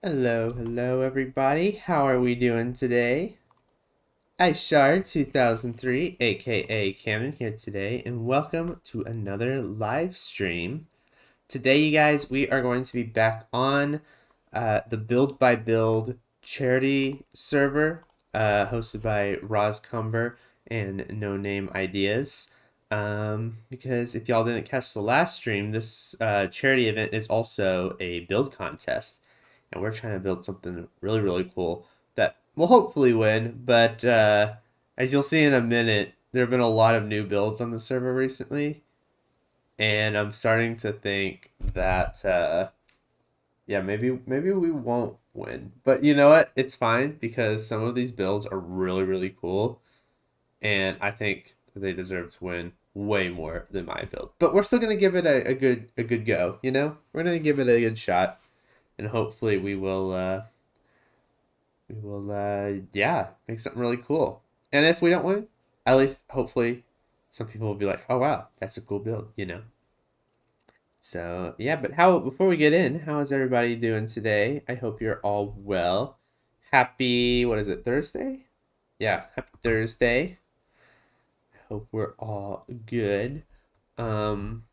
Hello everybody. How are we doing today? 𝗧𝗛𝗨𝗠𝗕𝗡𝗅, aka Camden here today, and welcome to another live stream. Today, you guys, we are going to be back on the Build by Build charity server, hosted by 𝗧𝗛𝗡𝗅 and No Name Ideas. Because if y'all didn't catch the last stream, this charity event is also a build contest. And we're trying to build something really cool that will hopefully win. But as you'll see in a minute, there have been a lot of new builds on the server recently, and I'm starting to think that yeah, maybe we won't win. But you know what? It's fine because some of these builds are really cool, and I think they deserve to win way more than my build. But we're still gonna give it a good go. You know, we're gonna give it a good shot, and hopefully we will yeah, make something really cool. And if we don't win, at least hopefully some people will be like, oh wow, that's a cool build, you know. So yeah, but before we get in, how is everybody doing today? I hope you're all well. Happy, what is it, Thursday? Yeah, happy Thursday. I hope we're all good. Um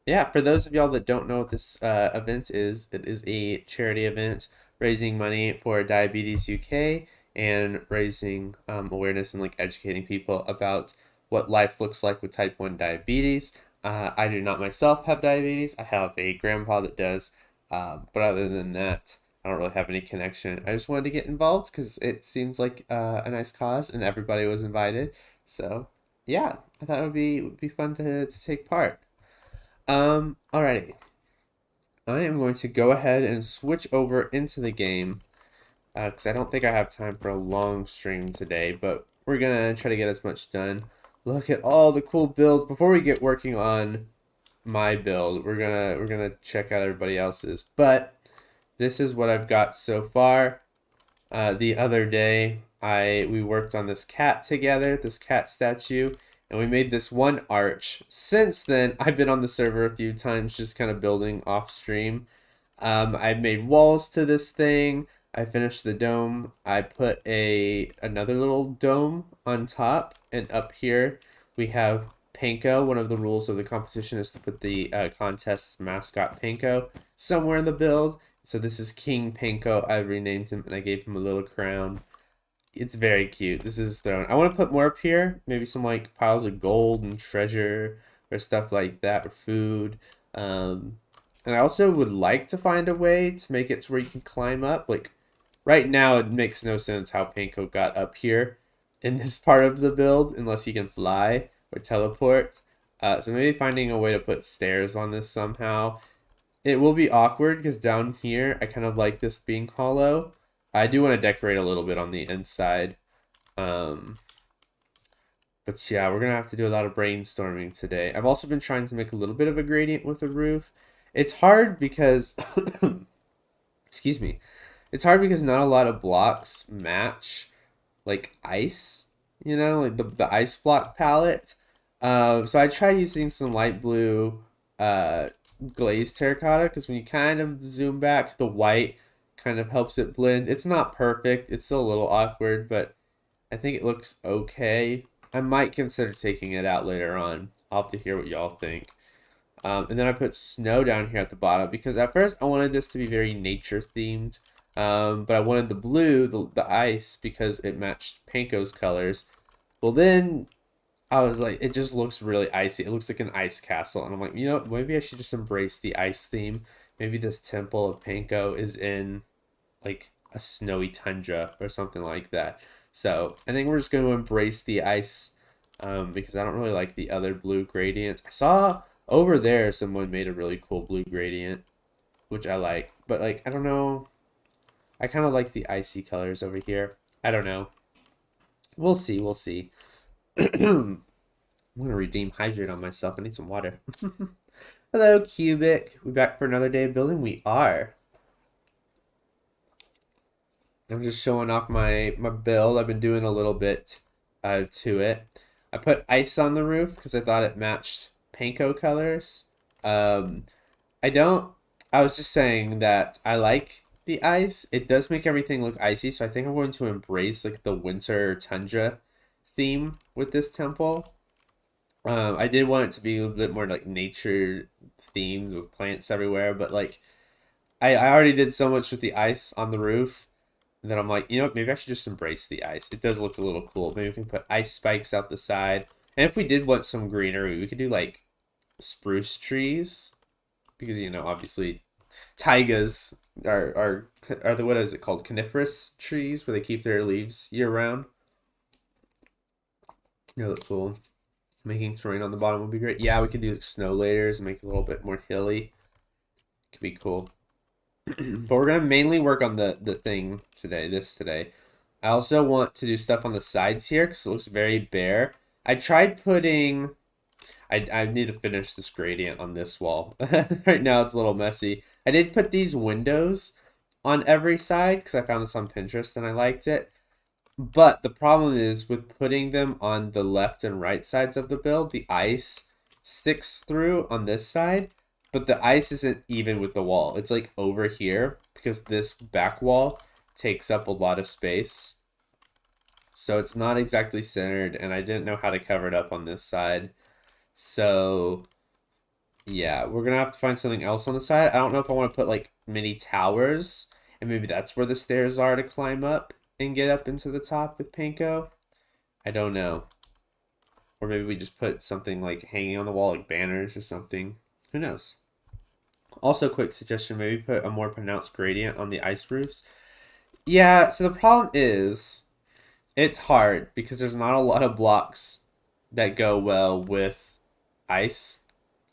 yeah, for those of y'all that don't know what this event is, it is a charity event raising money for Diabetes UK and raising awareness and like educating people about what life looks like with type 1 diabetes. I do not myself have diabetes. I have a grandpa that does, but other than that, I don't really have any connection. I just wanted to get involved because it seems like a nice cause and everybody was invited. So yeah, I thought it would be fun to take part. Alrighty. I am going to go ahead and switch over into the game because I don't think I have time for a long stream today, but we're gonna try to get as much done. Look at all the cool builds. Before we get working on my build, we're gonna check out everybody else's. But this is what I've got so far. The other day, we worked on this cat together, this cat statue, and we made this one arch. Since then, I've been on the server a few times, just kind of building off stream. I made walls to this thing. I finished the dome. I put another little dome on top, and up here we have Panko. One of the rules of the competition is to put the contest's mascot Panko somewhere in the build. So this is King Panko. I renamed him and I gave him a little crown. It's very cute. This is his throne. I want to put more up here. Maybe some like piles of gold and treasure or stuff like that, or food. And I also would like to find a way to make it to where you can climb up. Like right now, it makes no sense how Panko got up here in this part of the build unless he can fly or teleport. So maybe finding a way to put stairs on this somehow. It will be awkward because down here, I kind of like this being hollow. I do want to decorate a little bit on the inside. But yeah, we're going to have to do a lot of brainstorming today. I've also been trying to make a little bit of a gradient with the roof. It's hard because, excuse me, it's hard because not a lot of blocks match like ice, you know, like the ice block palette. So I tried using some light blue glazed terracotta because when you kind of zoom back, the white kind of helps it blend. It's not perfect. It's still a little awkward, but I think it looks okay. I might consider taking it out later on. I'll have to hear what y'all think. And then I put snow down here at the bottom because at first I wanted this to be very nature themed. But I wanted the blue, the ice, because it matched Panko's colors. Well, then I was like, it just looks really icy. It looks like an ice castle. And I'm like, you know, maybe I should just embrace the ice theme. Maybe this temple of Panko is in like a snowy tundra or something like that. So I think we're just going to embrace the ice because I don't really like the other blue gradients. I saw over there someone made a really cool blue gradient, which I like. But like, I don't know. I kind of like the icy colors over here. I don't know. We'll see. We'll see. I'm gonna redeem hydrate on myself. I need some water. Hello, Cubic. We back for another day of building? We are. I'm just showing off my build. I've been doing a little bit to it. I put ice on the roof because I thought it matched Panko colors. I don't. I was just saying that I like the ice. It does make everything look icy, so I think I'm going to embrace like the winter tundra theme with this temple. I did want it to be a little bit more like nature themed with plants everywhere, but like I already did so much with the ice on the roof that I'm like, you know what, maybe I should just embrace the ice. It does look a little cool. Maybe we can put ice spikes out the side. And if we did want some greenery, we could do like spruce trees because you know, obviously taigas are the what is it called? Coniferous trees where they keep their leaves year round. You know, that's cool. Making terrain on the bottom would be great. Yeah, we could do like snow layers and make it a little bit more hilly. Could be cool. But we're gonna mainly work on the thing today, this today. I also want to do stuff on the sides here because it looks very bare. I tried putting I need to finish this gradient on this wall. Right now it's a little messy. I did put these windows on every side because I found this on Pinterest and I liked it. But the problem is with putting them on the left and right sides of the build, the ice sticks through on this side, but the ice isn't even with the wall. It's like over here because this back wall takes up a lot of space. So it's not exactly centered and I didn't know how to cover it up on this side. So yeah, we're gonna have to find something else on the side. I don't know if I want to put like mini towers and maybe that's where the stairs are to climb up and get up into the top with panko. I don't know. Or maybe we just put something like hanging on the wall, like banners or something. Who knows? Also, quick suggestion, maybe put a more pronounced gradient on the ice roofs. Yeah, so the problem is it's hard because there's not a lot of blocks that go well with ice.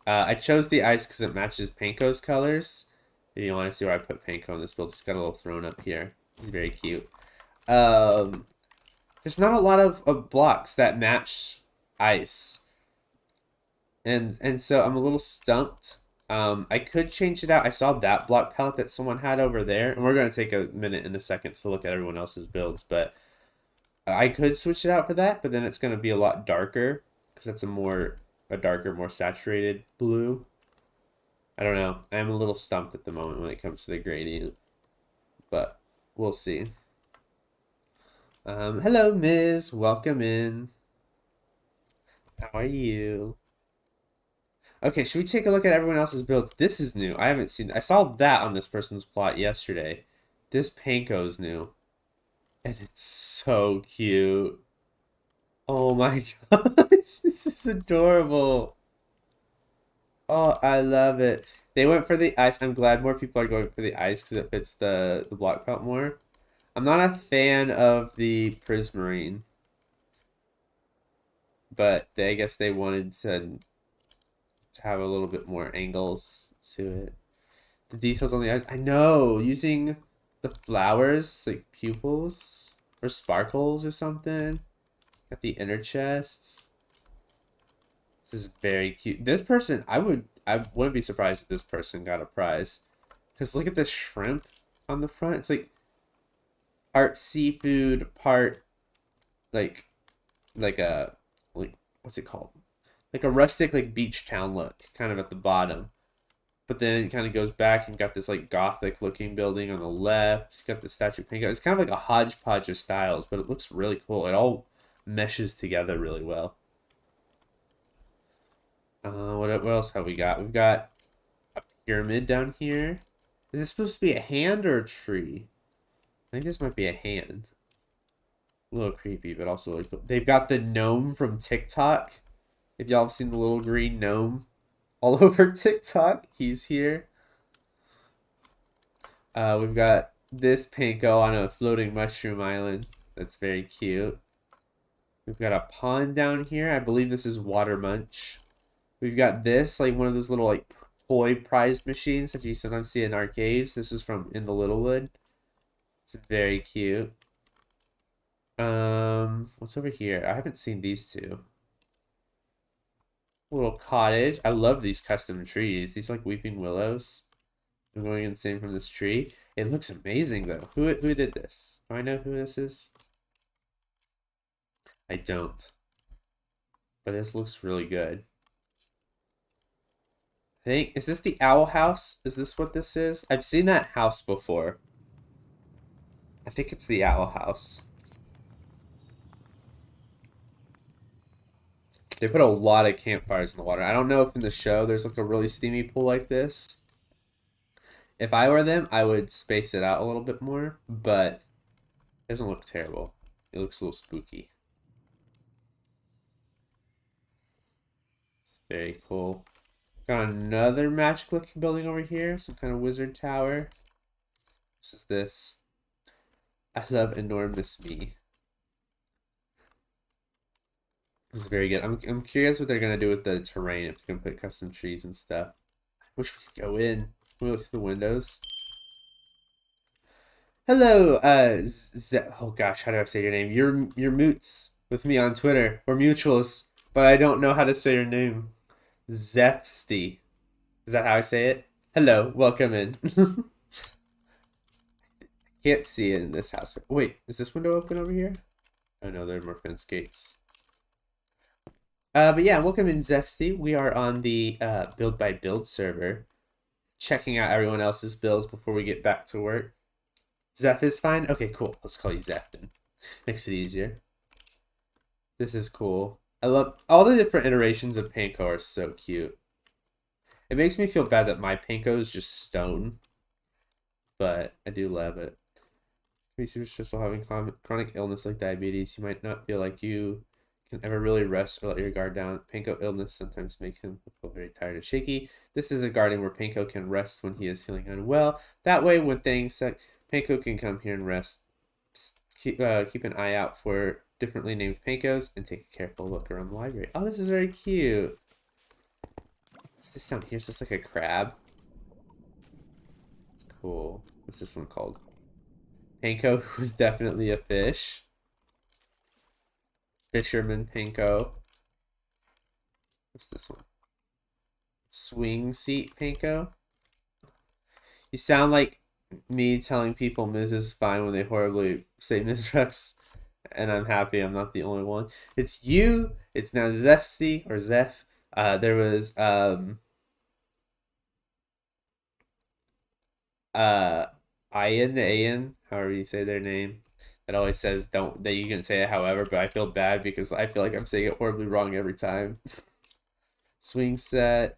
I chose the ice because it matches Panko's colors. If you want to see where I put Panko in this build, it's got a little throne up here. He's very cute. There's not a lot of blocks that match ice. And so I'm a little stumped. I could change it out. I saw that block palette that someone had over there. And we're going to take a minute in a second to look at everyone else's builds. But I could switch it out for that. But then it's going to be a lot darker. Because that's a darker, more saturated blue. I don't know. I'm a little stumped at the moment when it comes to the gradient. But we'll see. Hello, Ms. Welcome in. How are you? Okay, should we take a look at everyone else's builds? This is new. I haven't seen. I saw that on this person's plot yesterday. This Panko's new. And it's so cute. Oh my gosh, this is adorable. Oh, I love it. They went for the ice. I'm glad more people are going for the ice because it fits the block count more. I'm not a fan of the Prismarine. But I guess they wanted to have a little bit more angles to it. The details on the eyes. I know, using the flowers, like pupils or sparkles or something. Got the inner chests. This is very cute. This person, I wouldn't be surprised if this person got a prize. Because look at the shrimp on the front. It's like art seafood, part like what's it called? Like a rustic like beach town look, kind of at the bottom. But then it kind of goes back and got this like gothic looking building on the left. Got the statue of Panko. It's kind of like a hodgepodge of styles, but it looks really cool. It all meshes together really well. What else have we got? We've got a pyramid down here. Is this supposed to be a hand or a tree? I think this might be a hand. A little creepy, but also really cool. They've got the gnome from TikTok. If y'all have seen the little green gnome all over TikTok, he's here. We've got this Panko on a floating mushroom island. That's very cute. We've got a pond down here. I believe this is Water Munch. We've got this, like one of those little like toy prize machines that you sometimes see in arcades. This is from In the Littlewood. It's very cute. What's over here? I haven't seen these two. Little cottage. I love these custom trees. These like weeping willows. I'm going insane from this tree. It looks amazing though. Who did this? Do I know who this is? I don't. But this looks really good. Is this the owl house? Is this what this is? I've seen that house before. I think it's the Owl House. They put a lot of campfires in the water. I don't know if in the show there's like a really steamy pool like this. If I were them, I would space it out a little bit more, but it doesn't look terrible. It looks a little spooky. It's very cool. Got another magic looking building over here, some kind of wizard tower. This is this. I love enormous me. This is very good. I'm curious what they're gonna do with the terrain, if they're gonna put custom trees and stuff. I wish we could go in. Can we look through the windows? Hello, oh gosh, how do I say your name? You're Moots with me on Twitter. We're mutuals, but I don't know how to say your name. 𝗧𝗛𝗨𝗠𝗕𝗡𝗅. Is that how I say it? Hello, welcome in. Can't see it in this house. Wait, is this window open over here? Oh no, there are more fence gates. But yeah, welcome in 𝗧𝗛𝗨𝗠𝗕𝗡𝗅. We are on the build by build server, checking out everyone else's builds before we get back to work. Zeph is fine? Okay, cool. Let's call you Zeph then. Makes it easier. This is cool. I love all the different iterations of Panko are so cute. It makes me feel bad that my Panko is just stone, but I do love it. Be superstitious having chronic illness like diabetes. You might not feel like you can ever really rest or let your guard down. Panko illness sometimes make him feel very tired and shaky. This is a garden where Panko can rest when he is feeling unwell. That way, when things suck, Panko can come here and rest. Keep an eye out for differently named Pankos and take a careful look around the library. Oh, this is very cute. What's this down here? Is this like a crab? It's cool. What's this one called? Panko was definitely a fish. Fisherman Panko. What's this one? Swing seat Panko. You sound like me telling people Ms. is fine when they horribly say Ms. Rex, and I'm happy I'm not the only one. It's you. It's now 𝗧𝗛𝗨𝗠𝗕𝗡𝗅 or Zeph. There was Ayan, however you say their name. That always says don't that you can say it however, but I feel bad because I feel like I'm saying it horribly wrong every time. Swing set.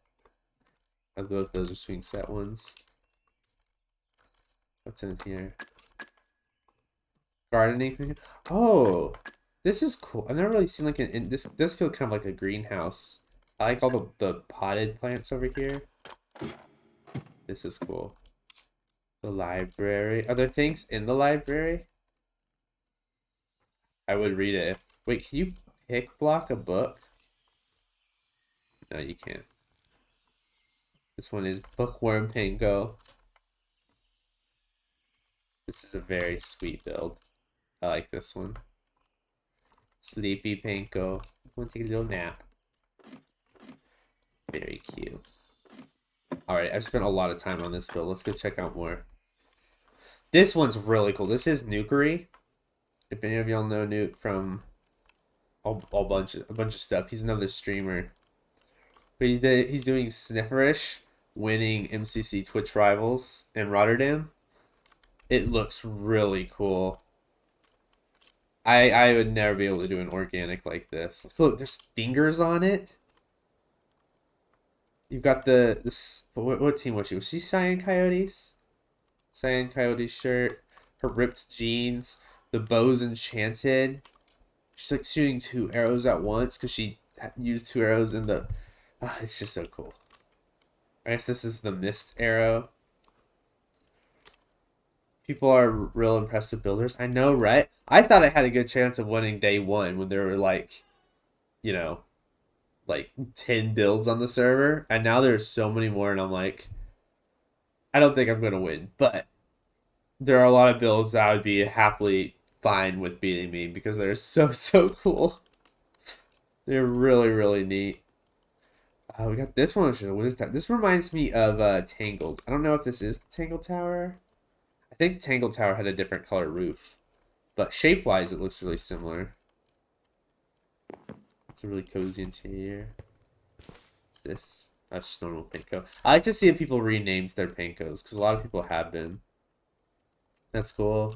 Both those are swing set ones. What's in here? Gardening. Oh, this is cool. I've never really seen like this does feel kind of like a greenhouse. I like all the potted plants over here. This is cool. The library. Are there things in the library? I would read it. Wait, can you pick block a book? No, you can't. This one is Bookworm Panko. This is a very sweet build. I like this one. Sleepy Panko. I'm gonna take a little nap. Very cute. Alright, I've spent a lot of time on this build. Let's go check out more. This one's really cool. This is 𝗧𝗛𝗓𝗏. If any of y'all know Nuke from a bunch of stuff, he's another streamer. But he's doing Snifferish, winning MCC Twitch Rivals in Rotterdam. It looks really cool. I would never be able to do an organic like this. Look, there's fingers on it. You've got what team was she? Was she Cyan Coyotes? Cyan Coyotes shirt, her ripped jeans, the bow's enchanted. She's like shooting 2 arrows at once because she used 2 arrows in the. It's just so cool. I guess this is the mist arrow. People are real impressive builders. I know, right? I thought I had a good chance of winning day 1 when there were like, you know, like 10 builds on the server, and now there's so many more, and I'm like, I don't think I'm gonna win, but there are a lot of builds that I would be happily fine with beating me because they're so cool. They're really neat. We got this one. What is that? This reminds me of Tangled. I don't know if this is the Tangled Tower. I think Tangled Tower had a different color roof, but shape-wise, it looks really similar. It's a really cozy interior. What's this? That's just normal Panko. I like to see if people renames their Pankos, because a lot of people have been. That's cool.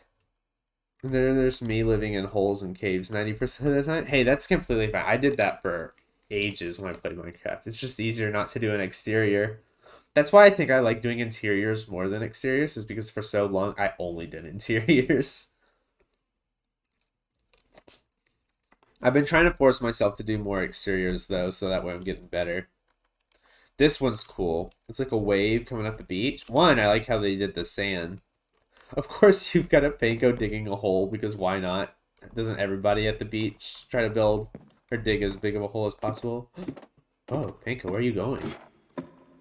And there's me living in holes and caves 90% of the time. Hey, that's completely fine. I did that for ages when I played Minecraft. It's just easier not to do an exterior. That's why I think I like doing interiors more than exteriors, is because for so long I only did interiors. I've been trying to force myself to do more exteriors though, so that way I'm getting better. This one's cool. It's like a wave coming up the beach. One, I like how they did the sand. Of course, you've got a panko digging a hole, because why not? Doesn't everybody at the beach try to build or dig as big of a hole as possible? Oh, panko, where are you going?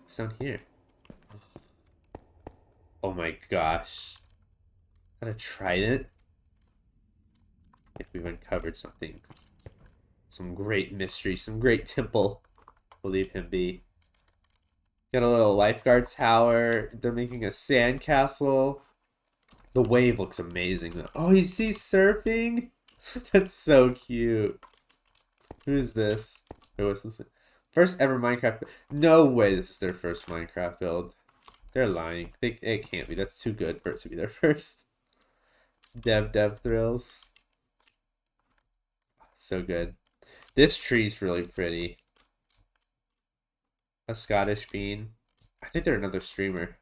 It's down here. Oh my gosh. Is that a trident? I think we've uncovered something. Some great mystery, some great temple. We'll leave him be. Got a little lifeguard tower. They're making a sand castle. The wave looks amazing though. Oh, he's surfing? That's so cute. Who is this? Who is this? First ever Minecraft. No way this is their first Minecraft build. They're lying. It can't be. That's too good for it to be their first. Dev thrills. So good. This tree's really pretty. A Scottish bean. I think they're another streamer.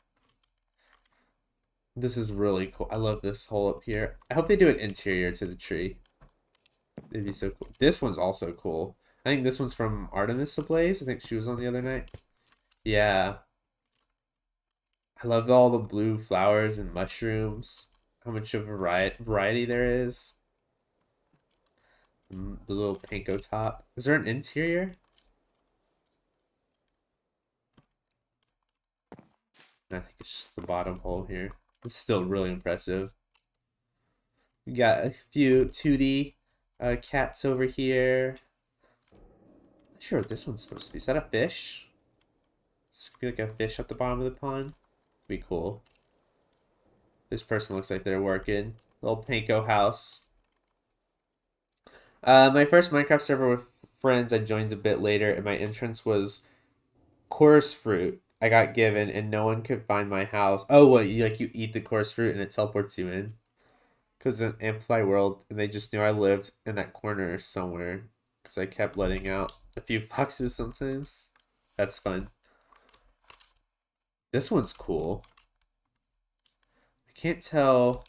This is really cool. I love this hole up here. I hope they do an interior to the tree. It'd be so cool. This one's also cool. I think this one's from 𝗦𝗢𝗖𝗜𝗓𝗡. I think she was on the other night. Yeah. I love all the blue flowers and mushrooms. How much of a variety there is. The little panko top. Is there an interior? I think it's just the bottom hole here. It's still really impressive. We got a few 2D cats over here. Not sure what this one's supposed to be. Is that a fish? It's like a fish at the bottom of the pond. Be cool. This person looks like they're working. Little panko house. My first Minecraft server with friends, I joined a bit later, and my entrance was chorus fruit. I got given, and no one could find my house. Oh, what? You eat the chorus fruit, and it teleports you in. Because in Amplify World, and they just knew I lived in that corner somewhere. Because I kept letting out a few foxes sometimes. That's fun. This one's cool. I can't tell.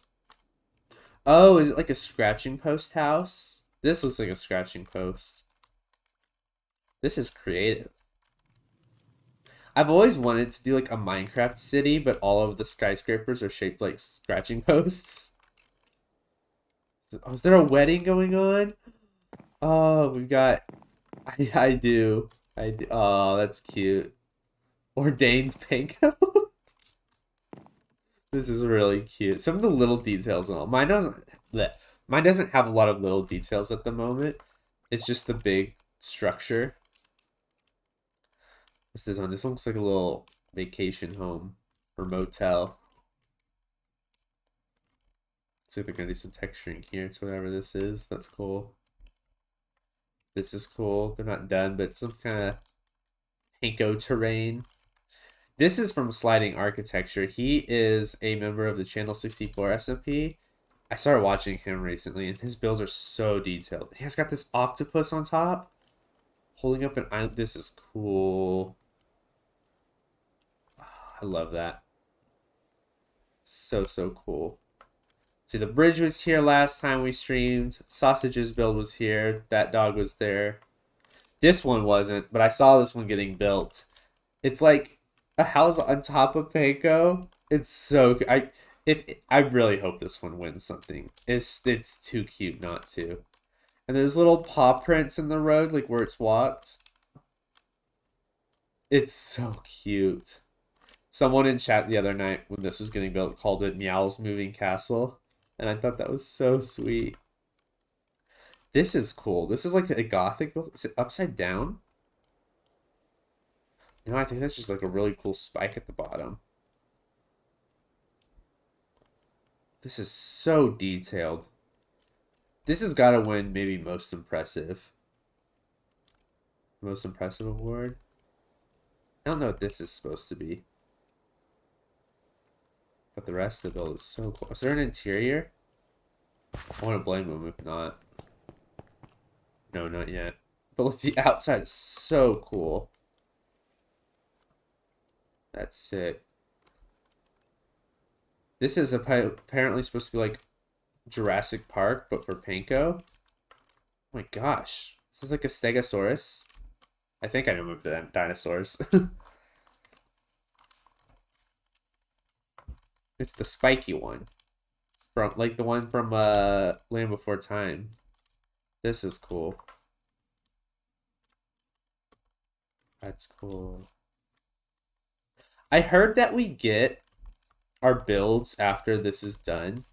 Oh, is it like a scratching post house? This looks like a scratching post. This is creative. I've always wanted to do like a Minecraft city, but all of the skyscrapers are shaped like scratching posts. Oh, is there a wedding going on? Oh, we've got... I do. Oh, that's cute. Ordained panko. This is really cute. Some of the little details and all. Mine doesn't have a lot of little details at the moment. It's just the big structure. What's this one? This looks like a little vacation home or motel. Looks like they're gonna do some texturing here to whatever this is. That's cool. This is cool. They're not done, but some kind of panko terrain. This is from Sliding Architecture. He is a member of the Channel 64 SMP. I started watching him recently, and his builds are so detailed. He has got this octopus on top, holding up an island. This is cool. Oh, I love that. So cool. See, the bridge was here last time we streamed. Sausage's build was here. That dog was there. This one wasn't, but I saw this one getting built. It's like a house on top of panko. It's so I really hope this one wins something. It's too cute not to. And there's little paw prints in the road, like where it's walked. It's so cute. Someone in chat the other night when this was getting built called it Meow's Moving Castle, and I thought that was so sweet. This is cool. This is like a gothic build. Is it upside down? No, I think that's just like a really cool spike at the bottom. This is so detailed. This has got to win maybe most impressive. Most impressive award. I don't know what this is supposed to be. But the rest of the build is so cool. Is there an interior? I want to blame them if not. No, not yet. But look, the outside is so cool. That's it. This is apparently supposed to be like Jurassic Park, but for Panko. Oh my gosh. This is like a Stegosaurus. I think I know the dinosaurs. It's the spiky one. From like the one from Land Before Time. This is cool. That's cool. I heard that we get our builds after this is done.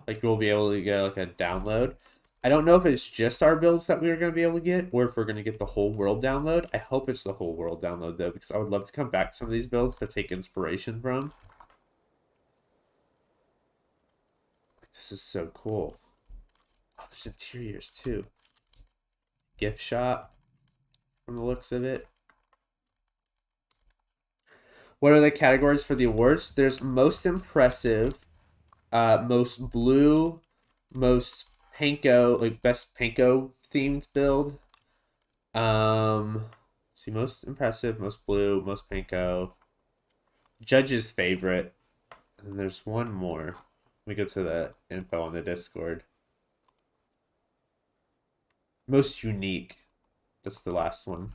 Like we'll be able to get like a download. I don't know if it's just our builds that we are going to be able to get or if we're going to get the whole world download. I hope it's the whole world download though, because I would love to come back to some of these builds to take inspiration from. This is so cool. Oh, there's interiors too. Gift shop from the looks of it. What are the categories for the awards? There's most impressive, most blue, most Panko, like best Panko themed build. See, most impressive, most blue, most Panko. Judge's favorite. And there's one more. Let me go to the info on the Discord. Most unique. That's the last one.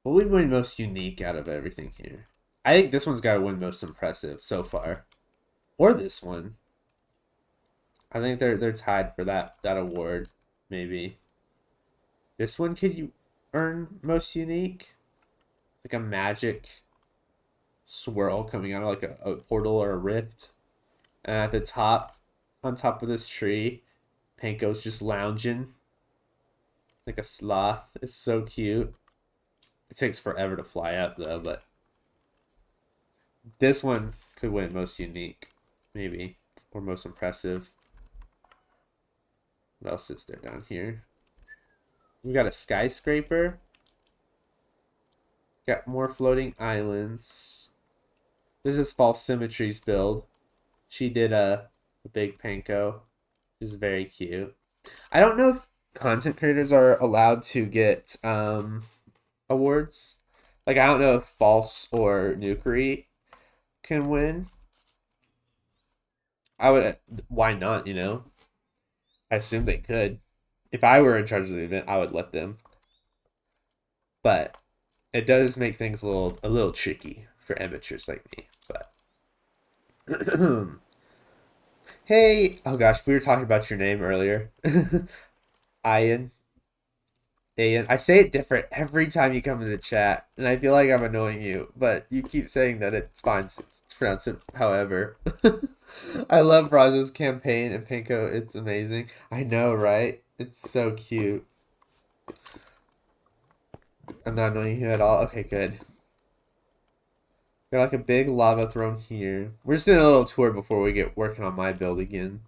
What would win most unique out of everything here? I think this one's got to win most impressive so far. Or this one. I think they're tied for that award, maybe. This one could you earn most unique? It's like a magic swirl coming out of like a portal or a rift. And at the top, on top of this tree, Panko's just lounging. Like a sloth. It's so cute. It takes forever to fly up though, but this one could win most unique, maybe, or most impressive. What else is there down here? We got a skyscraper. Got more floating islands. This is False Symmetry's build. She did a big Panko. This is very cute. I don't know if content creators are allowed to get awards. Like, I don't know if False or Nukery can win. I would, why not, you know? I assume they could. If I were in charge of the event, I would let them. But it does make things a little tricky for amateurs like me. But hey, oh gosh, we were talking about your name earlier. Ian. Ian. I say it different every time you come into chat, and I feel like I'm annoying you, but you keep saying that it's fine. It's pronounced it however. I love Raja's campaign and Panko. It's amazing. I know, right? It's so cute. I'm not annoying you at all. Okay, good. Got like a big lava throne here. We're just doing a little tour before we get working on my build again.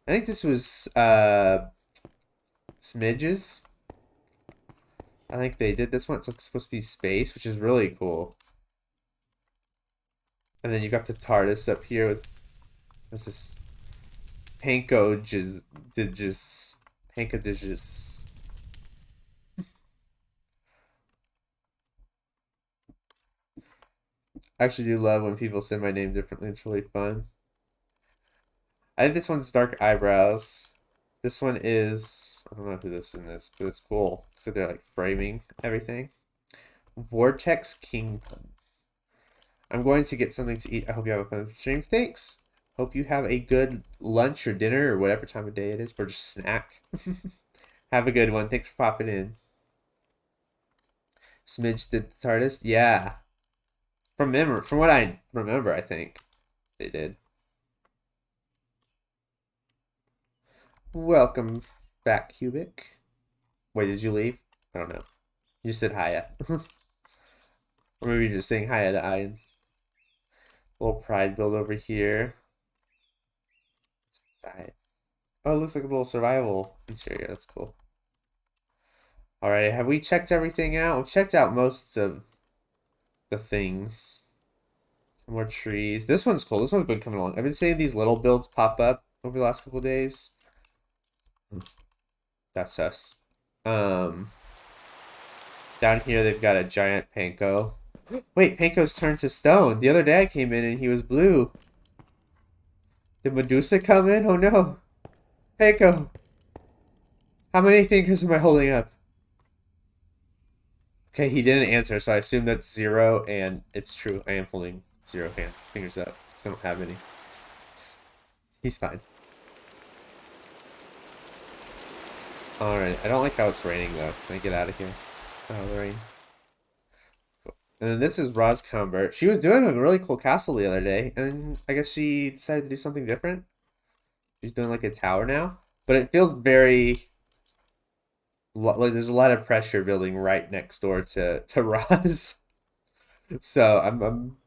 I think this was Smidges. I think they did this one. It's like supposed to be space, which is really cool. And then you got the TARDIS up here with what's this? Panko-Digis. I actually do love when people say my name differently. It's really fun. I think this one's Dark Eyebrows. This one is, I don't know who this is, but it's cool. So they're like framing everything. Vortex Kingdom. I'm going to get something to eat. I hope you have a fun stream. Thanks. Hope you have a good lunch or dinner or whatever time of day it is, or just snack. Have a good one. Thanks for popping in. Smidge did the TARDIS? Yeah. From what I remember, I think they did. Welcome back, Cubic. Wait, did you leave? I don't know. You said hiya. Or maybe you're just saying hiya to Ian. Little pride build over here. Oh, it looks like a little survival interior. That's cool. Alright, have we checked everything out? We've checked out most of the things. Some more trees. This one's cool. This one's been coming along. I've been seeing these little builds pop up over the last couple days. That's us. Down here they've got a giant panko. Wait, panko's turned to stone. The other day I came in and he was blue. Did Medusa come in? Oh no. Panko. How many fingers am I holding up? Okay, he didn't answer, so I assume that's 0, and it's true. I am holding 0 fingers up, because I don't have any. He's fine. Alright, I don't like how it's raining, though. Can I get out of here? Oh, the rain. Cool. And then this is 𝗧𝗛𝗧𝗧𝗦. She was doing a really cool castle the other day, and I guess she decided to do something different. She's doing like a tower now, but it feels very... like there's a lot of pressure building right next door to 𝗧𝗧. So I'm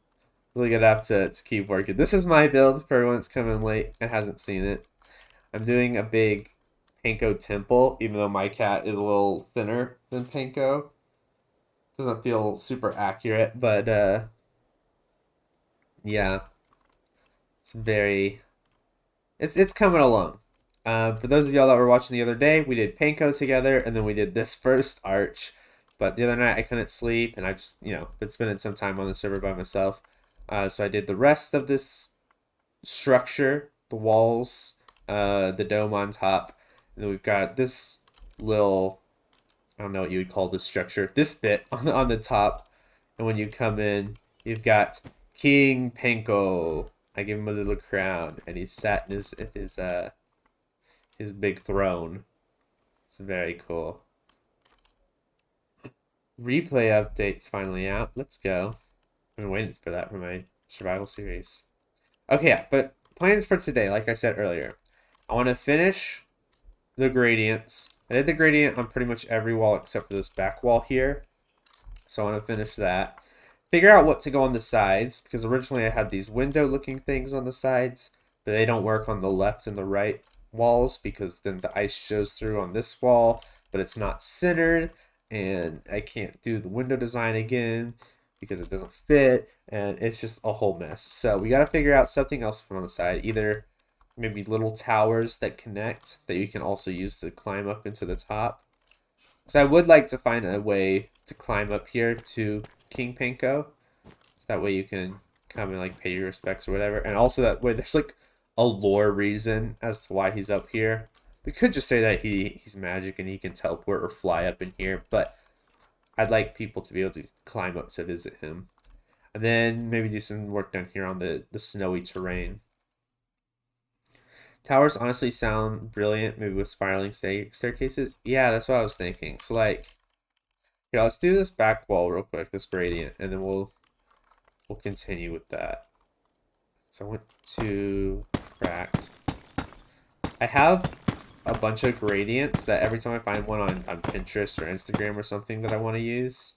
really gonna have to keep working. This is my build for everyone that's coming late and hasn't seen it. I'm doing a big panko temple, even though my cat is a little thinner than panko. Doesn't feel super accurate, but yeah, it's coming along. For those of y'all that were watching the other day, we did panko together, and then we did this first arch. But the other night I couldn't sleep, and I just, been spending some time on the server by myself. So I did the rest of this structure, the walls, the dome on top, and then we've got this little, I don't know what you would call this structure, this bit on the top. And when you come in, you've got King Panko. I give him a little crown, and he's sat in his big throne. It's very cool. Replay update's finally out. Let's go. I've been waiting for that for my survival series. Okay, yeah, but plans for today, like I said earlier. I want to finish the gradients. I did the gradient on pretty much every wall except for this back wall here. So I want to finish that. Figure out what to go on the sides, because originally I had these window-looking things on the sides, but they don't work on the left and the right walls, because then the ice shows through on this wall, but it's not centered, and I can't do the window design again because it doesn't fit, and it's just a whole mess. So we got to figure out something else from on the side, either maybe little towers that connect that you can also use to climb up into the top. Because I would like to find a way to climb up here to King Panko, so that way you can come and like pay your respects or whatever, and also that way there's like a lore reason as to why he's up here. We could just say that he's magic and he can teleport or fly up in here, but I'd like people to be able to climb up to visit him. And then maybe do some work down here on the snowy terrain. Towers honestly sound brilliant, maybe with spiraling staircases. Yeah, that's what I was thinking. So like, yeah, let's do this back wall real quick, this gradient, and then we'll continue with that. So I went to cracked. I have a bunch of gradients that every time I find one on Pinterest or Instagram or something that I want to use,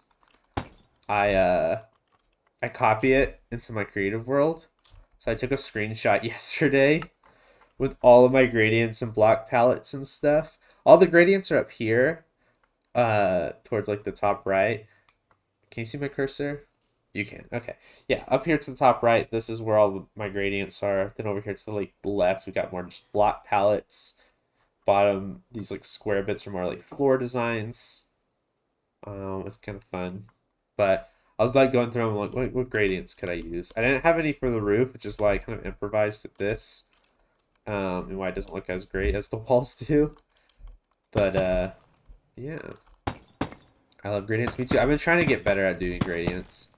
I copy it into my creative world. So I took a screenshot yesterday with all of my gradients and block palettes and stuff. All the gradients are up here, towards like the top right. Can you see my cursor? You can. Okay. Yeah, up here to the top right, this is where all my gradients are. Then over here to the like left, we got more just block palettes. Bottom, these like square bits are more like floor designs. It's kind of fun. But I was like going through them like, what gradients could I use? I didn't have any for the roof, which is why I kind of improvised with this. And why it doesn't look as great as the walls do. But yeah. I love gradients. Me too. I've been trying to get better at doing gradients.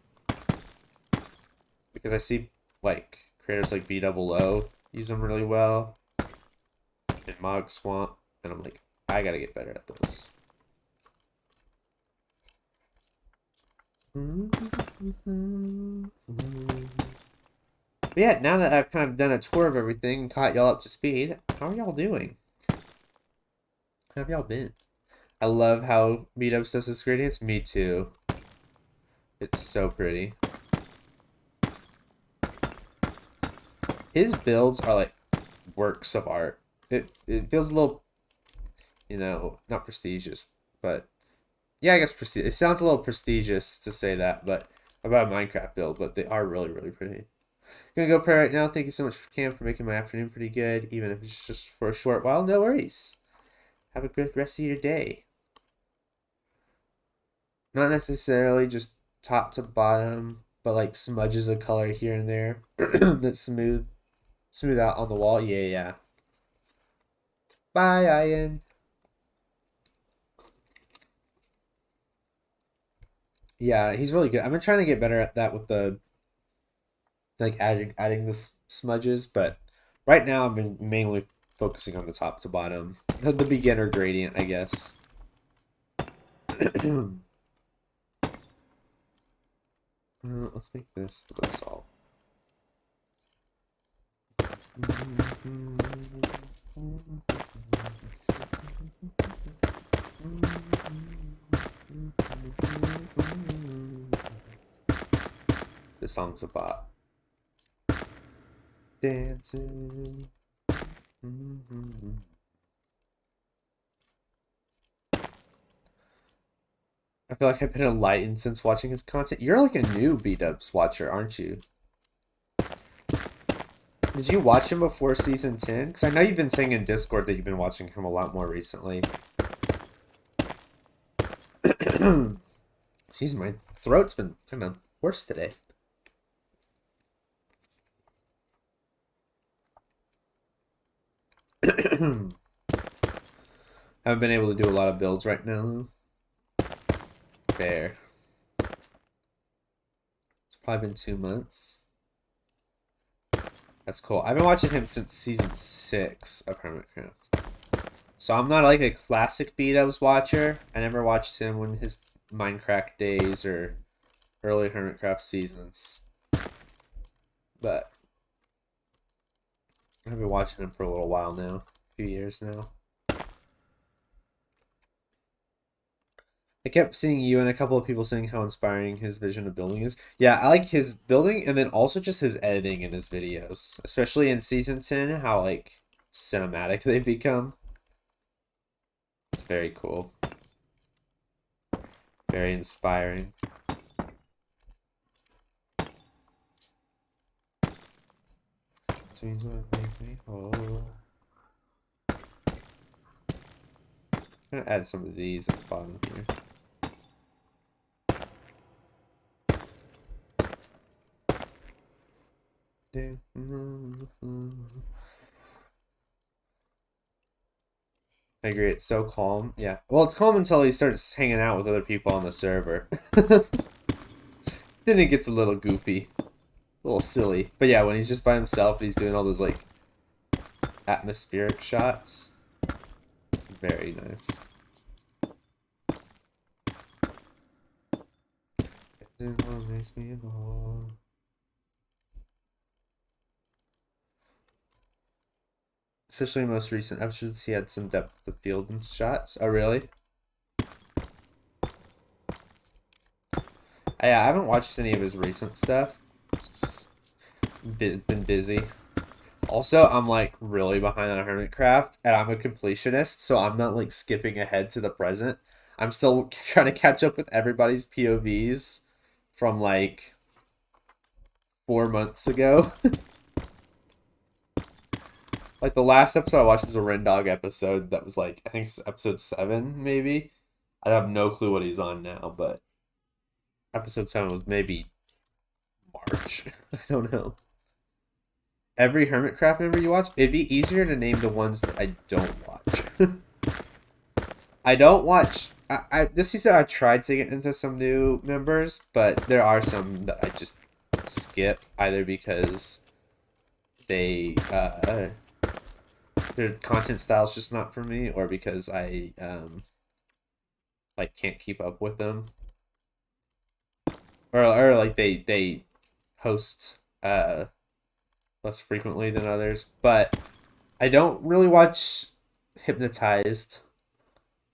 because I see like creators like 𝗧𝗛𝗨𝗠 use them really well, and 𝗦𝗢𝗖𝗜𝗒, and I'm like, I gotta get better at those. But yeah, now that I've kind of done a tour of everything and caught y'all up to speed, how are y'all doing? How have y'all been? I love how 𝗦𝗢𝗖𝗓 does his gradients. Me too. It's so pretty. His builds are like works of art. It feels a little, you know, not prestigious, but yeah, I guess it sounds a little prestigious to say that, but about a Minecraft build, but they are really, really pretty. Gonna go pray right now. Thank you so much, Cam, for making my afternoon pretty good, even if it's just for a short while. No worries. Have a good rest of your day. Not necessarily just top to bottom, but like smudges of color here and there that smooth out on the wall. Yeah. Bye, Ian. Yeah, he's really good. I've been trying to get better at that with the like adding the smudges, but right now I've been mainly focusing on the top to bottom, the beginner gradient, I guess. Let's make this the salt. This song's a bop. Dancing. I feel like I've been enlightened since watching his content. You're like a new 𝗧𝗛𝗓 watcher, aren't you? Did you watch him before season 10? Because I know you've been saying in Discord that you've been watching him a lot more recently. Excuse me, my throat's been kind of worse today. Haven't been able to do a lot of builds right now. Fair. It's probably been 2 months. That's cool. I've been watching him since season 6 of Hermitcraft. So I'm not like a classic 𝗧𝗛𝗓 watcher. I never watched him when his Minecraft days or early Hermitcraft seasons. But I've been watching him for a little while now. A few years now. I kept seeing you and a couple of people saying how inspiring his vision of building is. Yeah, I like his building and then also just his editing in his videos. Especially in season 10, how like cinematic they become. It's very cool. Very inspiring. Means what makes me whole. I'm gonna add some of these at the bottom here. I agree, it's so calm. Yeah. Well, it's calm until he starts hanging out with other people on the server. Then it gets a little goofy. A little silly. But yeah, when he's just by himself, he's doing all those like atmospheric shots. It's very nice. What makes me whole. Especially most recent episodes, he had some depth of field and shots. Oh, really? Yeah, I haven't watched any of his recent stuff. Just been busy. Also, I'm like really behind on Hermitcraft, and I'm a completionist, so I'm not like skipping ahead to the present. I'm still trying to catch up with everybody's POVs from like 4 months ago. Like the last episode I watched was a Rendog episode that was like, I think it's episode 7 maybe. I have no clue what he's on now, but episode 7 was maybe March. I don't know. Every Hermitcraft member you watch, it'd be easier to name the ones that I don't watch. I don't watch. This season I tried to get into some new members, but there are some that I just skip, either because they their content style is just not for me, or because I like can't keep up with them, or like they host less frequently than others. But I don't really watch Hypnotized.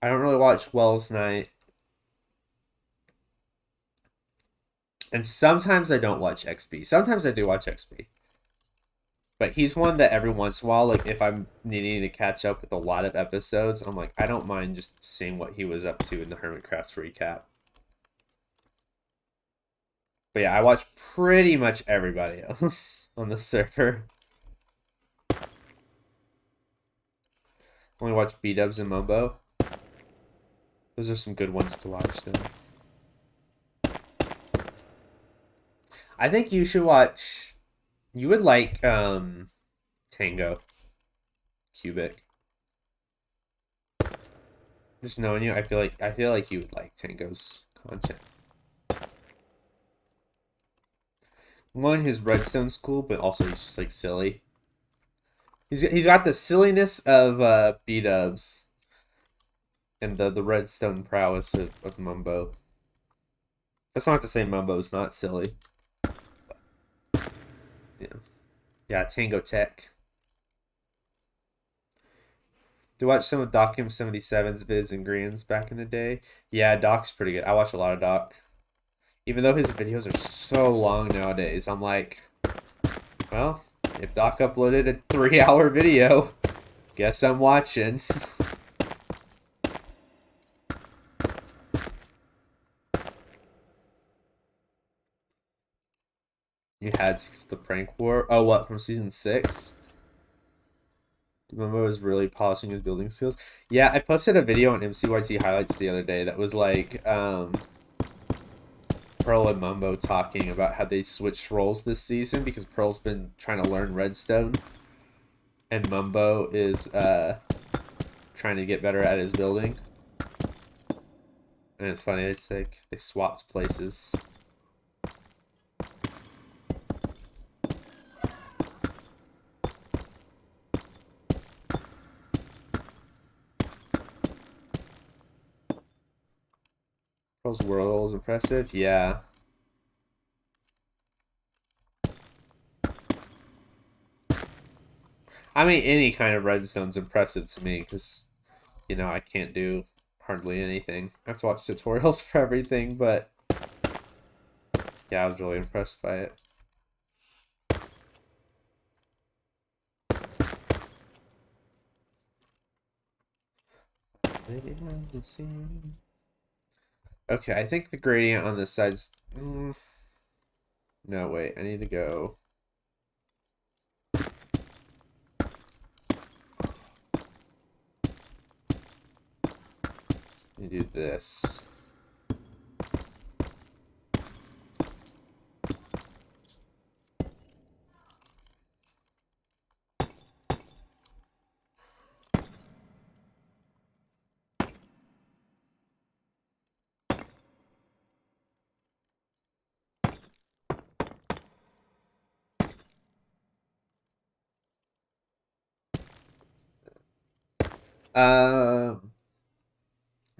I don't really watch Wells Night. And sometimes I don't watch XB. Sometimes I do watch XB. But he's one that every once in a while, like if I'm needing to catch up with a lot of episodes, I'm like, I don't mind just seeing what he was up to in the Hermitcrafts recap. But yeah, I watch pretty much everybody else on the server. Only watch B-dubs and Mumbo. Those are some good ones to watch then. I think you should watch. You would like Tango Cubic. Just knowing you, I feel like you would like Tango's content. One, his redstone's cool, but also he's just like silly. He's got the silliness of B-dubs and the redstone prowess of Mumbo. That's not to say Mumbo's not silly. Yeah. Yeah, Tango Tech. To watch some of 𝗧𝗛𝗡𝗠𝗕𝗡's vids and greens back in the day. Yeah, Doc's pretty good. I watch a lot of Doc. Even though his videos are so long nowadays, I'm like, well, if Doc uploaded a 3-hour video, guess I'm watching. You had the prank war. Oh, what, from season 6? Mumbo is really polishing his building skills. Yeah, I posted a video on MCYT highlights the other day that was like Pearl and Mumbo talking about how they switched roles this season because Pearl's been trying to learn redstone and Mumbo is trying to get better at his building. And it's funny, it's like they swapped places. Pearl's world is impressive, yeah. I mean, any kind of redstone's impressive to me because, you know, I can't do hardly anything. I have to watch tutorials for everything, but yeah, I was really impressed by it. Okay, I think the gradient on this side's... No, wait, I need to go... Let me do this.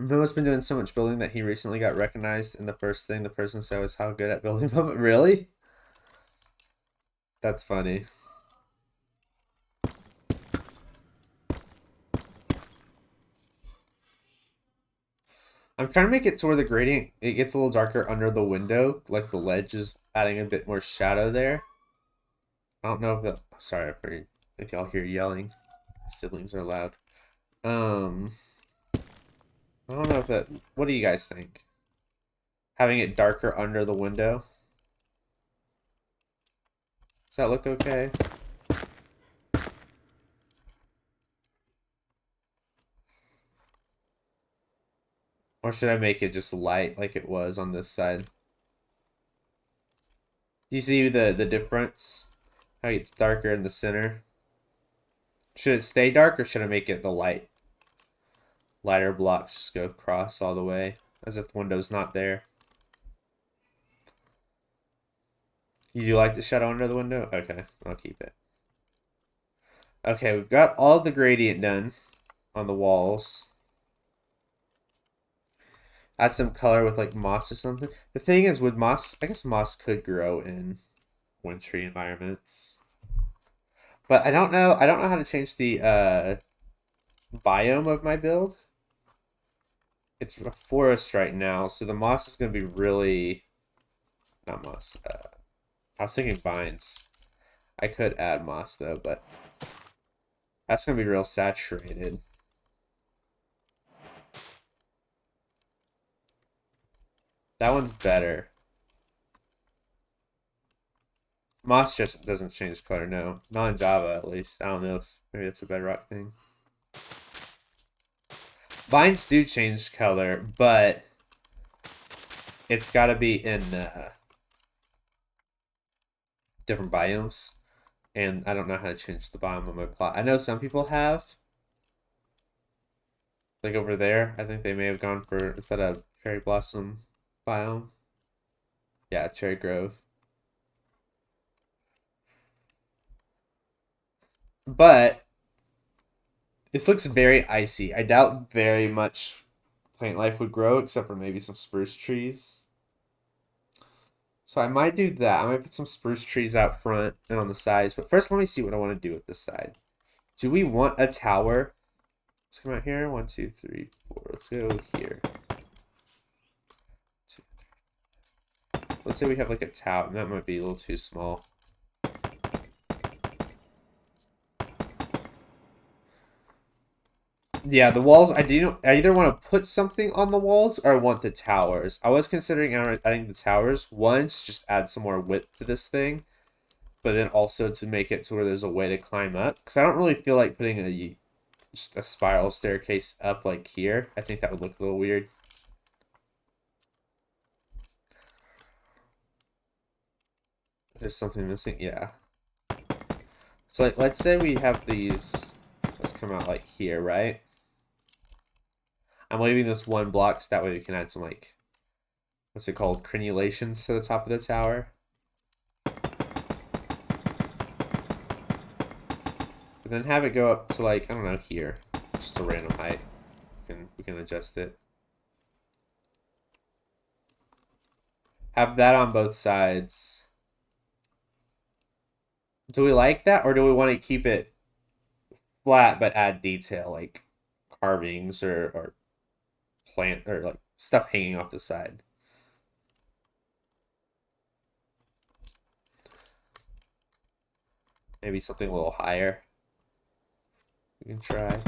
Noah's been doing so much building that he recently got recognized, and the first thing the person said was how good at building them. Really? That's funny. I'm trying to make it to where the gradient it gets a little darker under the window, like the ledge is adding a bit more shadow there. I don't know if that. Sorry if y'all hear yelling. Siblings are loud. I don't know if that... What do you guys think? Having it darker under the window? Does that look okay? Or should I make it just light like it was on this side? Do you see the difference? How it's darker in the center? Should it stay dark or should I make it the lighter blocks just go across all the way as if the window's not there? You do like the shadow under the window? Okay, I'll keep it. Okay, we've got all the gradient done on the walls. Add some color with like moss or something. The thing is with moss, I guess moss could grow in wintry environments. But I don't know how to change the biome of my build. It's a forest right now, so the moss is going to be really... Not moss. I was thinking vines. I could add moss, though, but... That's going to be real saturated. That one's better. Moss just doesn't change color, no. Not in Java, at least. I don't know if maybe it's a bedrock thing. Vines do change color, but it's got to be in different biomes. And I don't know how to change the biome on my plot. I know some people have. Like over there, I think they may have gone for, is that a cherry blossom biome? Yeah, cherry grove. But this looks very icy. I doubt very much plant life would grow, except for maybe some spruce trees. So I might do that. I might put some spruce trees out front and on the sides. But first, let me see what I want to do with this side. Do we want a tower? Let's come out here. 1, 2, 3, 4. Let's go here. 2, 3. Let's say we have like a tower. That might be a little too small. Yeah, the walls, I either want to put something on the walls or I want the towers. I was considering adding the towers. One, to just add some more width to this thing, but then also to make it to where there's a way to climb up. Because I don't really feel like putting just a spiral staircase up like here. I think that would look a little weird. There's something missing? Yeah. So like, let's say we have these, let's come out like here, right? I'm leaving this one block so that way we can add some like, what's it called? Crenulations to the top of the tower. But then have it go up to like, I don't know, here. Just a random height. We can adjust it. Have that on both sides. Do we like that, or do we want to keep it flat but add detail like carvings or plant or like stuff hanging off the side? Maybe something a little higher. We can try.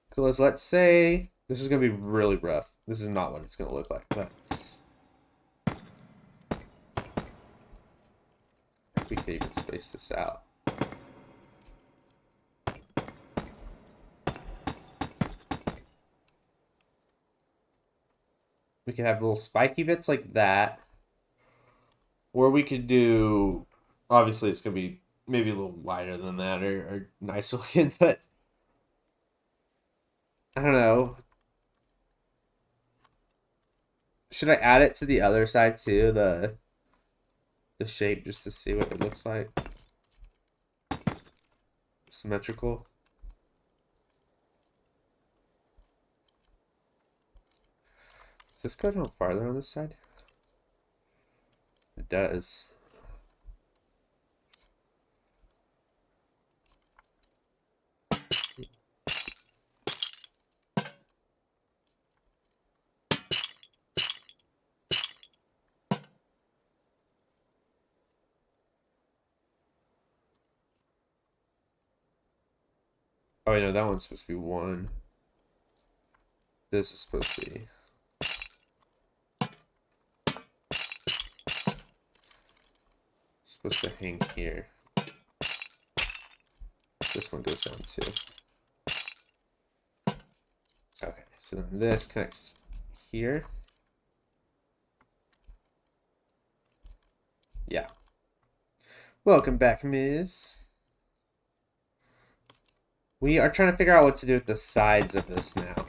Because let's say this is going to be really rough. This is not what it's going to look like, but we can even space this out. We could have little spiky bits like that. Or we could do, obviously it's going to be maybe a little wider than that or nicer looking, but I don't know. Should I add it to the other side too, the shape, just to see what it looks like? Symmetrical. Does this go down farther on this side? It does. Oh, wait, no, that one's supposed to be 1. This is supposed to be... supposed to hang here. This one goes down too. Okay, so then this connects here. Yeah. Welcome back, Miss. We are trying to figure out what to do with the sides of this now.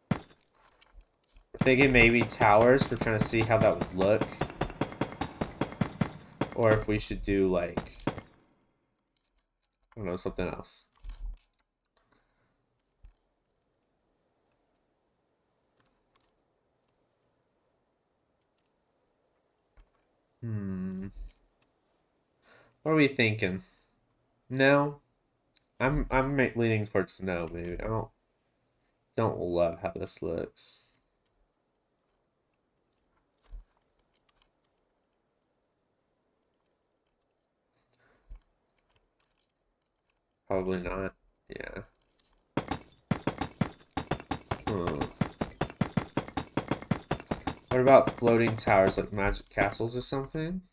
We're thinking maybe towers. We're trying to see how that would look. Or if we should do, like, I don't know, something else. What are we thinking? No? I'm leaning towards no, maybe. I don't love how this looks. Probably not. Yeah. What about floating towers like magic castles or something?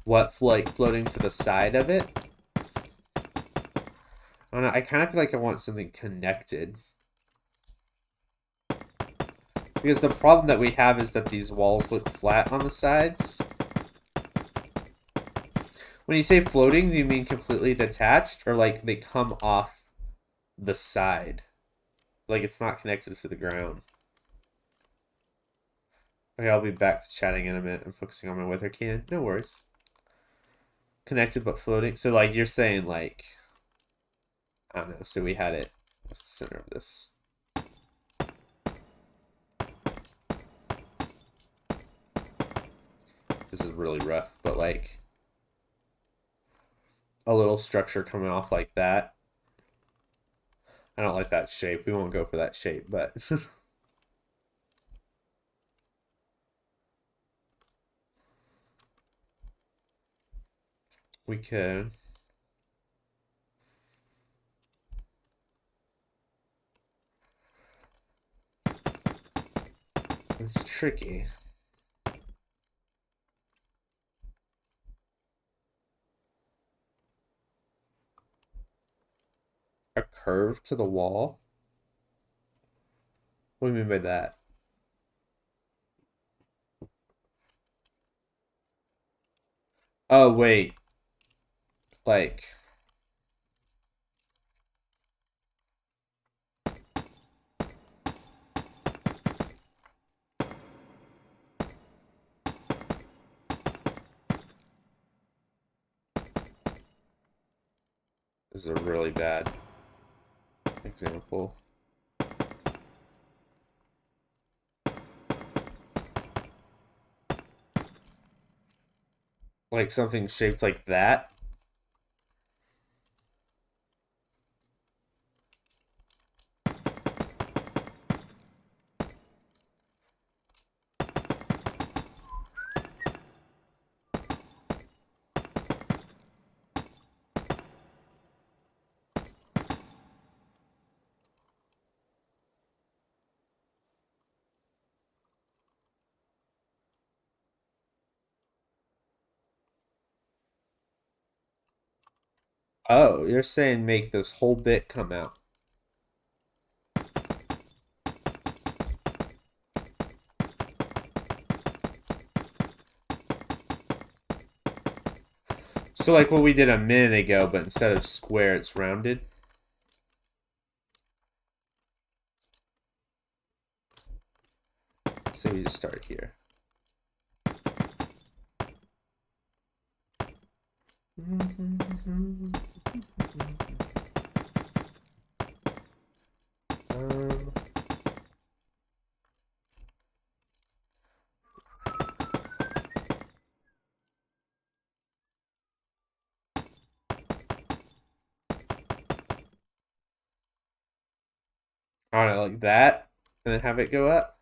What, like floating to the side of it? I don't know. I kind of feel like I want something connected. Because the problem that we have is that these walls look flat on the sides. When you say floating, do you mean completely detached? Or like they come off the side? Like it's not connected to the ground. Okay, I'll be back to chatting in a minute. I'm focusing on my weather can. No worries. Connected but floating. So like you're saying like, I don't know. So we had it. What's the center of this? This is really rough, but like a little structure coming off like that. I don't like that shape. We won't go for that shape, but we could. It's tricky. A curve to the wall? What do you mean by that? Oh, wait. Like, this is a really bad example. Like something shaped like that? Oh, you're saying make this whole bit come out. So like what we did a minute ago, but instead of square, it's rounded. So we just start here. I don't know, like that, and then have it go up.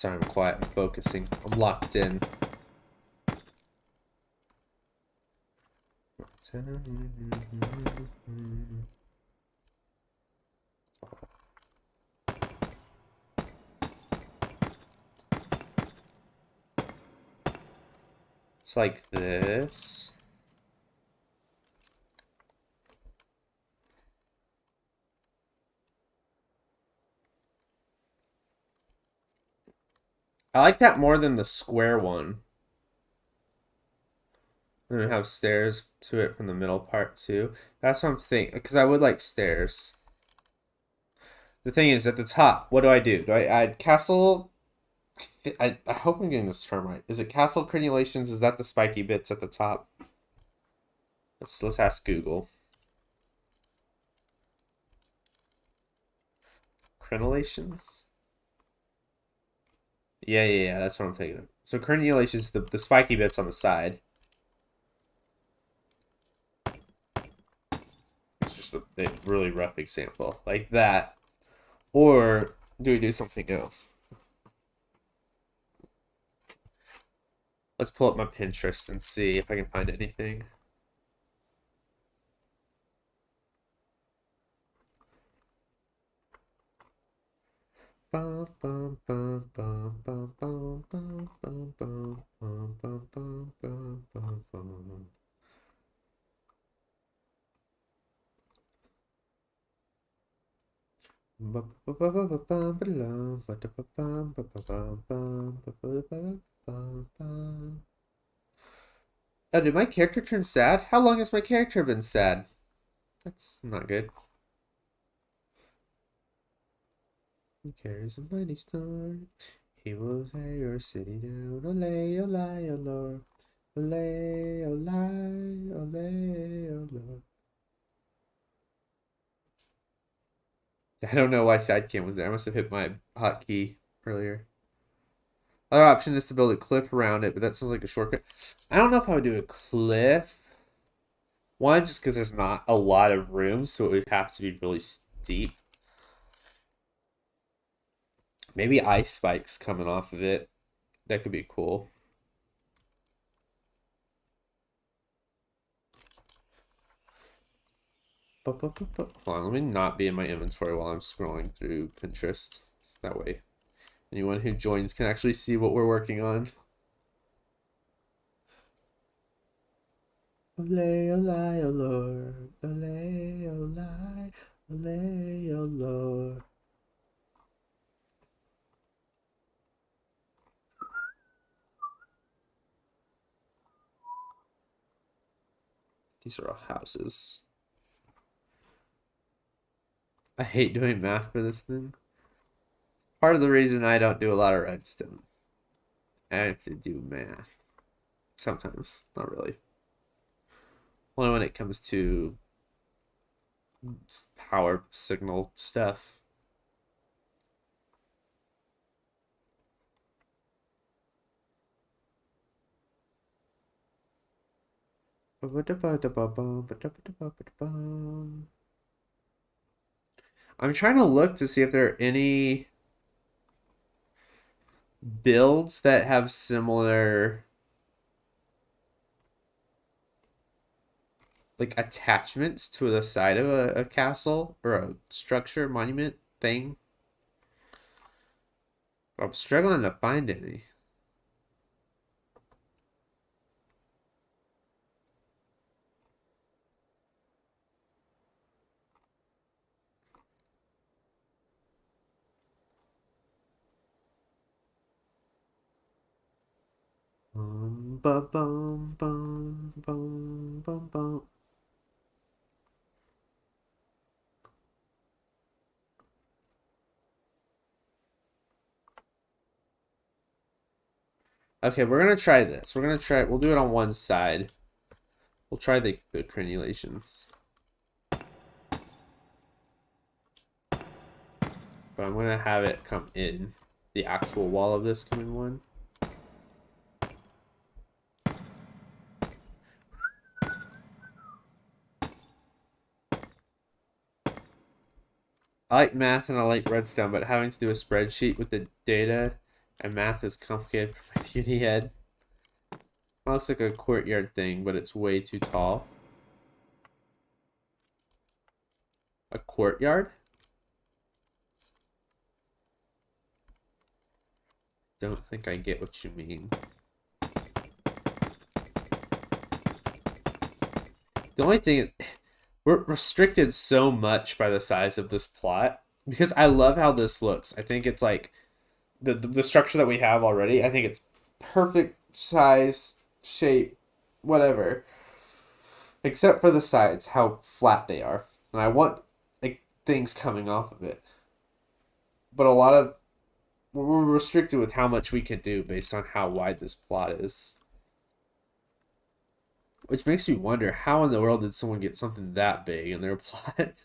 Sorry, I'm quiet. I'm focusing. I'm locked in. It's like this. I like that more than the square one. And it have stairs to it from the middle part too. That's what I'm thinking, because I would like stairs. The thing is, at the top, what do I do? Do I add castle? I hope I'm getting this term right. Is it castle crenulations? Is that the spiky bits at the top? Let's ask Google. Crenulations? Yeah, that's what I'm thinking of. So crenulations, the spiky bits on the side. It's just a really rough example. Like that. Or do we do something else? Let's pull up my Pinterest and see if I can find anything. Oh, did my character turn sad? How long has my character been sad? That's not good. He carries a mighty star. He will tear your city down. Olay, olay, oh Lord. Olay, olay, olay, oh Lord. I don't know why sidecam was there. I must have hit my hotkey earlier. Other option is to build a cliff around it, but that sounds like a shortcut. I don't know if I would do a cliff. One, just because there's not a lot of room, so it would have to be really steep. Maybe ice spikes coming off of it. That could be cool. Hold on, let me not be in my inventory while I'm scrolling through Pinterest. Just that way anyone who joins can actually see what we're working on. Olay, olay, oh Lord. Olay, olay, olay, oh Lord. These are all houses. I hate doing math for this thing. Part of the reason I don't do a lot of redstone. I have to do math. Sometimes. Not really. Only when it comes to power signal stuff. I'm trying to look to see if there are any builds that have similar like attachments to the side of a castle or a structure, monument thing. I'm struggling to find any. Bum, bum, bum, bum, bum, bum. Okay, we're gonna try this. We'll do it on one side. We'll try the crenulations. But I'm gonna have it come in. The actual wall of this come in one. I like math and I like redstone, but having to do a spreadsheet with the data My math is complicated for my puny head. It looks like a courtyard thing, but it's way too tall. A courtyard? Don't think I get what you mean. The only thing is, we're restricted so much by the size of this plot because I love how this looks. I think it's like the structure that we have already. I think it's perfect size, shape, whatever, except for the sides, how flat they are, and I want like things coming off of it. But a lot of we're restricted with how much we can do based on how wide this plot is. Which makes me wonder how in the world did someone get something that big in their plot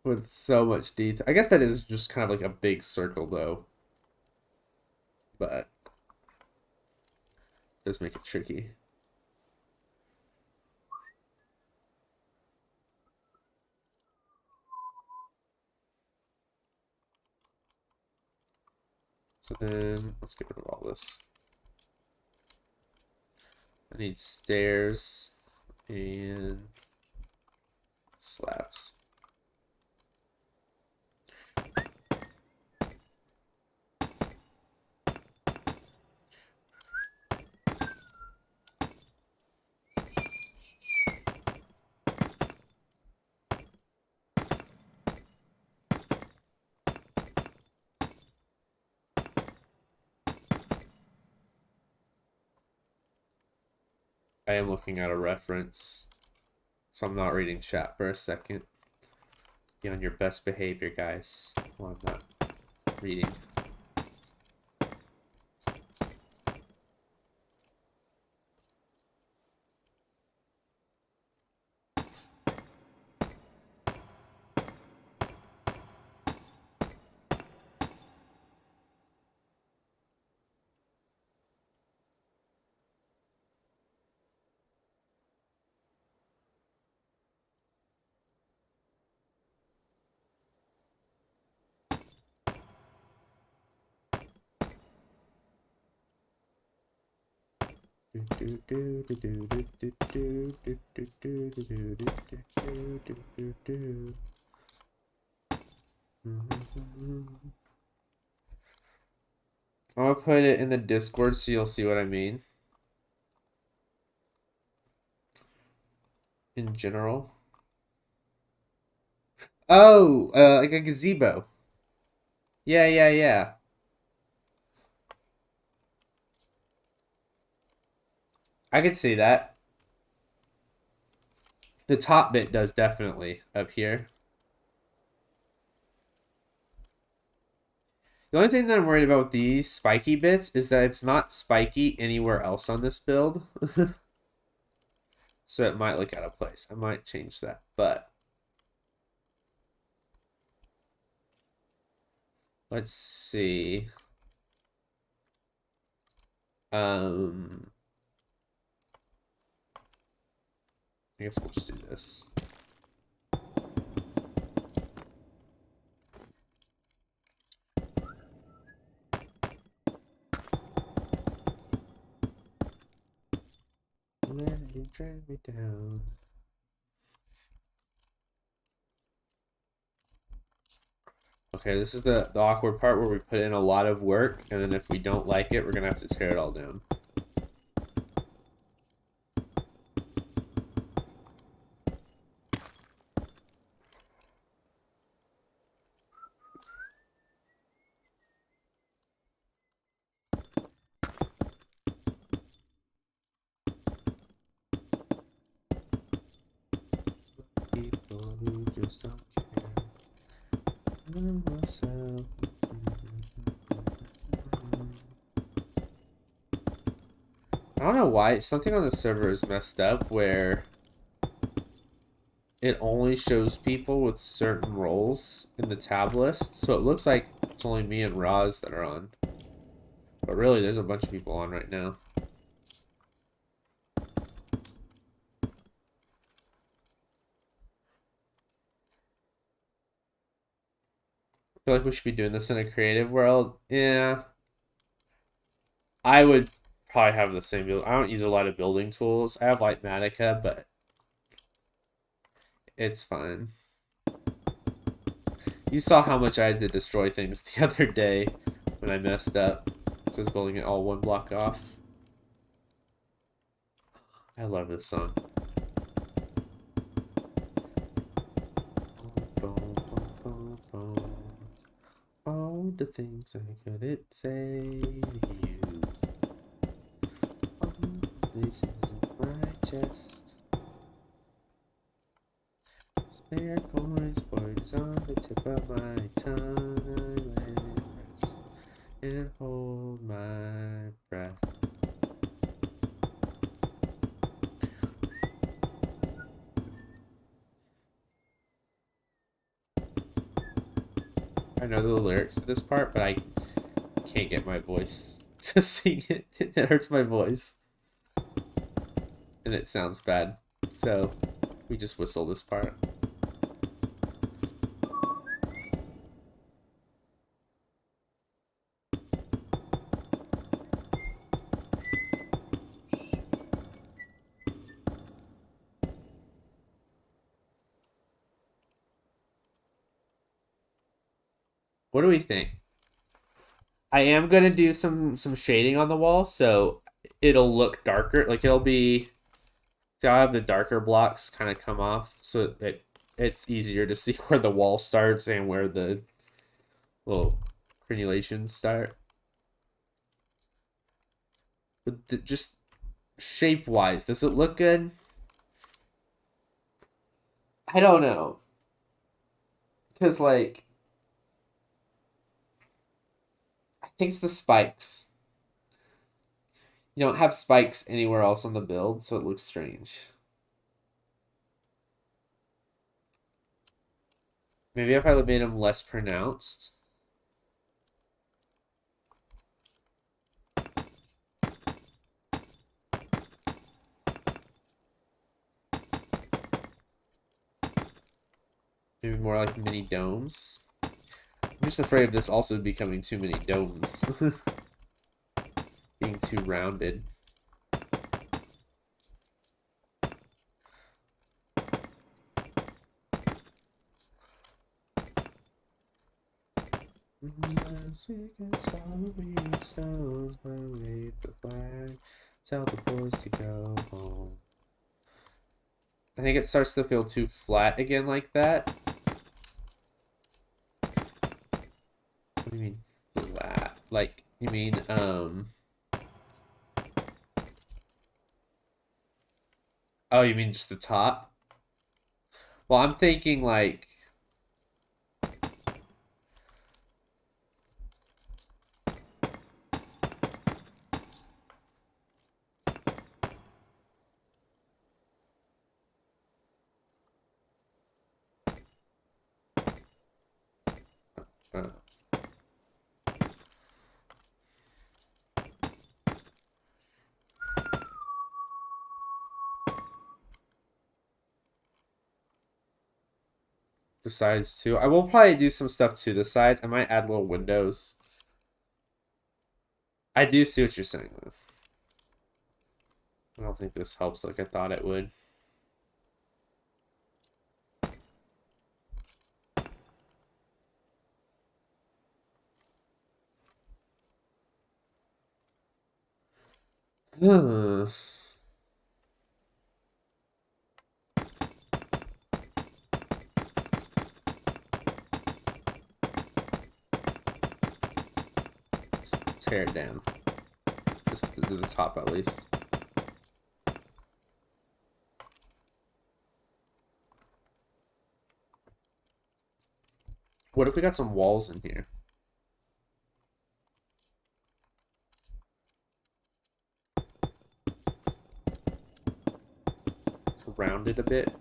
with so much detail? I guess that is just kind of like a big circle though, but it does make it tricky. So then let's get rid of all this. I need stairs and slabs. I am looking at a reference, so I'm not reading chat for a second. Be on your best behavior, guys. Well, I'm not reading. I'm gonna put it in the Discord so you'll see what I mean. In general. Oh, like a gazebo. Yeah, yeah, yeah. I could see that. The top bit does definitely up here. The only thing that I'm worried about with these spiky bits is that it's not spiky anywhere else on this build. So it might look out of place. I might change that, but let's see. I guess we'll just do this. Let you drag me down. Okay, this is the awkward part where we put in a lot of work, and then if we don't like it, we're gonna have to tear it all down. People who just don't care. Myself. I don't know why something on the server is messed up where it only shows people with certain roles in the tab list, so it looks like it's only me and Roz that are on. But really, there's a bunch of people on right now. feel like we should be doing this in a creative world. Yeah. I would probably have the same build. I don't use a lot of building tools. I have 𝗦𝗢𝗖𝗓𝗏, but it's fine. You saw how much I had to destroy things the other day when I messed up. So I was building it all one block off. I love this song. All the things I couldn't say to you. All the places in my chest. Spare coins, points on the tip of my tongue. I let it rest and hold my breath. I know the lyrics to this part, but I can't get my voice to sing it. It hurts my voice. And it sounds bad. So we just whistle this part. What do we think? I am gonna do some shading on the wall, so it'll look darker. Like it'll be. So I'll have the darker blocks kind of come off, so it's easier to see where the wall starts and where the little crenulations start. But just shape-wise, does it look good? I don't know. Because, like, I think it's the spikes. You don't have spikes anywhere else on the build, so it looks strange. Maybe if I made them less pronounced. Maybe more like mini domes. I'm just afraid of this also becoming too many domes. Being too rounded. Tell the boys to go home. I think it starts to feel too flat again like that. What do you mean flat? Like, you mean, oh, you mean just the top? Well, I'm thinking like... the sides too. I will probably do some stuff to the sides. I might add little windows. I do see what you're saying, though. I don't think this helps like I thought it would. Let's tear it down. Just to the top at least. What if we got some walls in here? To round it a bit.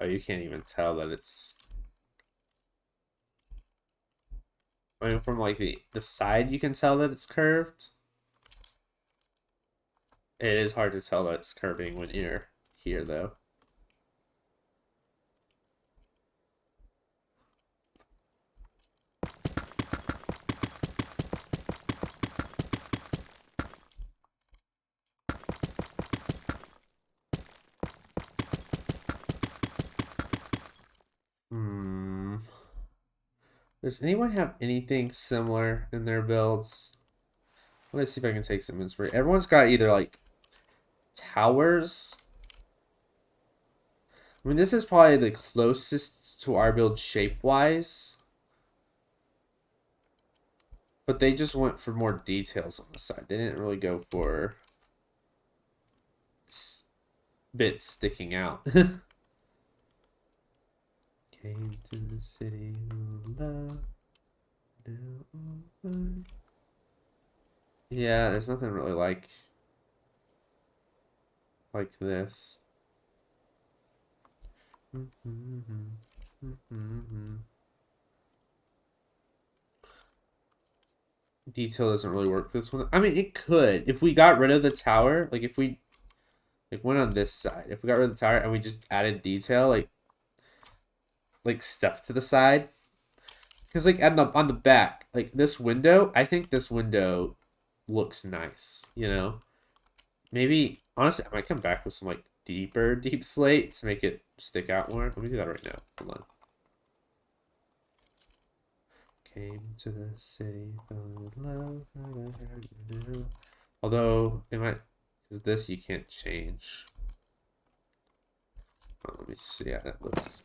Oh, you can't even tell that it's... I mean, from like the side, you can tell that it's curved. It is hard to tell that it's curving when you're here, though. Does anyone have anything similar in their builds? Let's see if I can take some inspiration. Everyone's got either like towers. I mean, this is probably the closest to our build shape-wise. But they just went for more details on the side. They didn't really go for bits sticking out. Came to the city of love. Yeah, there's nothing really like this. Detail doesn't really work for this one. I mean, it could. If we got rid of the tower, like if we went on this side, if we got rid of the tower and we just added detail, like stuff to the side. Because like on the back, like this window, I think this window looks nice, you know? Maybe, honestly, I might come back with some like deep slate to make it stick out more. Let me do that right now. Hold on. Came to the city, fell in love, I heard you knew. Although, it might, because this you can't change. Oh, let me see how that looks.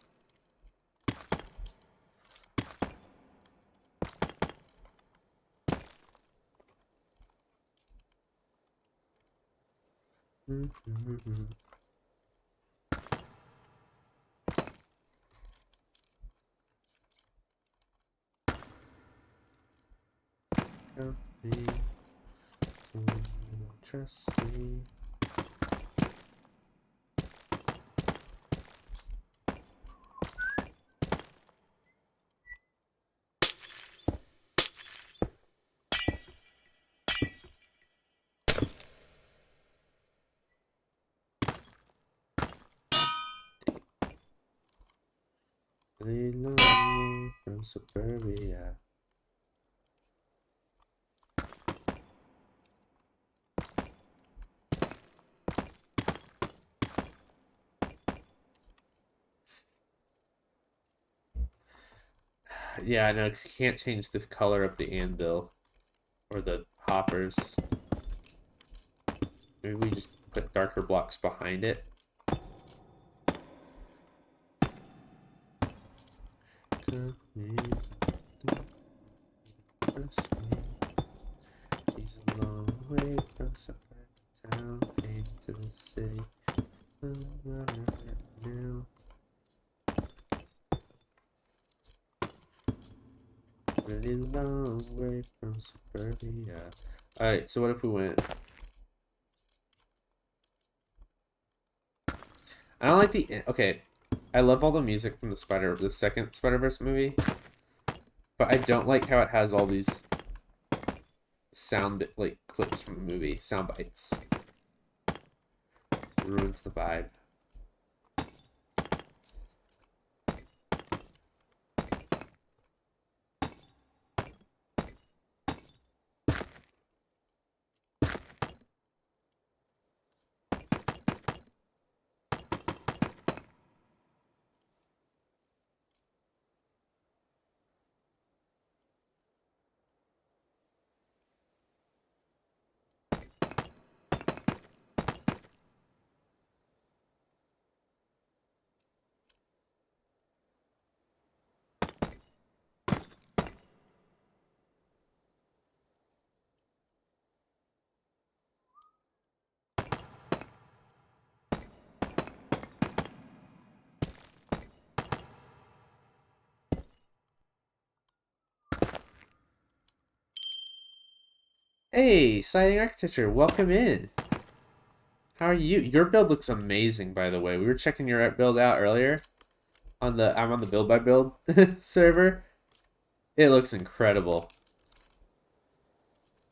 Me, trust me. Really lonely from suburbia. Yeah, I know, because you can't change the color of the anvil or the hoppers. Maybe we just put darker blocks behind it. She's a long way from suburban town, came to the city. Now. Really long way from suburbia. Alright, so what if we went? I don't like the... Okay, I love all the music from the second Spider-Verse movie. But I don't like how it has all these sound, like, clips from the movie. Sound bites. It ruins the vibe. Hey, Siding Architecture, welcome in. How are you? Your build looks amazing, by the way. We were checking your build out earlier. I'm on the build by build server. It looks incredible.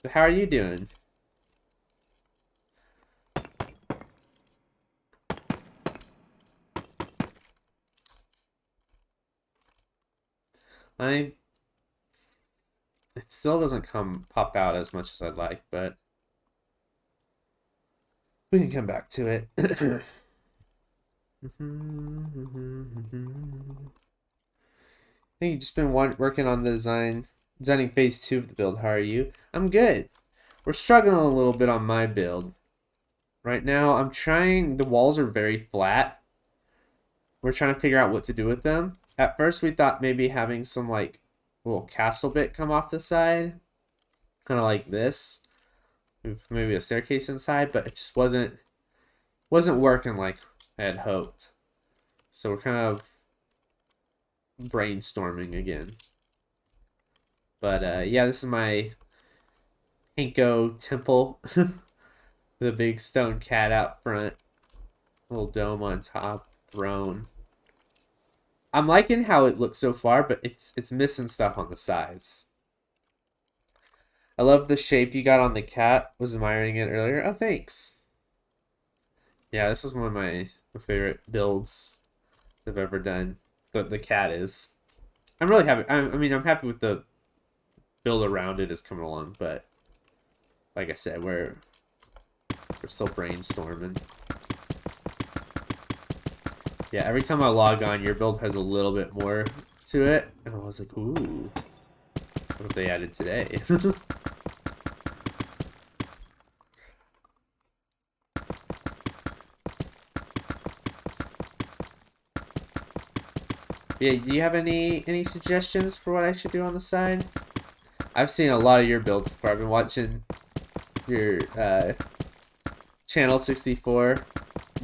But how are you doing? I It still doesn't pop out as much as I'd like, but we can come back to it. I think you've just been working on the designing phase 2 of the build. How are you? I'm good. We're struggling a little bit on my build. Right now, I'm trying, the walls are very flat. We're trying to figure out what to do with them. At first, we thought maybe having some like little castle bit come off the side. Kind of like this. With maybe a staircase inside, but it just wasn't working like I had hoped. So we're kind of brainstorming again. But yeah, this is my Hinko temple. The big stone cat out front. Little dome on top. Throne. I'm liking how it looks so far, but it's missing stuff on the sides. I love the shape you got on the cat. Was admiring it earlier. Oh, thanks. Yeah, this is one of my favorite builds I've ever done. The cat is. I'm really happy. I mean, I'm happy with the build around it is coming along, but like I said, we're still brainstorming. Yeah, every time I log on, your build has a little bit more to it, and I was like, ooh, what have they added today? Yeah, do you have any suggestions for what I should do on the side? I've seen a lot of your builds before. I've been watching your Channel 64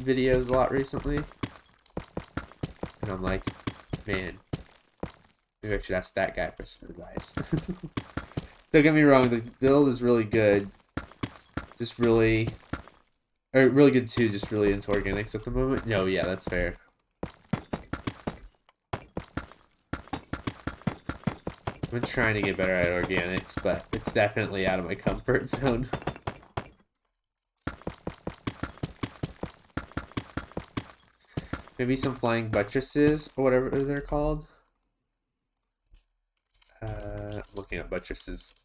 videos a lot recently. And I'm like, man, maybe I should ask that guy for some advice. Don't get me wrong, the build is really good. Just really, or really good too, just really into organics at the moment. No, yeah, that's fair. I've been trying to get better at organics, but it's definitely out of my comfort zone. Maybe some flying buttresses, or whatever they're called. Looking at buttresses.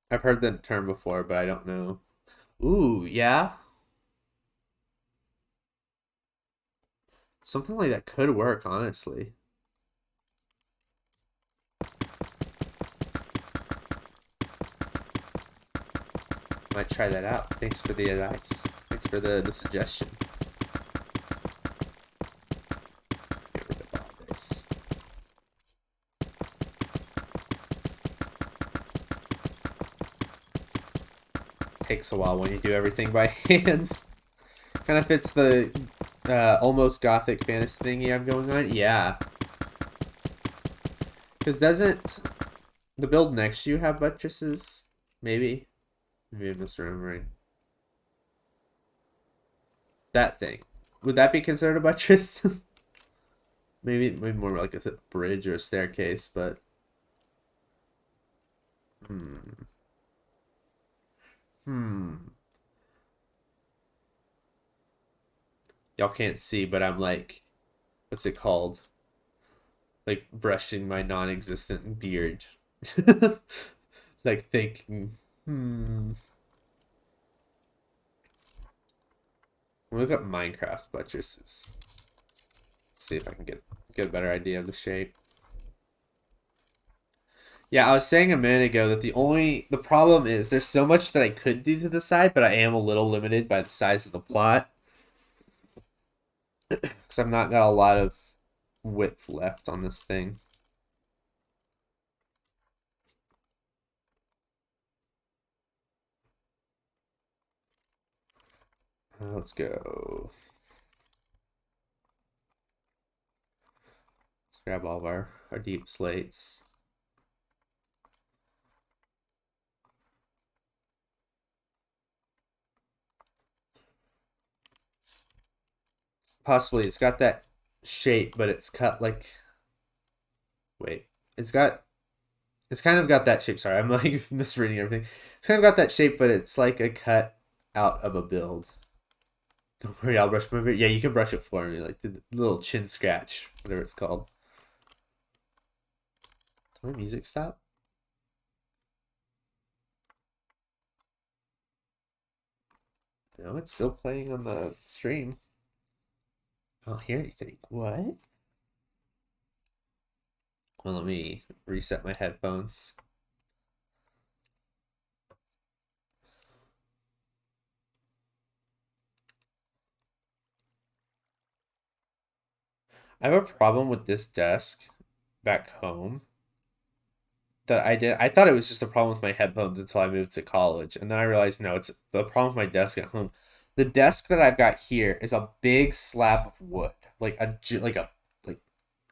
I've heard the term before, but I don't know. Ooh, yeah. Something like that could work, honestly. Might try that out. Thanks for the advice. Thanks for the suggestion. Get rid of all this. Takes a while when you do everything by hand. Kind of fits the almost gothic fantasy thing you have going on. Yeah. Because doesn't the build next to you have buttresses? Maybe. Maybe I'm misremembering. That thing. Would that be considered a buttress? maybe more like a bridge or a staircase, but... Y'all can't see, but I'm like... What's it called? Like brushing my non-existent beard. Like thinking... Look up Minecraft buttresses. See if I can get a better idea of the shape. Yeah, I was saying a minute ago that the problem is there's so much that I could do to the side, but I am a little limited by the size of the plot. Because I've not got a lot of width left on this thing. Let's go. Let's grab all of our deep slates. Possibly it's got that shape, but it's cut like, wait, it's got, it's kind of got that shape. Sorry, I'm like misreading everything. It's kind of got that shape, but it's like a cut out of a build. Don't worry, I'll brush my beard. Yeah, you can brush it for me, like the little chin scratch, whatever it's called. Did my music stop? No, it's still playing on the stream. I don't hear anything. What? Well, let me reset my headphones. I have a problem with this desk back home that I did. I thought it was just a problem with my headphones until I moved to college, and then I realized no, it's the problem with my desk at home. The desk that I've got here is a big slab of wood, like a like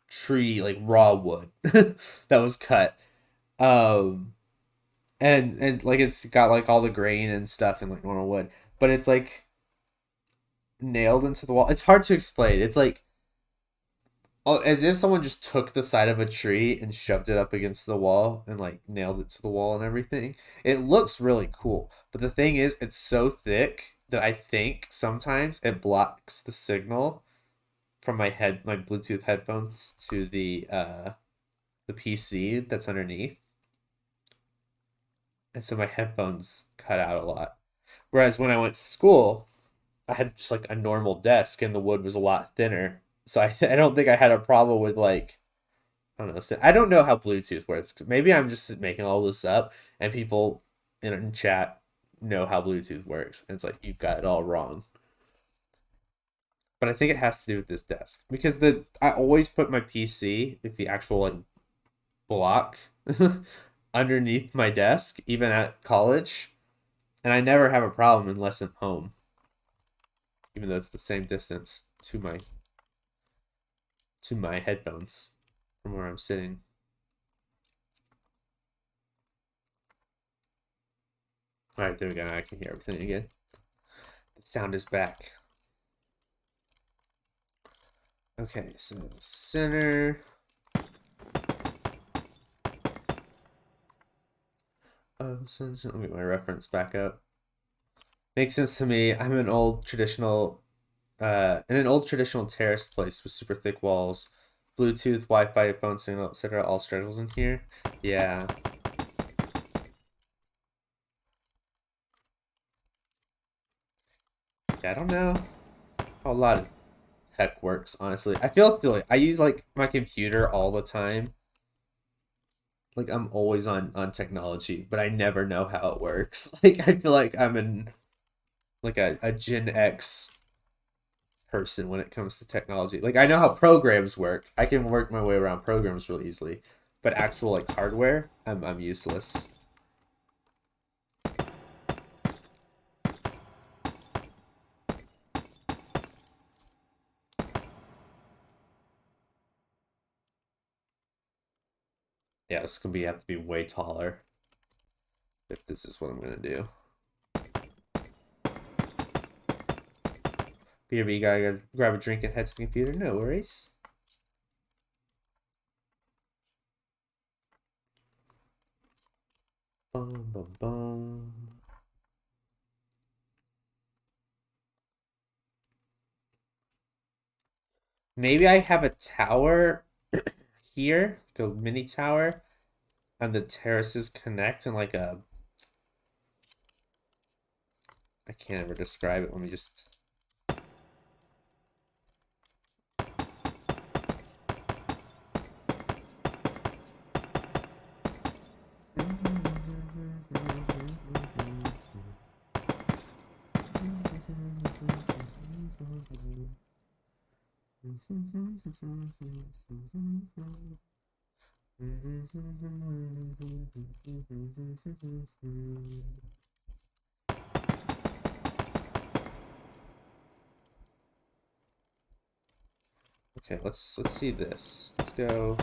tree, like raw wood that was cut. Um, and like it's got like all the grain and stuff and like normal wood, but it's like nailed into the wall. It's hard to explain. It's like, oh, as if someone just took the side of a tree and shoved it up against the wall and like nailed it to the wall and everything. It looks really cool, but the thing is, it's so thick that I think sometimes it blocks the signal from my Bluetooth headphones to the PC that's underneath, and so my headphones cut out a lot. Whereas when I went to school, I had just like a normal desk and the wood was a lot thinner. So I don't think I had a problem with like, I don't know. So I don't know how Bluetooth works. Maybe I'm just making all this up and people in chat know how Bluetooth works. And it's like, you've got it all wrong. But I think it has to do with this desk because I always put my PC, like the actual like block, underneath my desk, even at college. And I never have a problem unless I'm home, even though it's the same distance to my headphones from where I'm sitting. All right, there we go. I can hear everything again. The sound is back. Okay, so center. Oh, so let me get my reference back up. Makes sense to me. I'm in an old traditional terrace place with super thick walls, Bluetooth, Wi-Fi, phone signal, etc. All struggles in here. Yeah. Yeah, I don't know how a lot of tech works, honestly. I feel silly. I use like my computer all the time. Like I'm always on technology, but I never know how it works. Like I feel like I'm in like a Gen X person when it comes to technology. Like I know how programs work. I can work my way around programs real easily, but actual like hardware, I'm useless. Yeah, this could be have to be way taller if this is what I'm gonna do. BRB, you gotta grab a drink and head to the computer. No worries. Bum, bum, bum. Maybe I have a tower here, the mini tower, and the terraces connect in like a. I can't ever describe it. Let me just. Okay, let's see this. Let's go.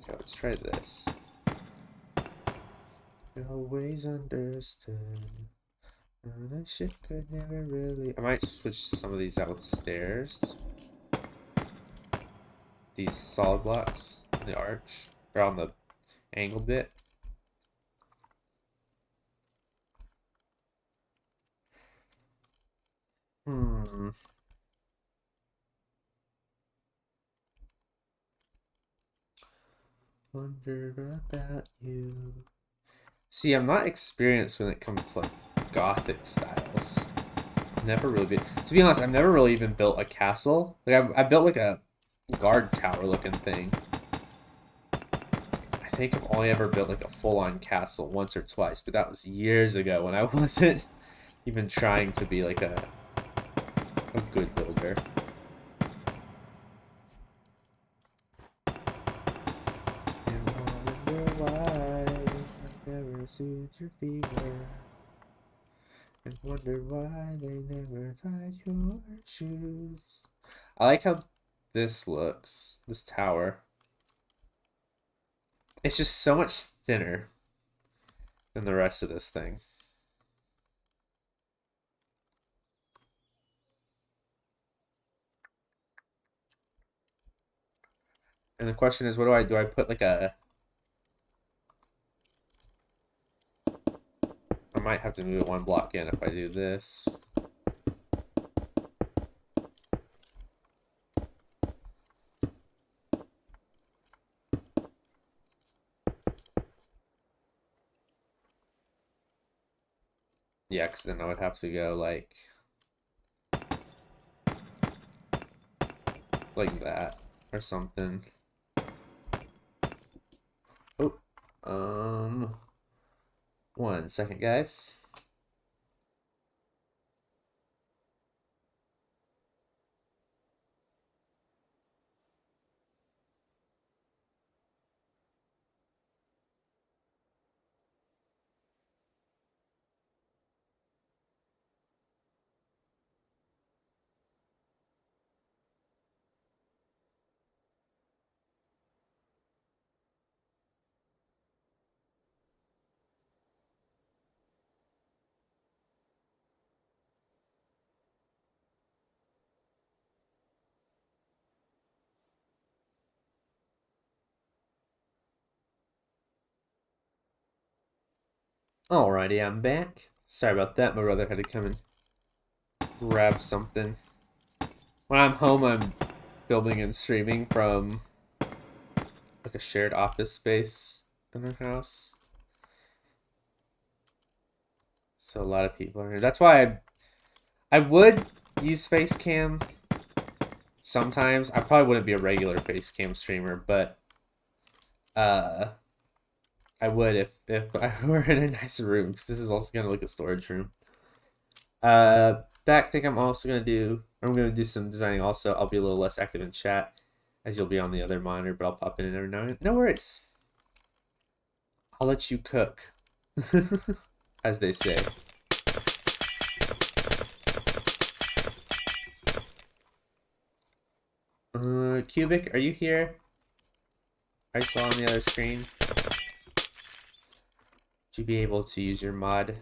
Okay, let's try this. Always understood. And a ship could never really. I might switch some of these outstairs. These solid blocks on the arch, or on the angle bit. Wonder about you. See, I'm not experienced when it comes to like Gothic styles. Never really been. To be honest, I've never really even built a castle. Like I built like a guard tower looking thing. I think I've only ever built like a full-on castle once or twice, but that was years ago when I wasn't even trying to be like a good builder. And I wonder why I never soothed your fever. And wonder why they never tied your shoes. I like how this looks, this tower. It's just so much thinner than the rest of this thing. And the question is, what do? I put like a... I might have to move it one block in if I do this. Yeah, because then I would have to go like that or something. Oh, 1 second, guys. Alrighty, I'm back. Sorry about that. My brother had to come and grab something. When I'm home, I'm filming and streaming from like a shared office space in our house. So a lot of people are here. That's why I would use face cam sometimes. I probably wouldn't be a regular face cam streamer, but I would if I were in a nicer room, because this is also gonna look a storage room. Back thing I'm gonna do some designing also. I'll be a little less active in chat as you'll be on the other monitor, but I'll pop in every now and then. No worries. I'll let you cook. As they say. Cubic, are you here? Are you still on the other screen? Would you be able to use your mod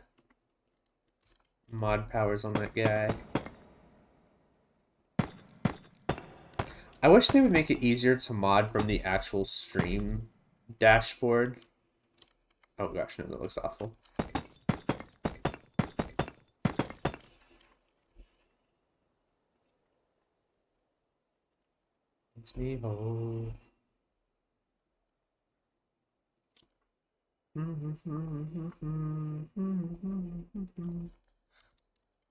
powers on that guy? I wish they would make it easier to mod from the actual stream dashboard. Oh gosh, no, that looks awful. Makes me whole.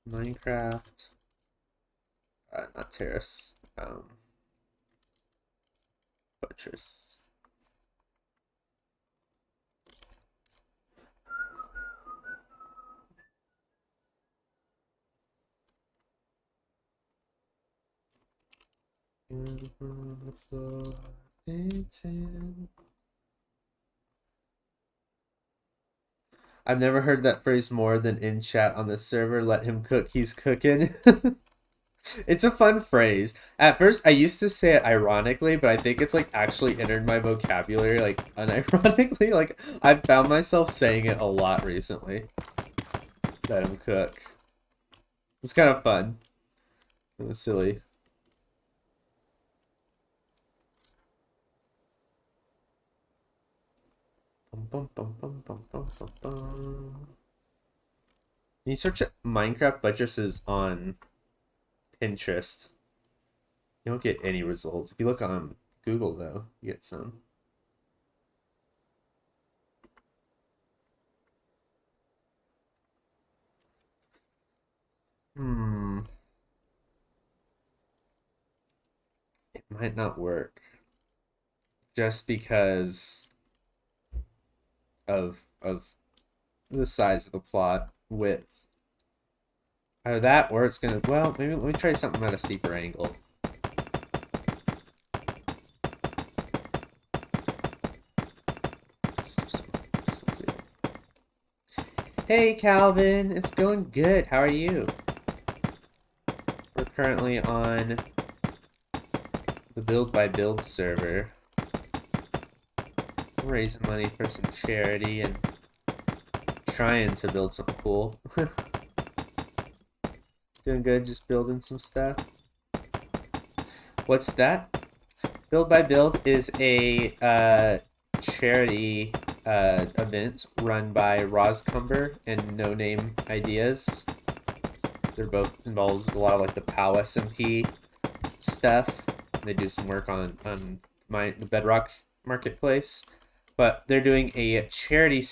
Minecraft. Not terrace. Buttress. I've never heard that phrase more than in chat on the server. Let him cook, he's cooking. It's a fun phrase. At first, I used to say it ironically, but I think it's like actually entered my vocabulary like unironically. Like I've found myself saying it a lot recently. Let him cook. It's kind of fun. It was silly. Bum, bum, bum, bum, bum, bum, bum, bum. When you search Minecraft buttresses on Pinterest, you don't get any results. If you look on Google, though, you get some. It might not work just because of the size of the plot width. Either that or it's gonna, well, maybe let me try something at a steeper angle. Hey Calvin, it's going good. How are you? We're currently on the Build by Build server. I'm raising money for some charity and trying to build something cool. Doing good, just building some stuff. What's that? Build by Build is a charity event run by 𝗧𝗛𝗪𝗠𝗕𝗡 and No Name Ideas. They're both involved with a lot of like the 𝗧𝗛𝗪𝗠𝗕𝗡 stuff. They do some work on the Bedrock marketplace, but they're doing a charity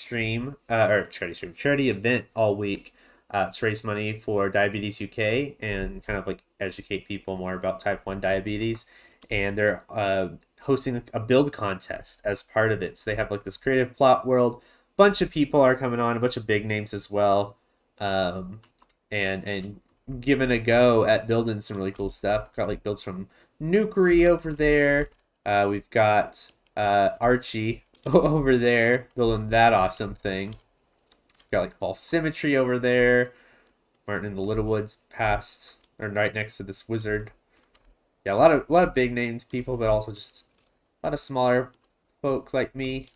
event all week to raise money for Diabetes UK and kind of like educate people more about type 1 diabetes. And they're hosting a build contest as part of it. So they have like this creative plot world. Bunch of people are coming on, a bunch of big names as well, and giving a go at building some really cool stuff. Got like builds from Nukery over there. We've got Archie over there building that awesome thing. Got like Fall Symmetry over there. Martin in the Little Woods past or right next to this wizard. Yeah, a lot of big names people, but also just a lot of smaller folk like me,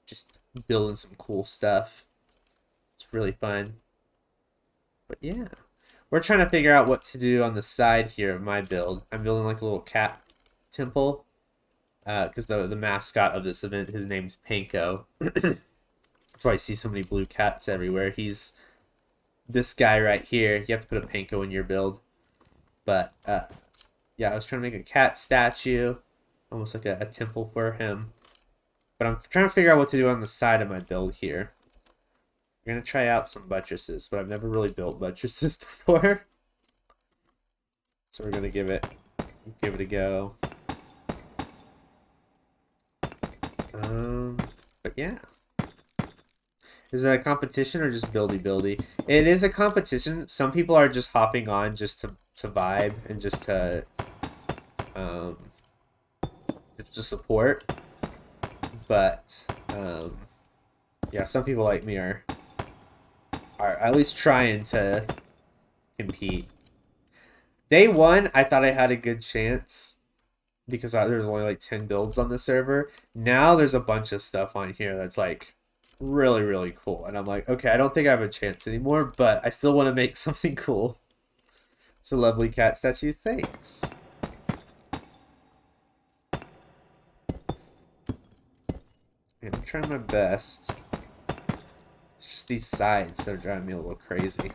just building some cool stuff. It's really fun. But yeah, we're trying to figure out what to do on the side here of my build. I'm building like a little cat temple because the mascot of this event, his name's Panko. That's why I see so many blue cats everywhere. He's this guy right here. You have to put a Panko in your build. But yeah, I was trying to make a cat statue, almost like a temple for him. But I'm trying to figure out what to do on the side of my build here. I'm going to try out some buttresses, but I've never really built buttresses before. So we're going to give it a go. But yeah. Is it a competition or just buildy? It is a competition. Some people are just hopping on just to vibe and just to support. But yeah, some people like me are at least trying to compete. Day one, I thought I had a good chance because there's only like 10 builds on the server. Now there's a bunch of stuff on here that's like really, really cool. And I'm like, okay, I don't think I have a chance anymore, but I still want to make something cool. It's a lovely cat statue. Thanks. And I'm trying my best. It's just these sides that are driving me a little crazy.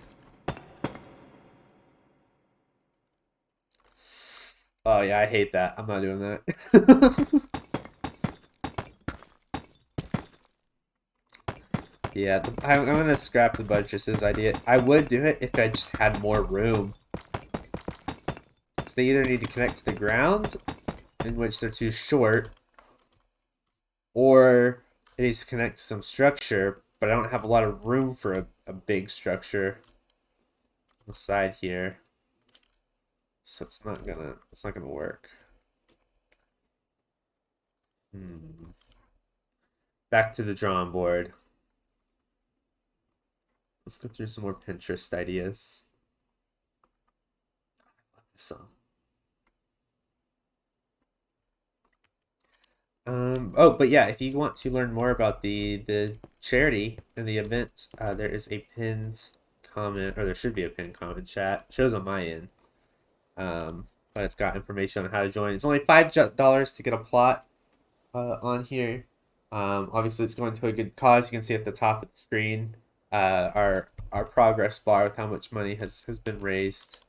Oh yeah, I hate that. I'm not doing that. Yeah, I'm gonna scrap the buttresses idea. I would do it if I just had more room. So they either need to connect to the ground, in which they're too short, or it needs to connect to some structure, but I don't have a lot of room for a big structure on the side here. So it's not gonna work. Back to the drawing board. Let's go through some more Pinterest ideas. So. Oh, but yeah, if you want to learn more about the charity and the event, there is a pinned comment, or there should be a pinned comment chat. It shows on my end. But it's got information on how to join. It's only $5 to get a plot on here. Obviously, it's going to a good cause. You can see at the top of the screen our progress bar with how much money has been raised.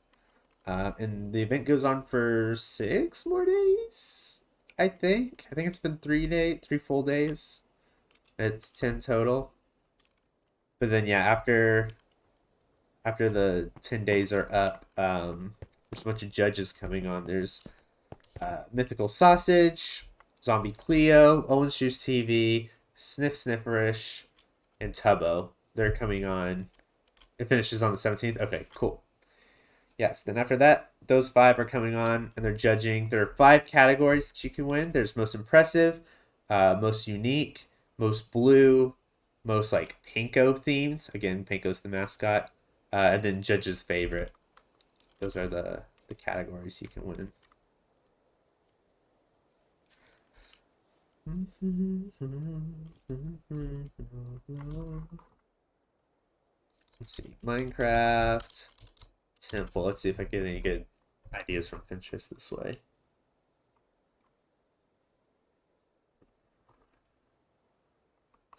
And the event goes on for 6 more days, I think. I think it's been 3 full days. It's 10 total. But then yeah, after the 10 days are up, there's a bunch of judges coming on. There's Mythical Sausage, Zombie Cleo, Owen Shoes TV, Sniff Snifferish, and Tubbo. They're coming on. It finishes on the 17th. Okay, cool. Yes, then after that, those 5 are coming on, and they're judging. There are 5 categories that you can win. There's most impressive, most unique, most blue, most like Pinko themed. Again, Pinko's the mascot. And then judge's favorite. Those are the categories you can win. Let's see, Minecraft, Temple. Let's see if I get any good ideas from Pinterest this way.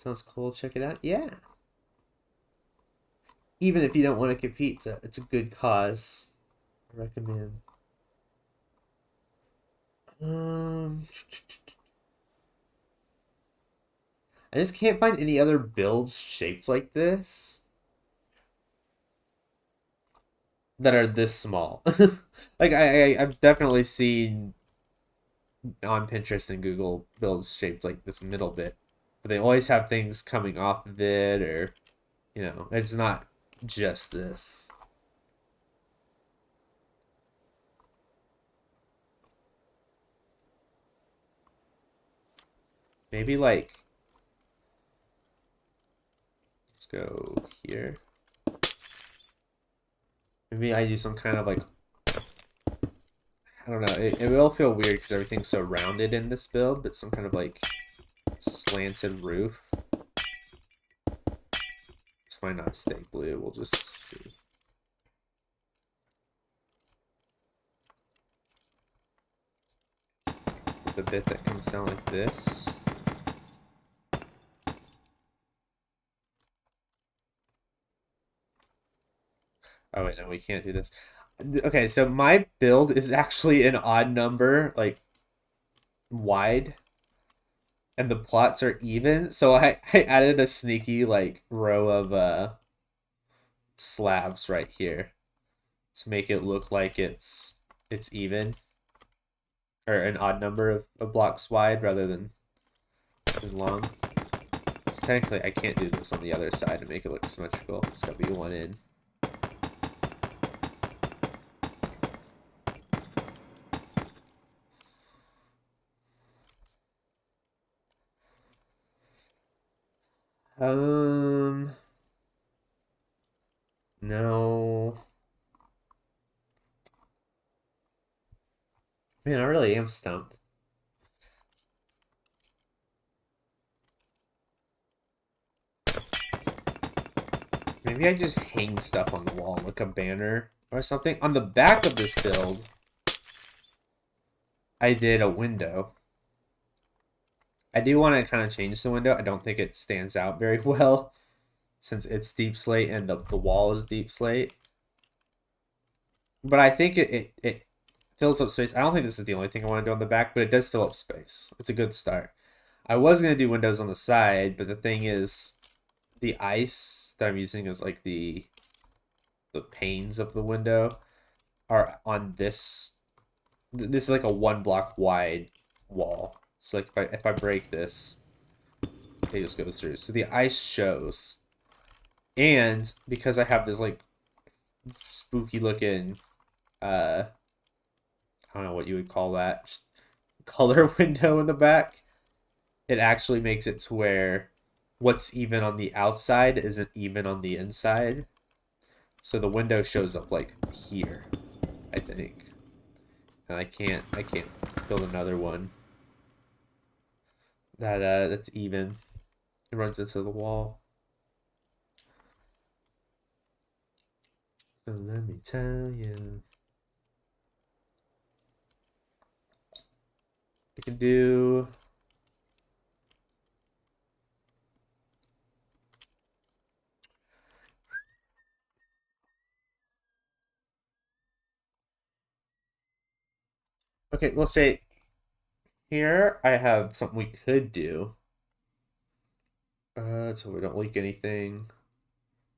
Sounds cool. Check it out. Yeah. Even if you don't want to compete, it's a good cause. I recommend. I just can't find any other builds shaped like this that are this small. Like I've definitely seen on Pinterest and Google builds shaped like this middle bit, but they always have things coming off of it, or it's not just this. Maybe like, let's go here. Maybe I use some kind of like, I don't know, it will feel weird because everything's so rounded in this build, but some kind of like slanted roof. This might not stay blue, we'll just see. The bit that comes down like this. Oh wait, no, we can't do this. Okay, so my build is actually an odd number, like wide, and the plots are even. So I added a sneaky like row of slabs right here to make it look like it's even, or an odd number of blocks wide rather than long. So technically, I can't do this on the other side to make it look symmetrical. It's gotta be one in. No. Man, I really am stumped. Maybe I just hang stuff on the wall, like a banner or something. On the back of this build, I did a window. I do want to kind of change the window. I don't think it stands out very well since it's deep slate and the wall is deep slate. But I think it fills up space. I don't think this is the only thing I want to do on the back, but it does fill up space. It's a good start. I was going to do windows on the side, but the thing is, the ice that I'm using is like the panes of the window are on this. This is like a 1 block wide wall. So like if I break this, it just goes through. So the ice shows. And because I have this like spooky looking I don't know what you would call that, just color window in the back, it actually makes it to where what's even on the outside isn't even on the inside. So the window shows up like here, I think. And I can't build another one that's even. It runs into the wall. So let me tell you. I can do. Okay, we'll say here I have something we could do. So we don't leak anything.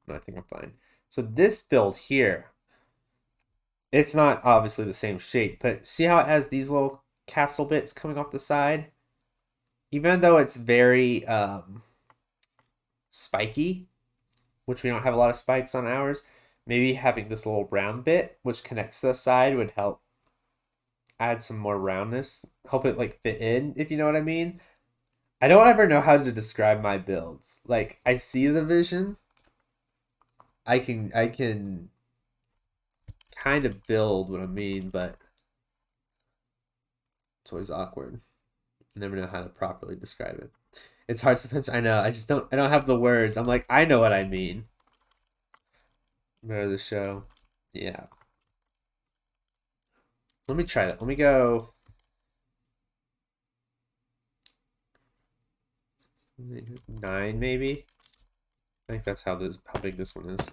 No, I think I'm fine. So this build here, it's not obviously the same shape, but see how it has these little castle bits coming off the side? Even though it's very spiky, which we don't have a lot of spikes on ours, maybe having this little round bit, which connects to the side, would help add some more roundness, help it like fit in, if you know what I mean. I don't ever know how to describe my builds. Like I see the vision. I can kind of build what I mean, but it's always awkward. I never know how to properly describe it. It's hard sometimes. I know. I don't have the words. I'm like, I know what I mean. Better the show. Yeah. Let me try that. Let me go 9 maybe. I think that's how big this one is.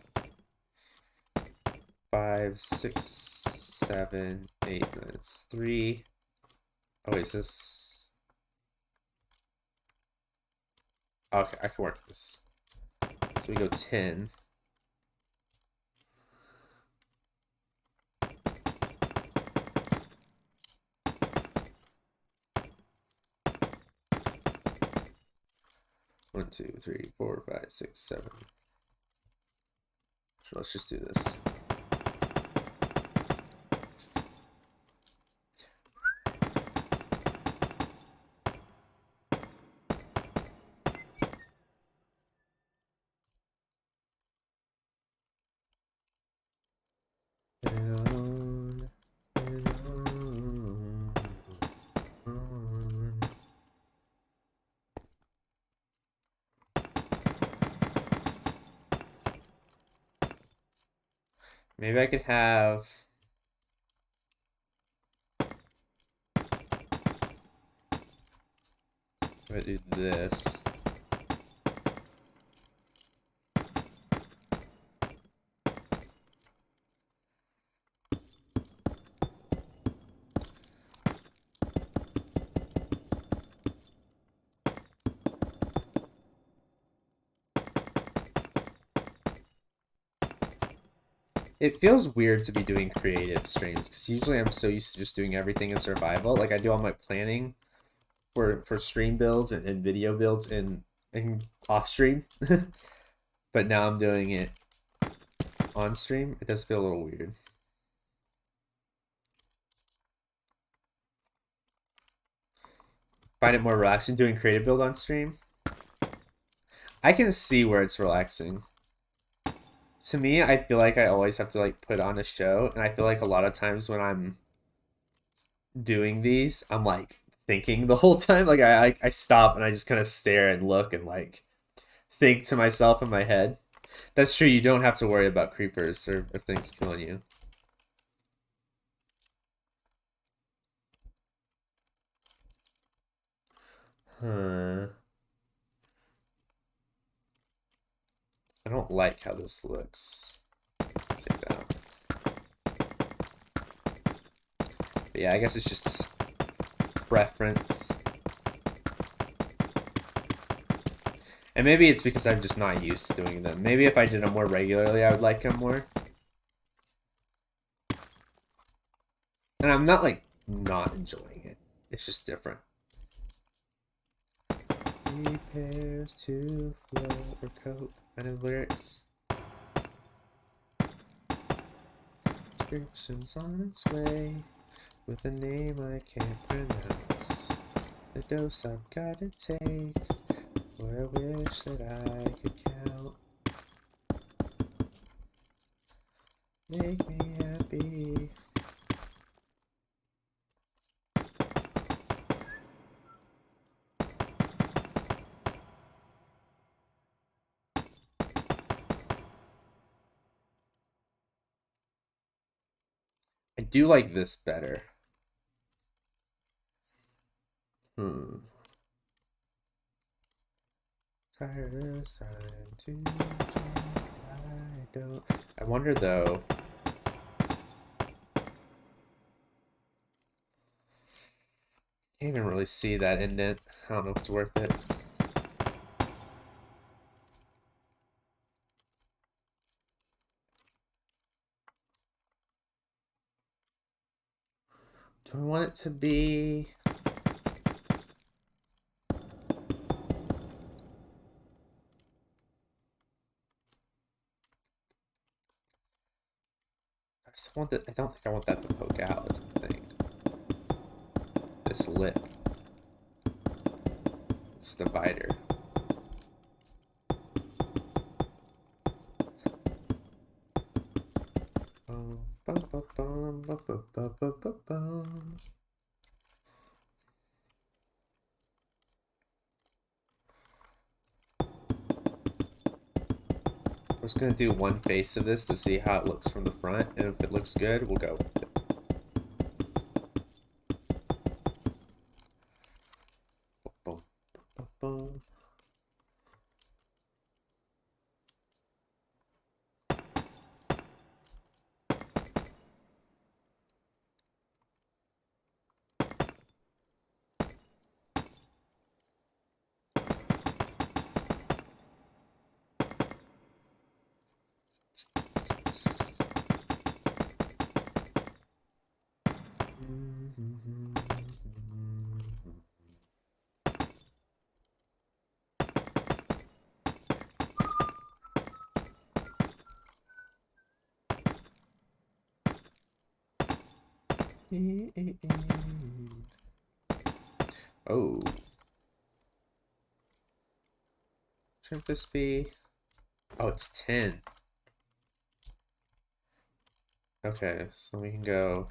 5, 6, 7, 8, 9. It's 3. Oh, wait, is this? Okay, I can work this. So we go 10. One, 2, 3, 4, 5, 6, 7. So let's just do this. Maybe I could have. I'm gonna do this. It feels weird to be doing creative streams because usually I'm so used to just doing everything in survival. Like I do all my planning for stream builds and video builds and off stream. But now I'm doing it on stream. It does feel a little weird. Find it more relaxing doing creative build on stream. I can see where it's relaxing. To me, I feel like I always have to like put on a show, and I feel like a lot of times when I'm doing these, I'm like thinking the whole time. Like I stop and I just kind of stare and look and like think to myself in my head. That's true. You don't have to worry about creepers or things killing you. Huh. I don't like how this looks. Take that out. But yeah, I guess it's just preference. And maybe it's because I'm just not used to doing them. Maybe if I did them more regularly, I would like them more. And I'm not like not enjoying it. It's just different. Prepares to float or coat. Kind of lyrics. Description's on its way with a name I can't pronounce. The dose I've gotta take, or I wish that I could count. Make me happy. do like this better. Tired trying to I wonder though. Can't even really see that indent. I don't know if it's worth it. Do I want it to be? I just want that. I don't think I want that to poke out. That's the thing. This lip. This divider. I'm just gonna do one face of this to see how it looks from the front, and if it looks good, we'll go with it. Boom, boom, boom. Oh. Shouldn't this be? Oh, it's 10. Okay, so we can go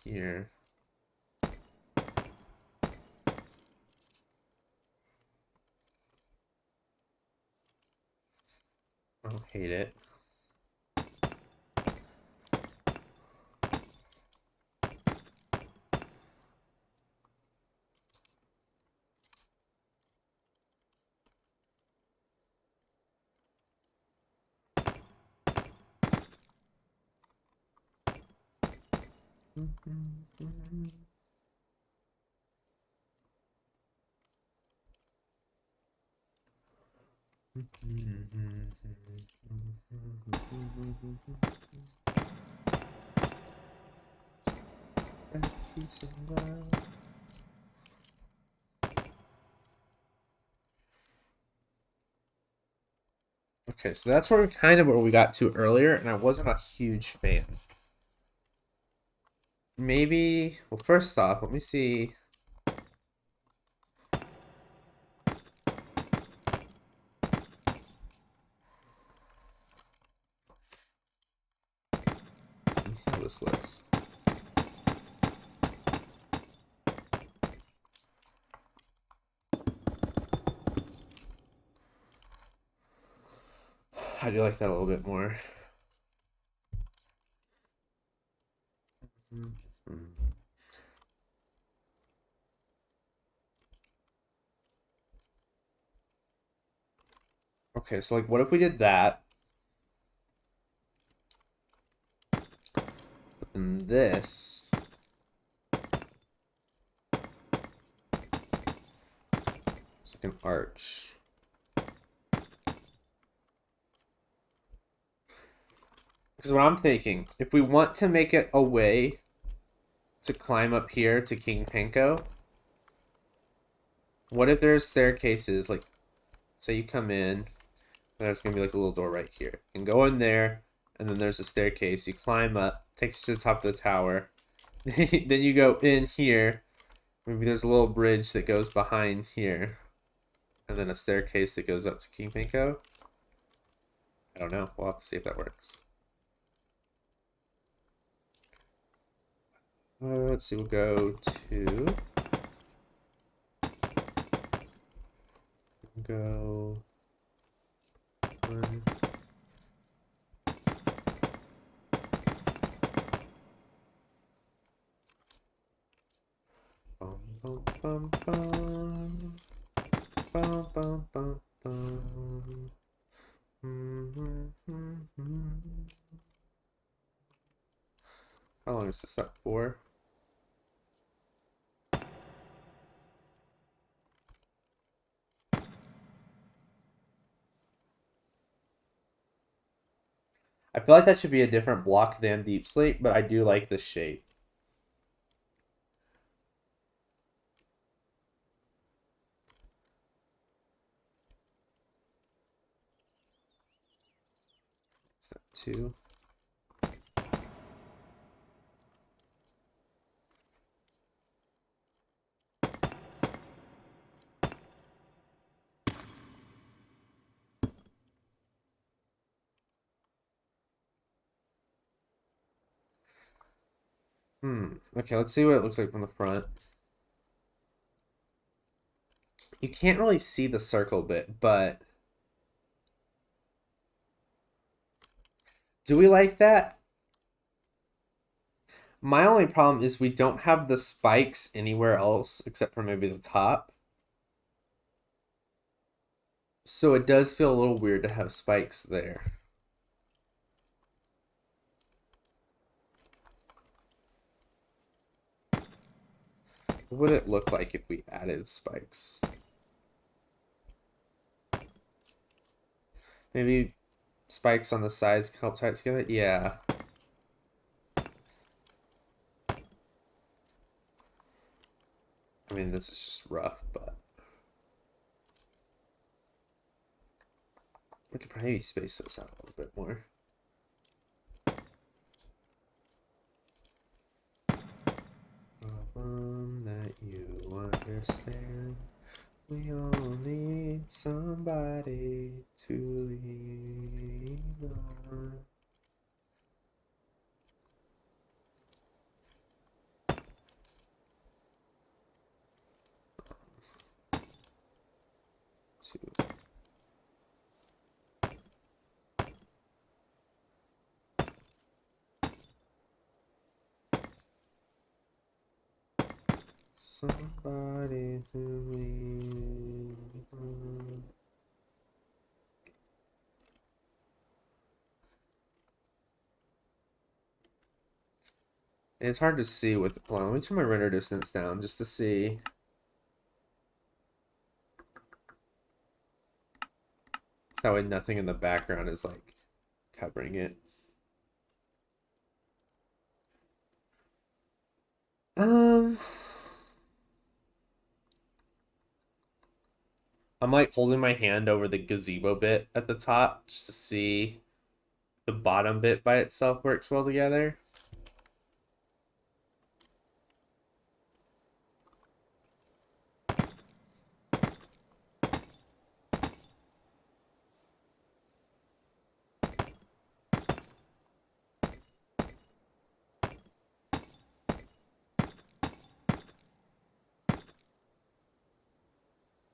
here. I don't hate it. Peace and love. Okay, so that's where we got to earlier, and I wasn't a huge fan. Maybe, well, first off, let me see. Let me see how this looks. I do like that a little bit more. Okay, so like, what if we did that? And this. It's like an arch. Because what I'm thinking, if we want to make it a way to climb up here to King Panko, what if there's staircases, like, say you come in, there's going to be like a little door right here. You can go in there, and then there's a staircase. You climb up, takes you to the top of the tower. Then you go in here. Maybe there's a little bridge that goes behind here. And then a staircase that goes up to King Panko. I don't know. We'll have to see if that works. Let's see. We'll go to... Go... One. bum, bum, bum. Bum, bum, bum, bum. How long is this up for? I feel like that should be a different block than Deep Sleep, but I do like this shape. Step 2. Okay, let's see what it looks like from the front. You can't really see the circle bit, but do we like that? My only problem is we don't have the spikes anywhere else except for maybe the top. So it does feel a little weird to have spikes there. What would it look like if we added spikes? Maybe spikes on the sides can help tie it together? Yeah. I mean, this is just rough, but we could probably space those out a little bit more. That you understand. We all need somebody to lean on. Somebody to lean on. It's hard to see with. Hold on, let me turn my render distance down just to see. That way nothing in the background is like covering it. I'm like holding my hand over the gazebo bit at the top just to see the bottom bit by itself works well together.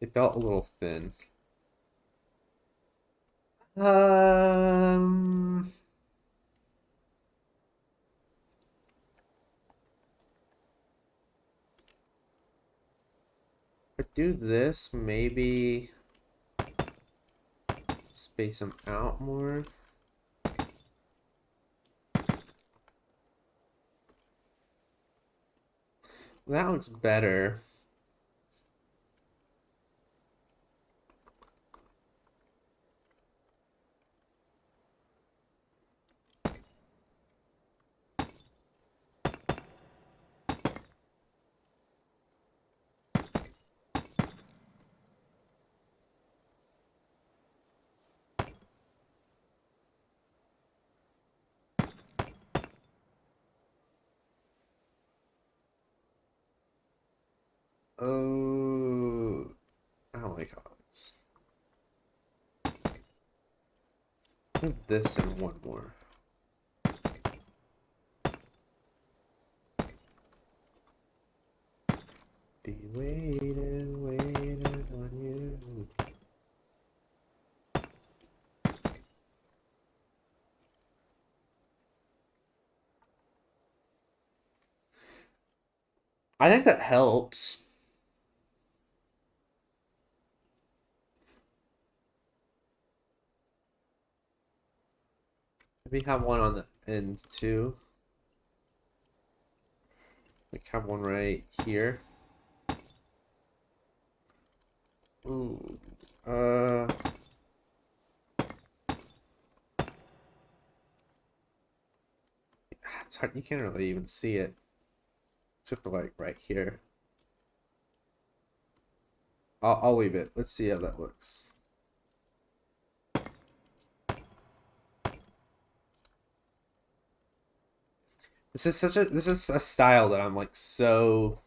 It felt a little thin. If I do this, maybe space them out more. That looks better. Oh, I don't like how it's. Put this in one more. Be waiting on you. I think that helps. Maybe have one on the end too. Like have one right here. Ooh. It's hard. You can't really even see it. Except for like right here. I'll leave it. Let's see how that looks. This is a style that I'm like so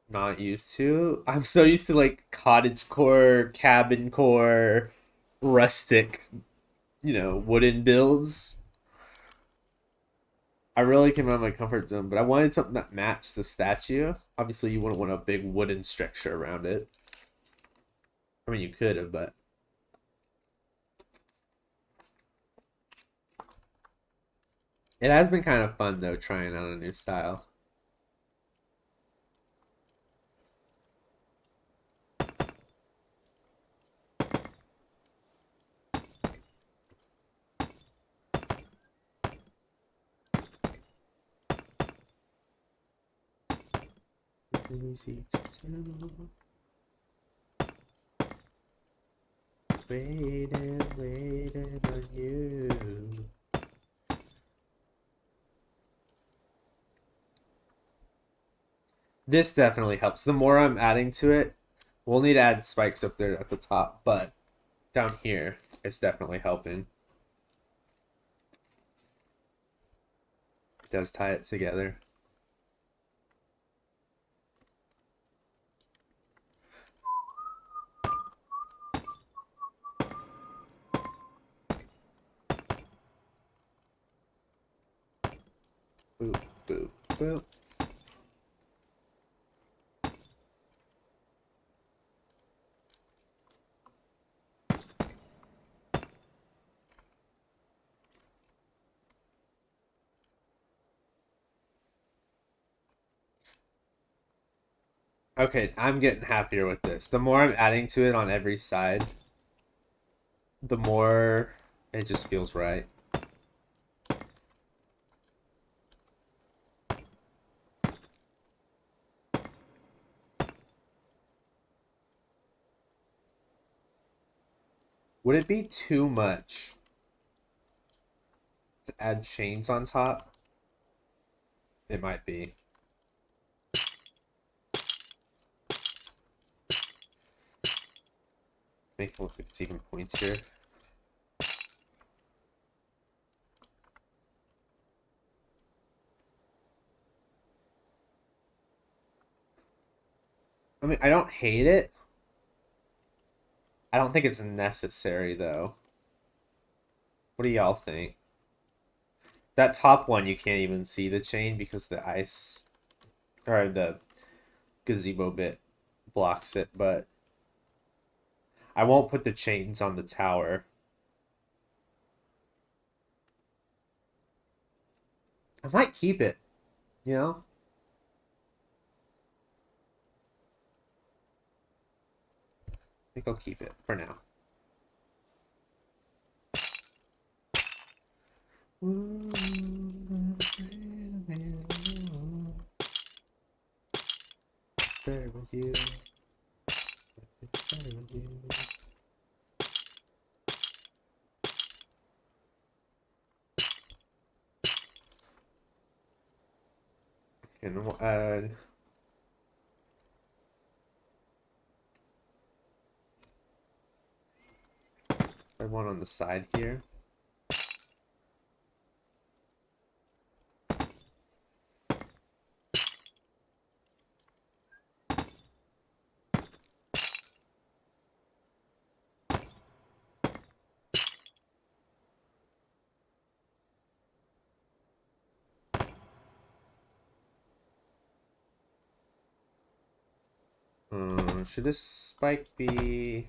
not used to. I'm so used to like cottagecore, cabin core, rustic, wooden builds. I really came out of my comfort zone, but I wanted something that matched the statue. Obviously, you wouldn't want a big wooden structure around it. I mean, you could have, but it has been kind of fun though, trying out a new style. Easy to do. Waiting on you. This definitely helps. The more I'm adding to it, we'll need to add spikes up there at the top, but down here, it's definitely helping. It does tie it together. Boop, boop, boop. Okay, I'm getting happier with this. The more I'm adding to it on every side, the more it just feels right. Would it be too much to add chains on top? It might be. Make it look like it's even pointier. I mean, I don't hate it. I don't think it's necessary, though. What do y'all think? That top one, you can't even see the chain because the ice, or the gazebo bit blocks it, but I won't put the chains on the tower. I might keep it, you know? I think I'll keep it for now. Better with you. Better with you. And we'll add one on the side here. Should this spike be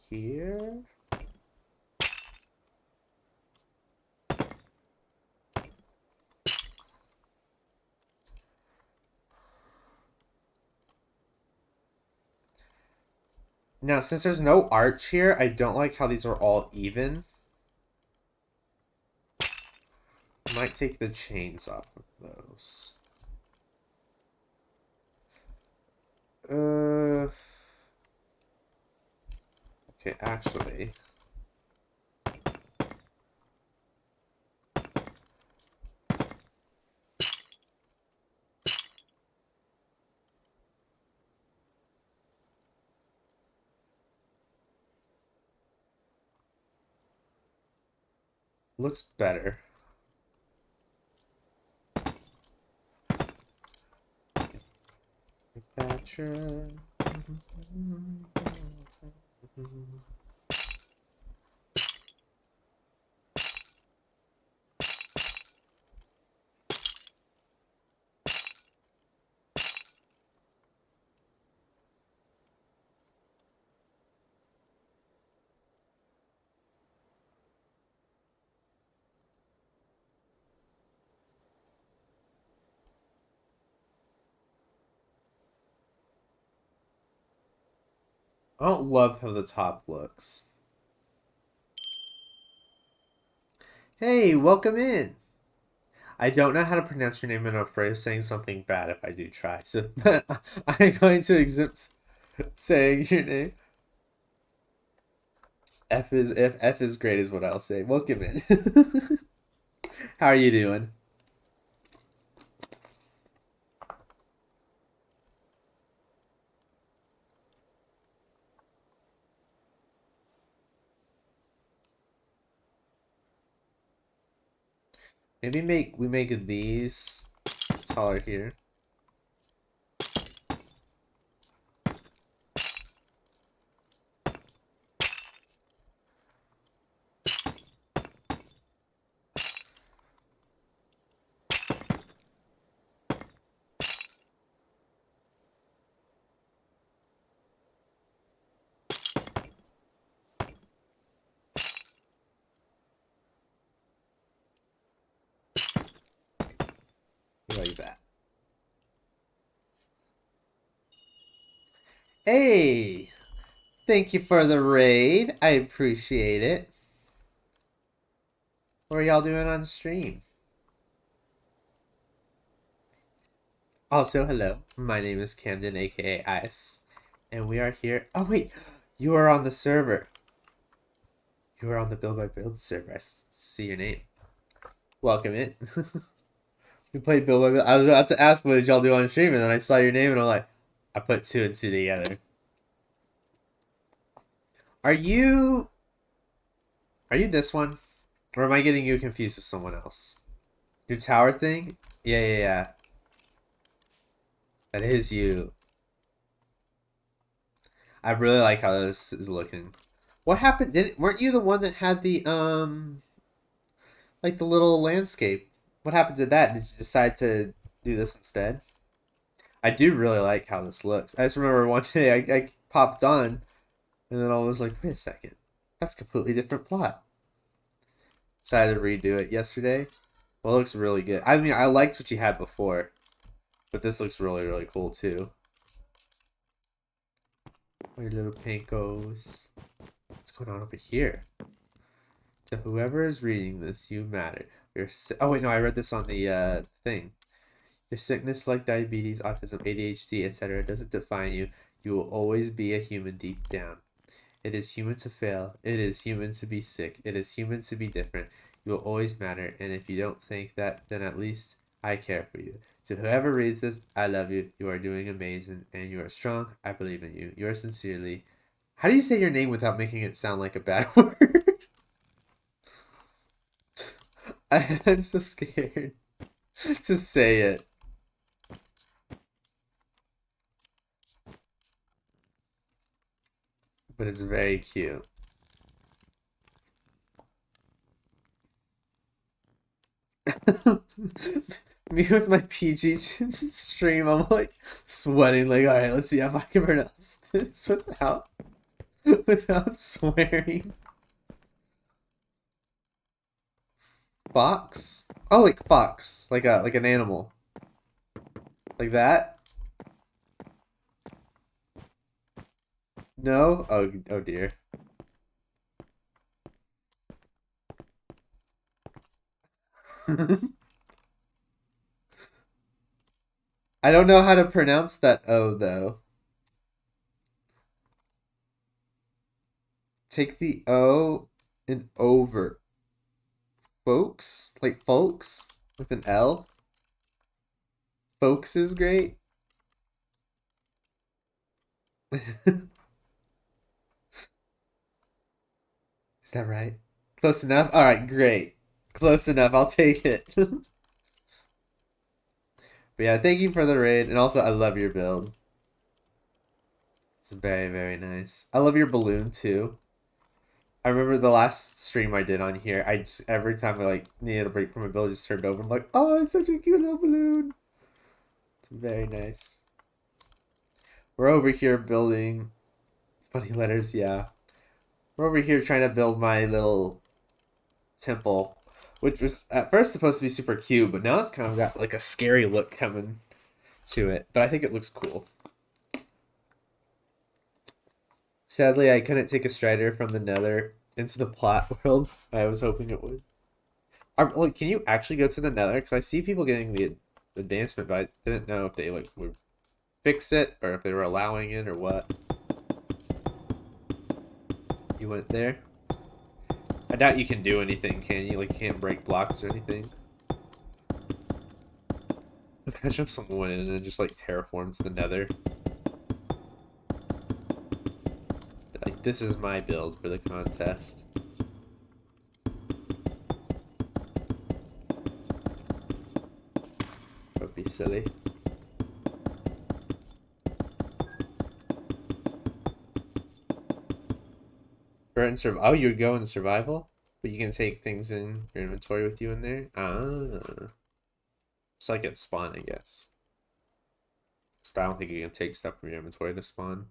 here? Now, since there's no arch here, I don't like how these are all even. might take the chains off of those. Okay, actually. Looks better. Cleopatra. I don't love how the top looks. Hey, welcome in. I don't know how to pronounce your name, and I'm afraid of saying something bad if I do try. So I'm going to exempt saying your name. F is great is what I'll say. Welcome in. How are you doing? Maybe we make these taller here. Like that. Hey! Thank you for the raid. I appreciate it. What are y'all doing on stream? Also, hello. My name is Camden, aka Ice. And we are here. Oh, wait. You are on the server. You are on the Build by Build server. I see your name. Welcome in. We played Build by Build. I was about to ask what did y'all do on stream, and then I saw your name, and I'm like, I put 2 and 2 together. Are you this one? Or am I getting you confused with someone else? Your tower thing? Yeah. That is you. I really like how this is looking. What happened? Weren't you the one that had the like the little landscape? What happened to that? Did you decide to do this instead? I do really like how this looks. I just remember one day I popped on, and then I was like, wait a second, that's a completely different plot. Decided to redo it yesterday. Well, it looks really good. I mean, I liked what you had before, but this looks really cool too. Your little pinkos. What's going on over here? To whoever is reading this, you matter. Oh wait, no, I read this on the thing. Your sickness like diabetes, autism, ADHD, etc. doesn't define you. You will always be a human deep down. It is human to fail. It is human to be sick. It is human to be different. You will always matter, and if you don't think that, then at least I care for you. To whoever reads this, I love you. You are doing amazing, and you are strong. I believe in you. Yours sincerely. How do you say your name without making it sound like a bad word? I'm so scared to say it. But it's very cute. Me with my PG stream, I'm like sweating, like, alright, let's see if I can pronounce this without swearing. Fox? Oh, like fox. Like an animal. Like that? No? Oh dear. I don't know how to pronounce that O though. Take the O and over. Folks? Like folks? With an L? Folks is great. Is that right? Close enough? Alright, great. Close enough. I'll take it. But yeah, thank you for the raid. And also, I love your build. It's very, very nice. I love your balloon too. I remember the last stream I did on here, I just, every time I like needed a break from a build, I just turned over. I'm like, oh, it's such a cute little balloon. It's very nice. We're over here building funny letters, yeah. We're over here trying to build my little temple, which was at first supposed to be super cute, but now it's kind of got like a scary look coming to it. But I think it looks cool. Sadly, I couldn't take a strider from the nether into the plot world. I was hoping it would. Look, can you actually go to the nether? Because I see people getting the advancement, but I didn't know if they like would fix it or if they were allowing it or what. You went there? I doubt you can do anything, can you? Like, you can't break blocks or anything. Imagine if someone went in and just like terraforms the nether. Like, this is my build for the contest. That would be silly. Oh, you would go in survival? But you can take things in your inventory with you in there? Ah. It's like at spawn, I guess. So I don't think you can take stuff from your inventory to spawn.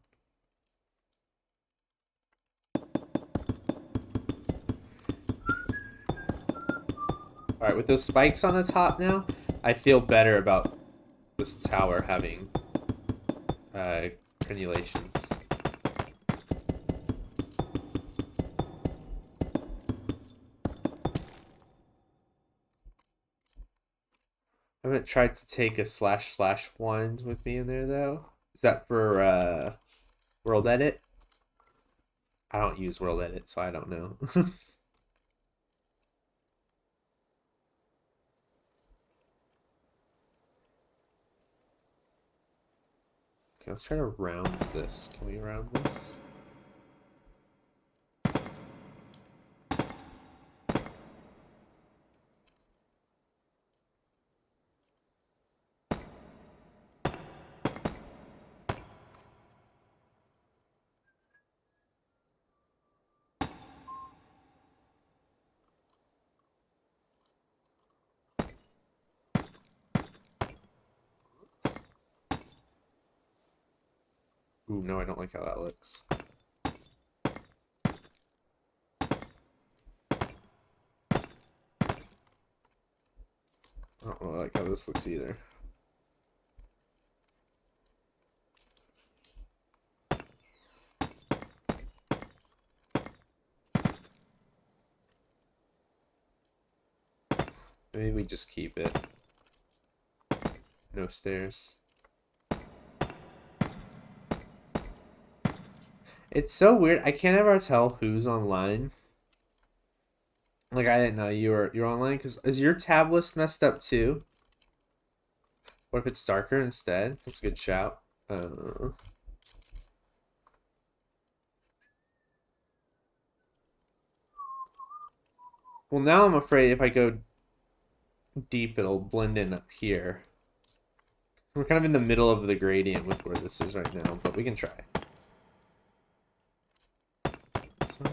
Alright, with those spikes on the top now, I feel better about this tower having crenulations. I haven't tried to take a //1 with me in there though. Is that for world edit? I don't use world edit, so I don't know. Okay, let's try to round this. Can we round this? Ooh, no, I don't like how that looks. I don't really like how this looks either. Maybe we just keep it. No stairs. It's so weird. I can't ever tell who's online. Like, I didn't know you're online because is your tab list messed up too? What if it's darker instead? That's a good shout. Well, now I'm afraid if I go deep, it'll blend in up here. We're kind of in the middle of the gradient with where this is right now, but we can try. So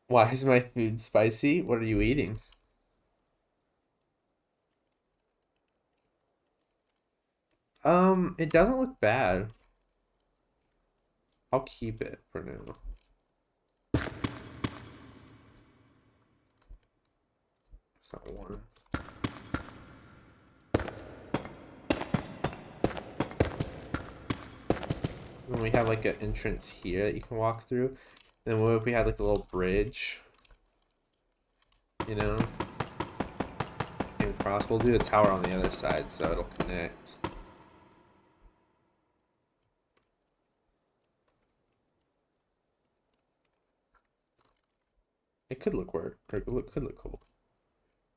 why is my food spicy? What are you eating? It doesn't look bad. I'll keep it for now. It's not one. Then we have like an entrance here that you can walk through. Then what if we had like a little bridge? You know? And across. We'll do a tower on the other side so it'll connect. It could look weird, or it could look cool.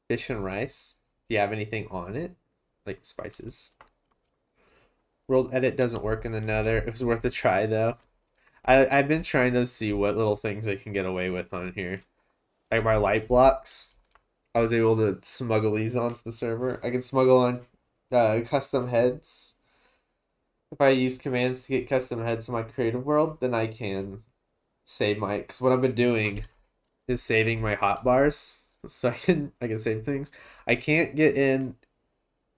Fish and rice. Do you have anything on it? Like spices. World edit doesn't work in the nether. It was worth a try though. I've been trying to see what little things I can get away with on here. Like my light blocks. I was able to smuggle these onto the server. I can smuggle on custom heads. If I use commands to get custom heads in my creative world, then I can save my, because what I've been doing is saving my hotbars so I can save things. I can't get in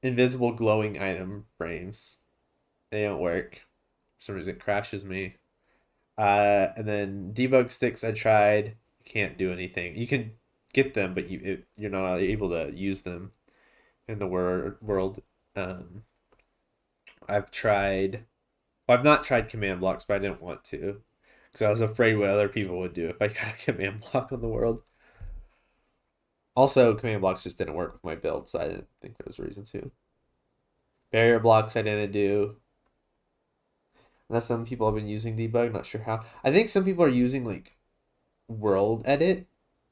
invisible glowing item frames. They don't work. For some reason it crashes me. And then debug sticks I tried. Can't do anything. You can get them, but you're not able to use them in the world. I've tried. Well, I've not tried command blocks, but I didn't want to because I was afraid what other people would do if I got a command block on the world. Also, command blocks just didn't work with my build, so I didn't think there was a reason to. Barrier blocks I didn't do. Unless some people have been using debug, not sure how. I think some people are using like world edit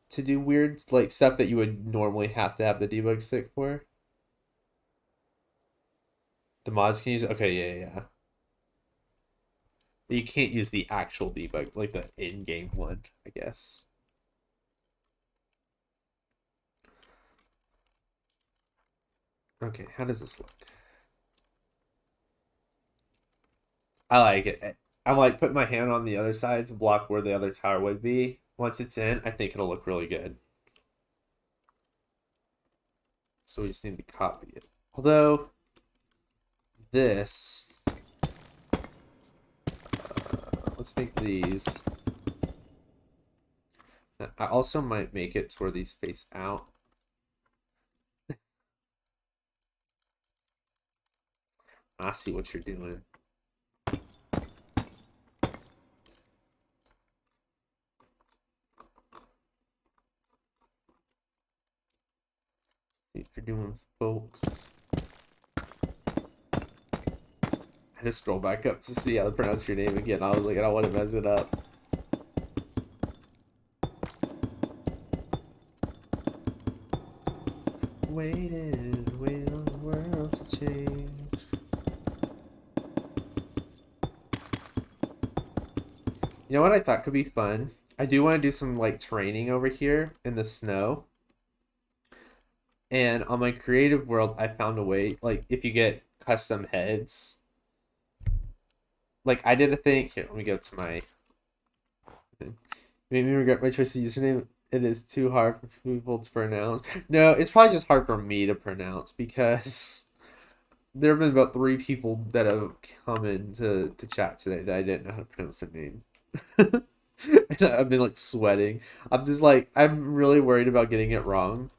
to do weird like stuff that you would normally have to have the debug stick for. The mods can use it. Okay, yeah. But you can't use the actual debug, like the in-game one, I guess. Okay, how does this look? I like it. I'm like putting my hand on the other side to block where the other tower would be. Once it's in, I think it'll look really good. So we just need to copy it. Although, this... let's make these. I also might make it to where these face out. I see what you're doing. See what you're doing, folks. I just scroll back up to see how to pronounce your name again. I was like, I don't want to mess it up. Waiting on the world to change. You know what I thought could be fun? I do want to do some like training over here in the snow. And on my creative world, I found a way, like if you get custom heads, like I did a thing here. Let me go to my thing. Made me regret my choice of username. It is too hard for people to pronounce. No, it's probably just hard for me to pronounce because there have been about 3 people that have come into chat today that I didn't know how to pronounce their name. And I've been like sweating. I'm just like, I'm really worried about getting it wrong.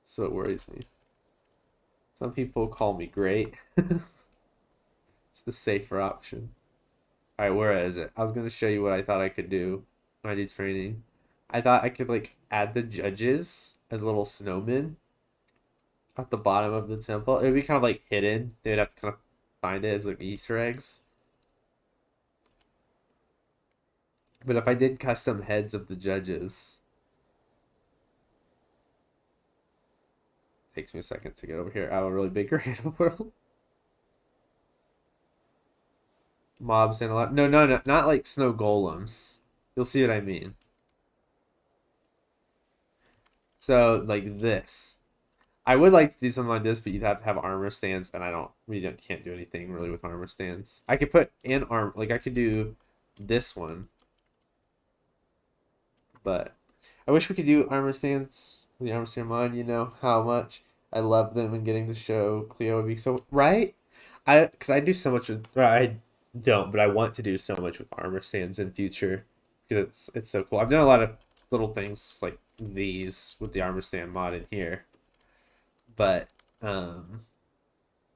So it worries me. Some people call me great. It's the safer option. All right, where is it? I was gonna show you what I thought I could do when I did training. I thought I could like add the judges as little snowmen at the bottom of the temple. It would be kind of like hidden. They'd have to kind of find it as like Easter eggs. But if I did custom heads of the judges, takes me a second to get over here. I have a really big creative world. Mobs and a lot. No, not like snow golems. You'll see what I mean. So like this. I would like to do something like this, but you'd have to have armor stands, and can't do anything really with armor stands. I could put in armor, like I could do this one, but I wish we could do armor stands with the armor stand mod. You know how much I love them, and getting to show Cleo would be so right. because I do so much with, or I don't, but I want to do so much with armor stands in future because it's so cool. I've done a lot of little things like these with the armor stand mod in here, but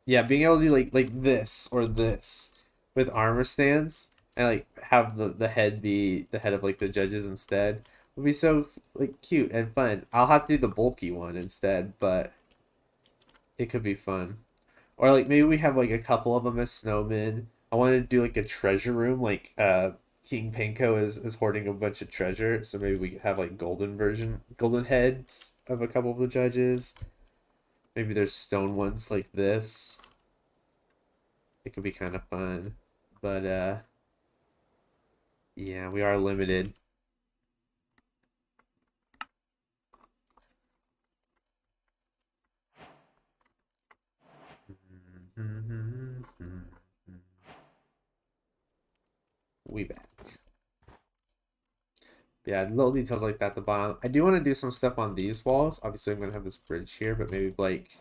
yeah, being able to do like this or this with armor stands and like have the head be the head of like the judges instead would be so like cute and fun. I'll have to do the bulky one instead, but it could be fun. Or like maybe we have like a couple of them as snowmen. I wanted to do like a treasure room, like King Panko is hoarding a bunch of treasure, so maybe we could have like golden heads of a couple of the judges. Maybe there's stone ones like this. It could be kind of fun. But yeah, we are limited. We back. Yeah, little details like that at the bottom. I do want to do some stuff on these walls. Obviously, I'm going to have this bridge here, but maybe like,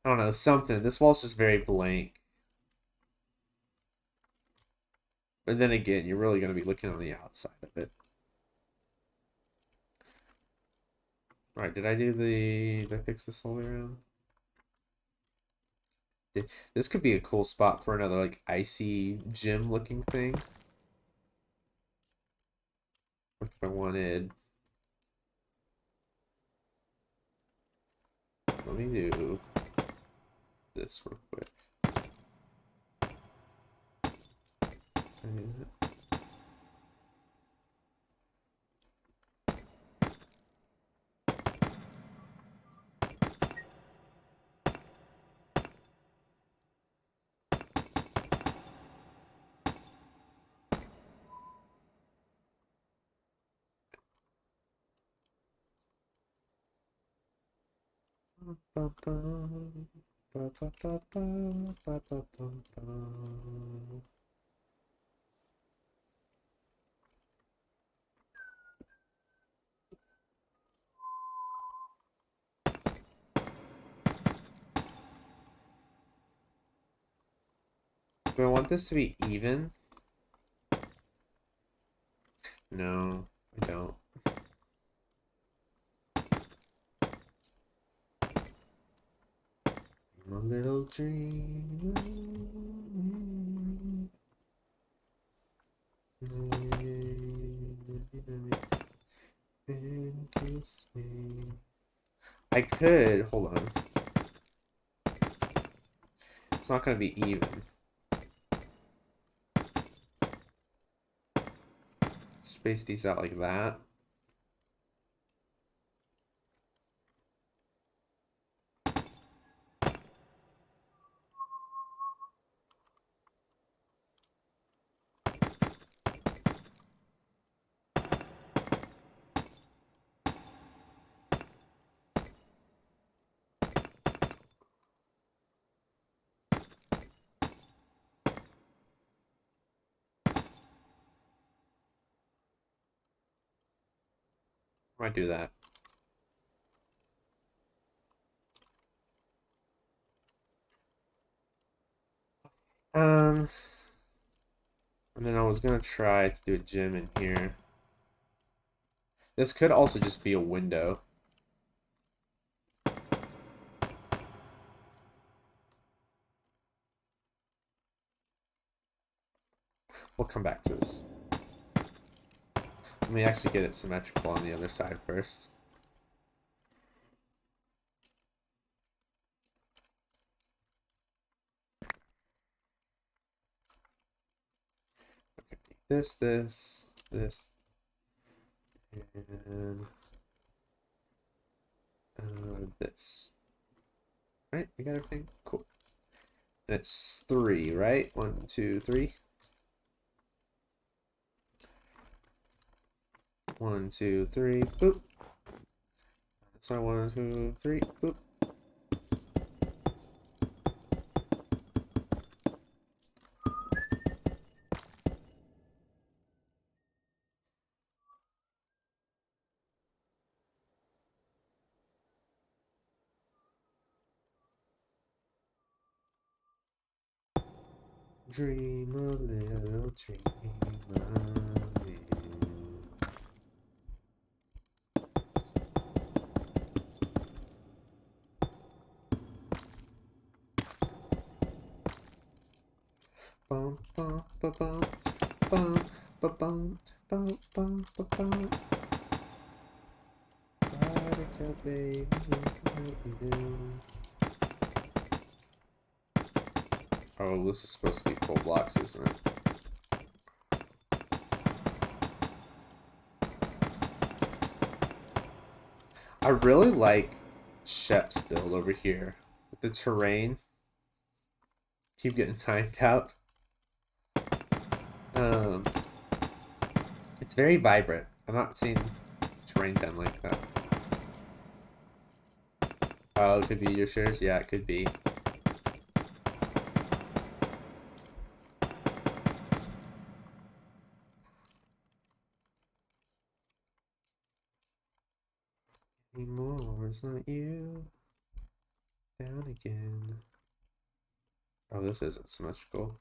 I don't know, something. This wall's just very blank. But then again, you're really going to be looking on the outside of it. All right, did I fix this all the way around? This could be a cool spot for another like icy gym looking thing. What if I wanted, let me do this real quick. Do I want this to be even? No, I don't. My little dream. And kiss me. I could, hold on. It's not gonna be even. Space these out like that. Might do that. And then I was gonna try to do a gym in here. This could also just be a window. We'll come back to this. Let me actually get it symmetrical on the other side first. Okay, this, this, and this. Right, we got everything? Cool. And it's 3, right? 1, 2, 3. 1, 2, 3, boop. So 1, 2, 3, boop. Dream a little dream of me. Bum bum ba bum bum ba bum bum bum ba bum. Buttercup baby, what you do? Oh, this is supposed to be full blocks, isn't it? I really like Shep's build over here with the terrain. Keep getting timed out. It's very vibrant. I'm not seeing terrain done like that. Oh, it could be your shares? Yeah, it could be. Anymore, it's not you. Down again. Oh, this isn't symmetrical.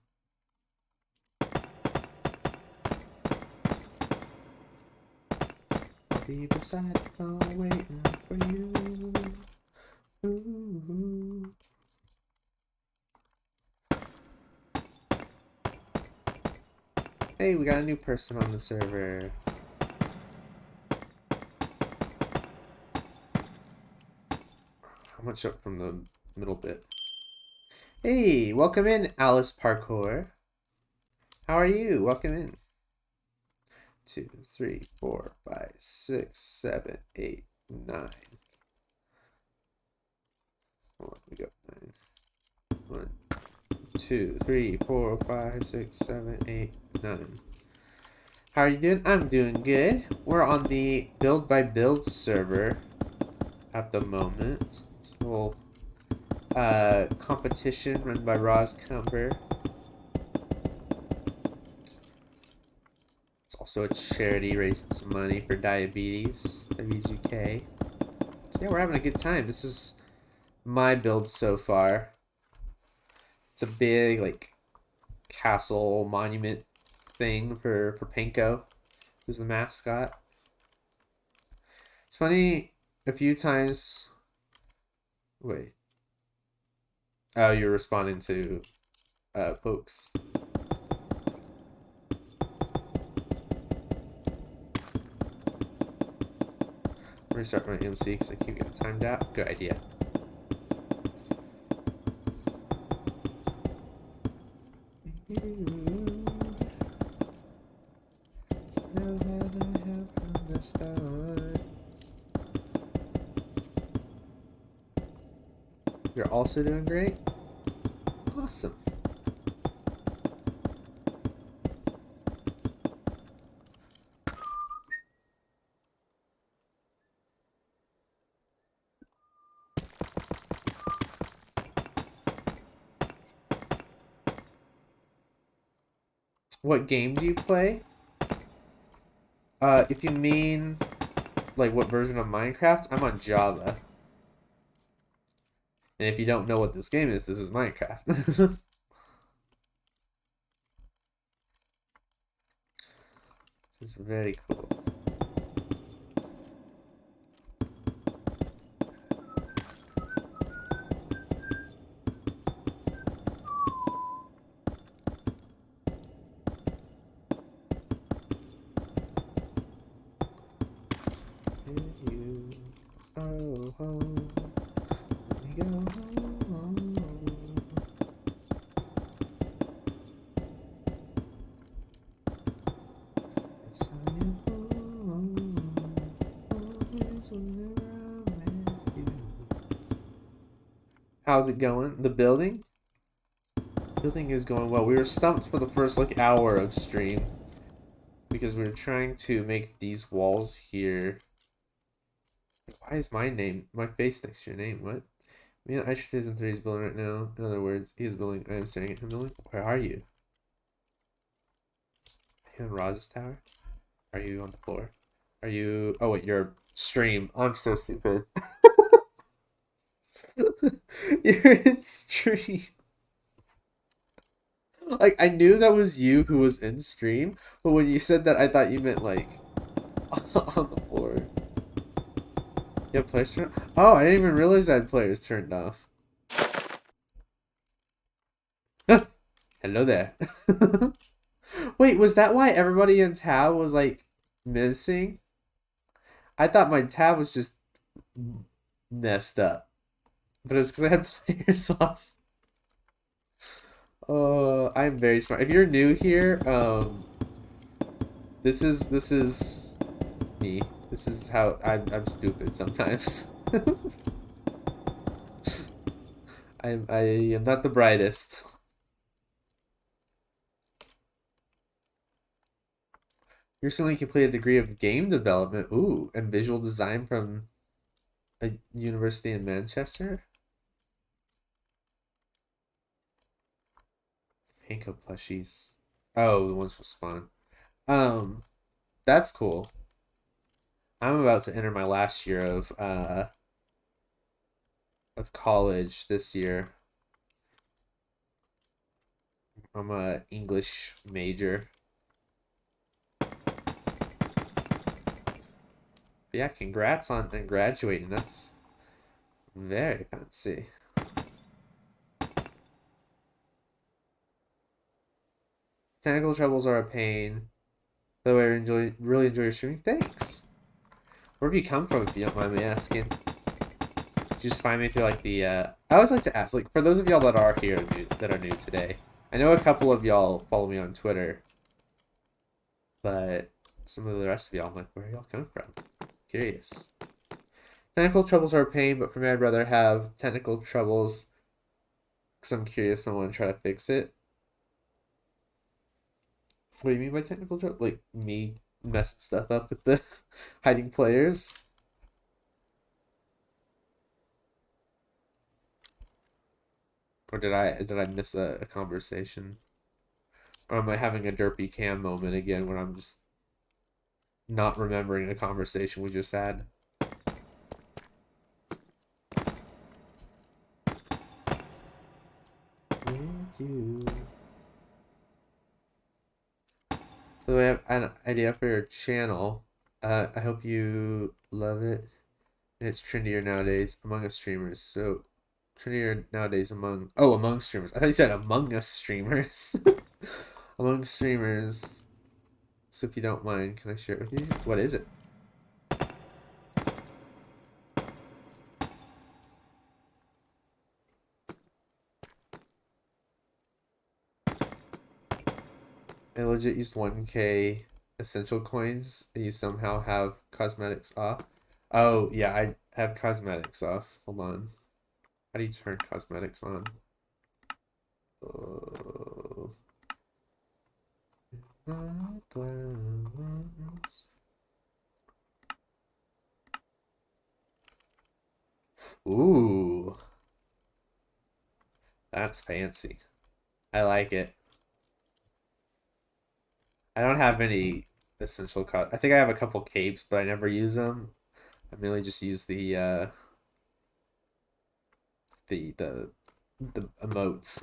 I'll be beside the phone waiting for you. Ooh. Hey, we got a new person on the server. How much up from the middle bit? Hey, welcome in, Alice Parkour. How are you? Welcome in. 2, 3, 4, 5, 6, 7, 8, 9. Hold on, we got 9. 1, 2, 3, 4, 5, 6, 7, 8, 9. How are you doing? I'm doing good. We're on the build by build server at the moment. It's a little competition run by 𝗧𝗛𝗧𝗏𝗧𝗏. It's also a charity raising some money for diabetes, 𝗧𝗛𝗏. So yeah, we're having a good time. This is my build so far. It's a big like castle monument thing for Panko, who's the mascot. It's funny, a few times. Wait. Oh, you're responding to folks. Restart my MC because I keep getting timed out. Good idea. You're also doing great? Awesome. What game do you play? If you mean like what version of Minecraft, I'm on Java. And if you don't know what this game is, this is Minecraft. It's very cool. Oh, home. Let me go home. Yes, I am home. Always whenever I'm with you. How's it going? The building? Building is going well. We were stumped for the first like hour of stream because we were trying to make these walls here. Why is my face next to your name? What? I mean, Aisha isn't 3 is building right now. In other words, he is building. I am staring at him building. Where are you? Are you on Roz's tower? Are you on the floor? Are you? Oh wait, you're stream. I'm so stupid. You're in stream. Like, I knew that was you who was in stream, but when you said that, I thought you meant, like, on the board. You have players turned off? Oh, I didn't even realize I had players turned off. Hello there. Wait, was that why everybody in tab was, like, missing? I thought my tab was just messed up. But it was because I had players off. I'm very smart. If you're new here, this is me. This is how I'm stupid sometimes. I am not the brightest. Recently completed a degree of game development, ooh, and visual design from a university in Manchester. Panko plushies. Oh, the ones for Spawn. That's cool. I'm about to enter my last year of college this year. I'm a English major. But yeah, congrats on graduating. That's very fancy. Technical troubles are a pain. By the way, I really enjoy your streaming. Thanks. Where have you come from, if you don't mind me asking? Did you just find me through like the I always like to ask, like, for those of y'all that are here that are new today. I know a couple of y'all follow me on Twitter, but some of the rest of y'all, I'm like, where are y'all coming from? Curious. Technical troubles are a pain, but for me, I'd rather have technical troubles because I'm curious and I want to try to fix it. What do you mean by technical trouble? Like me messing stuff up with the hiding players? Or did I miss a conversation? Or am I having a derpy cam moment again when I'm just not remembering a conversation we just had? With you. So I have an idea for your channel. I hope you love it. And it's trendier nowadays among us streamers. So trendier nowadays among streamers. I thought you said among us streamers. Among streamers. So if you don't mind, can I share it with you? What is it? I legit used 1K essential coins and you somehow have cosmetics off. Oh, yeah, I have cosmetics off. Hold on. How do you turn cosmetics on? Oh. Ooh. That's fancy. I like it. I don't have any essential I think I have a couple capes, but I never use them. I mainly just use the emotes.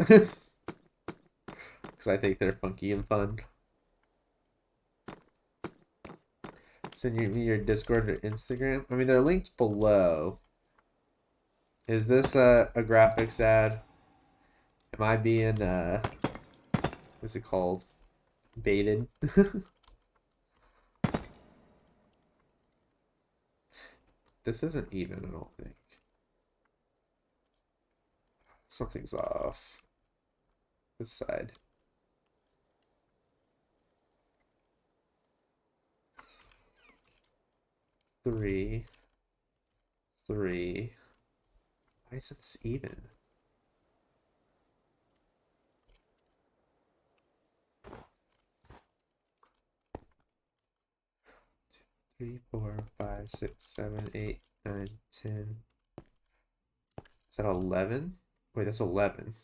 Because I think they're funky and fun. Send me your Discord or Instagram. I mean, they're linked below. Is this a graphics ad? Am I being what's it called? Baited? This isn't even, I don't think. Something's off. This side. Three. Why is it this even? Three, 4, 5, 6, 7, 8, 9, 10. Is that 11? Wait, that's 11.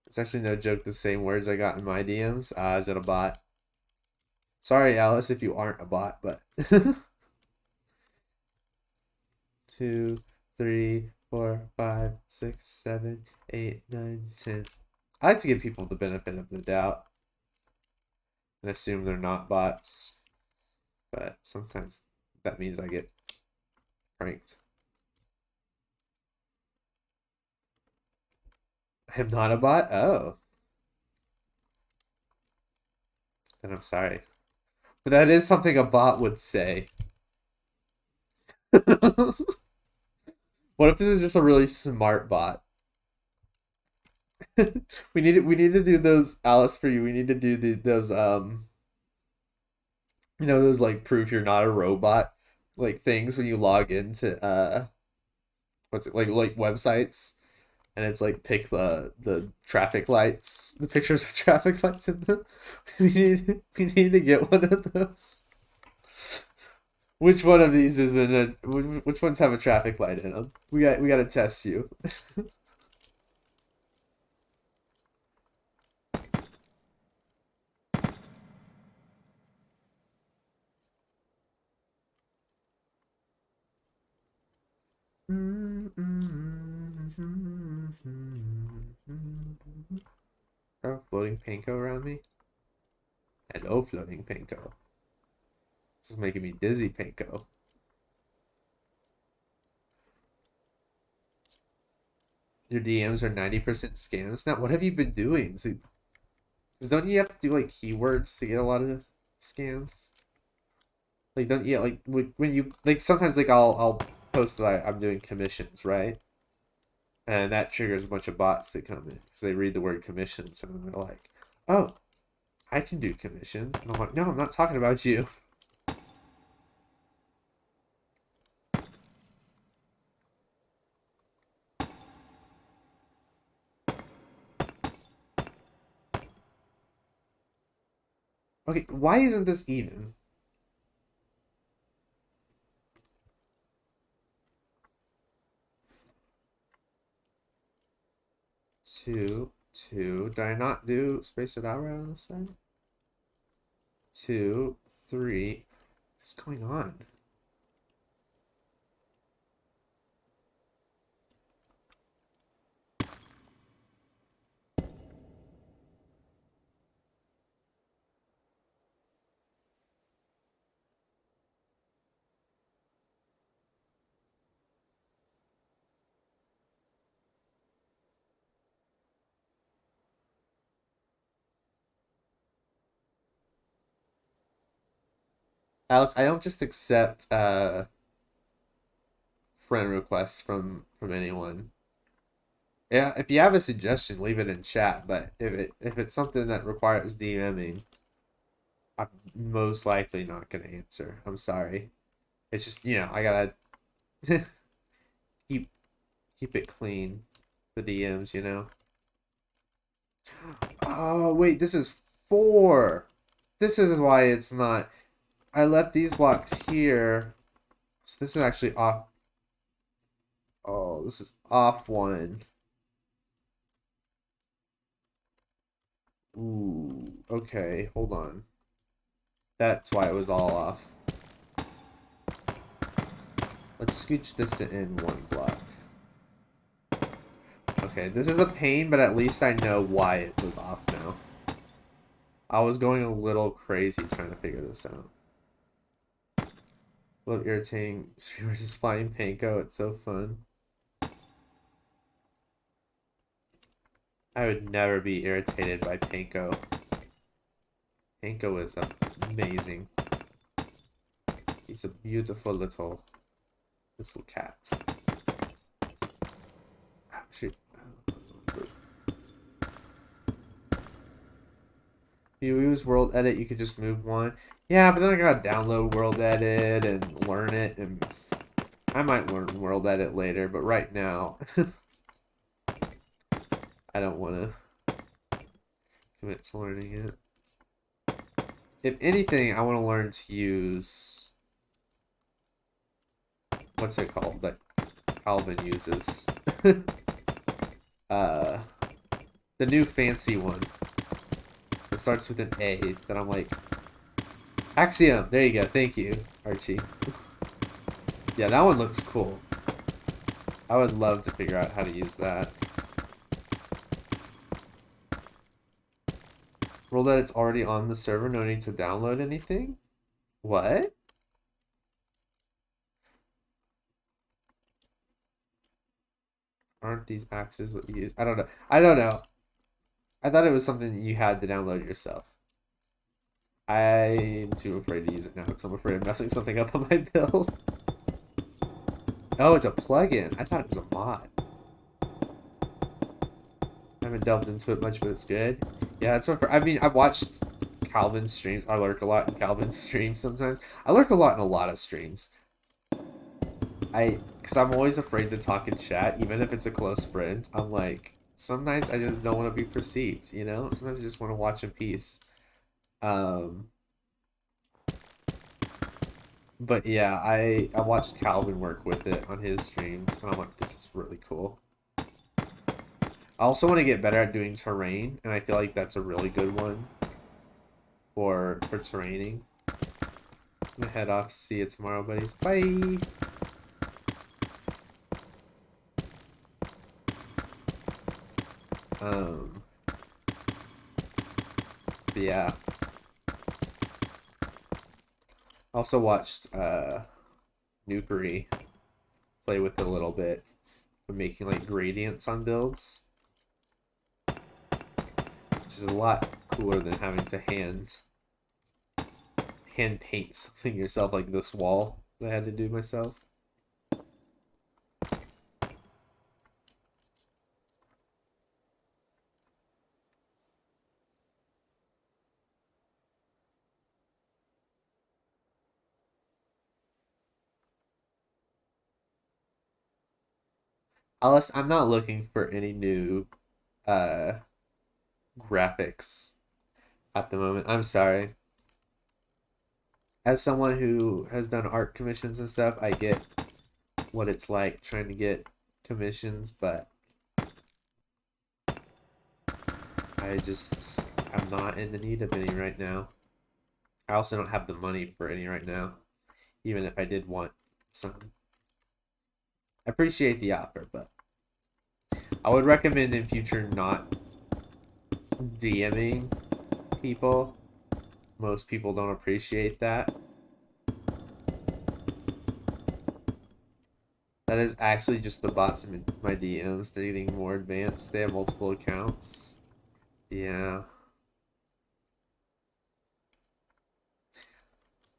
It's actually no joke the same words I got in my DMs. Is it a bot? Sorry, Alice, if you aren't a bot, but 2, 3, 4, 5, 6, 7, 8, 9, 10. I like to give people the benefit of the doubt and assume they're not bots, but sometimes that means I get pranked. I am not a bot? Oh. Then I'm sorry. But that is something a bot would say. What if this is just a really smart bot? we need to do those, Alice, for you. We need to do those those like prove you're not a robot like things when you log into what's it like websites, and it's like pick the traffic lights, the pictures of traffic lights in them. We need to get one of those. Which one of these is in a which ones have a traffic light in them? We got to test you. Oh, floating panko around me. Hello, floating panko. This is making me dizzy, panko. Your DMs are 90% scams. Now, what have you been doing? Because don't you have to do like keywords to get a lot of scams? Like, don't you like when you like sometimes like I'll post that I'm doing commissions, right? And that triggers a bunch of bots that come in because they read the word commissions and then they're like, "Oh, I can do commissions," and I'm like, "No, I'm not talking about you." Okay, why isn't this even? Two, two. Did I not do space it out right on this side? 2, 3. What's going on? Alex, I don't just accept friend requests from anyone. Yeah, if you have a suggestion, leave it in chat. But if it's something that requires DMing, I'm most likely not gonna answer. I'm sorry. It's just I gotta keep keep it clean. The DMs. Oh wait, this is 4. This is why it's not. I left these blocks here, so this is actually off. Oh, this is off 1. Ooh, okay, hold on. That's why it was all off. Let's scooch this in 1 block. Okay, this is a pain, but at least I know why it was off now. I was going a little crazy trying to figure this out. A little irritating. Streamers just flying panko. It's so fun. I would never be irritated by panko. Panko is amazing. He's a beautiful little cat. Oh, shoot. If you use World Edit, you could just move 1. Yeah, but then I gotta download World Edit and learn it, and I might learn World Edit later, but right now, I don't want to commit to learning it. If anything, I want to learn to use, what's it called, that Calvin uses. The new fancy one. It starts with an A, that I'm like, Axiom! There you go, thank you, Archie. Yeah, that one looks cool. I would love to figure out how to use that. Rule that it's already on the server, no need to download anything? What? Aren't these axes what you use? I don't know. I don't know. I thought it was something you had to download yourself. I'm too afraid to use it now because I'm afraid of messing something up on my build. Oh, it's a plugin. I thought it was a mod. I haven't delved into it much, but it's good. Yeah, that's what. I mean, I've watched Calvin's streams. I lurk a lot in Calvin's streams sometimes. I lurk a lot in a lot of streams. Because I'm always afraid to talk in chat, even if it's a close friend. I'm like, sometimes I just don't want to be perceived, you know? Sometimes I just want to watch in peace. But yeah, I watched Calvin work with it on his streams, and I'm like, this is really cool. I also want to get better at doing terrain, and I feel like that's a really good one for terraining. I'm gonna head off. See you tomorrow, buddies. Bye! But yeah. Also watched 𝗧𝗛𝗓𝗏 play with it a little bit, making like gradients on builds, which is a lot cooler than having to hand paint something yourself, like this wall that I had to do myself. Alice, I'm not looking for any new graphics at the moment. I'm sorry. As someone who has done art commissions and stuff, I get what it's like trying to get commissions, but I'm not in the need of any right now. I also don't have the money for any right now, even if I did want some. I appreciate the offer, but I would recommend in future not DMing people. Most people don't appreciate that. That is actually just the bots in my DMs. They're getting more advanced. They have multiple accounts. Yeah.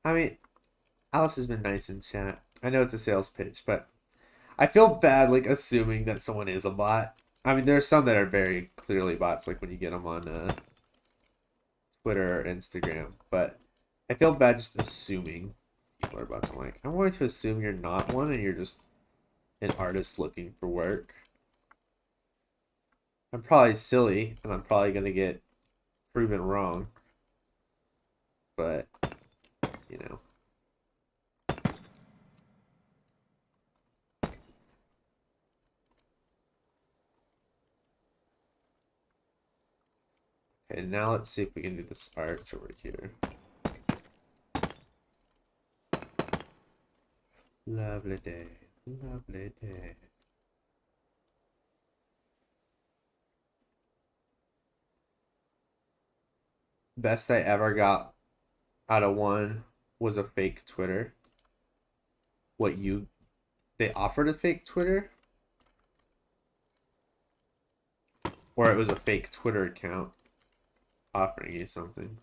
I mean, Alice has been nice in chat. I know it's a sales pitch, but I feel bad like assuming that someone is a bot. I mean, there's some that are very clearly bots, like when you get them on Twitter or Instagram, but I feel bad just assuming people are bots. I'm like, I'm going to assume you're not one and you're just an artist looking for work. I'm probably silly and I'm probably going to get proven wrong, but you know. Okay, now let's see if we can do this arch over here. Lovely day, lovely day. Best I ever got out of one was a fake Twitter. They offered a fake Twitter? Or it was a fake Twitter account offering you something.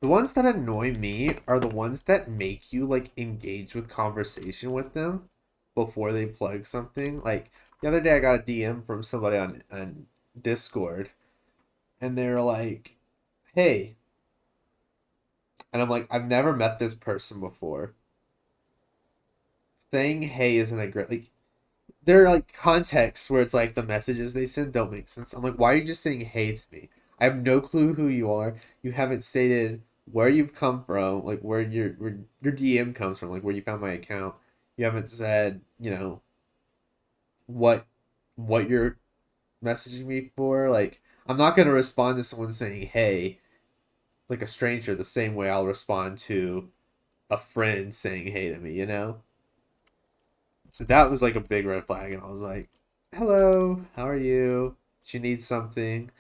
The ones that annoy me are the ones that make you like engage with conversation with them before they plug something. Like the other day I got a DM from somebody on Discord and they were like, hey. And I'm like, I've never met this person before. Saying hey isn't a great like there are like contexts where it's like the messages they send don't make sense. I'm like, why are you just saying hey to me? I have no clue who you are. You haven't stated where you've come from, like where your DM comes from, like where you found my account. You haven't said, you know, what you're messaging me for. Like, I'm not gonna respond to someone saying hey, like a stranger, the same way I'll respond to a friend saying hey to me, you know? So that was like a big red flag, and I was like, "Hello, how are you? Do you need something?"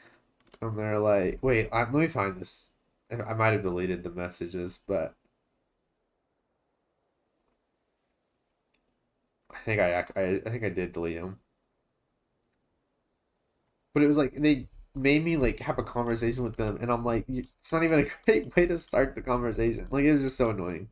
And they're like, "Wait, let me find this." I might have deleted the messages, but I think I did delete them. But it was like they made me like have a conversation with them, and I'm like, it's not even a great way to start the conversation. Like it was just so annoying.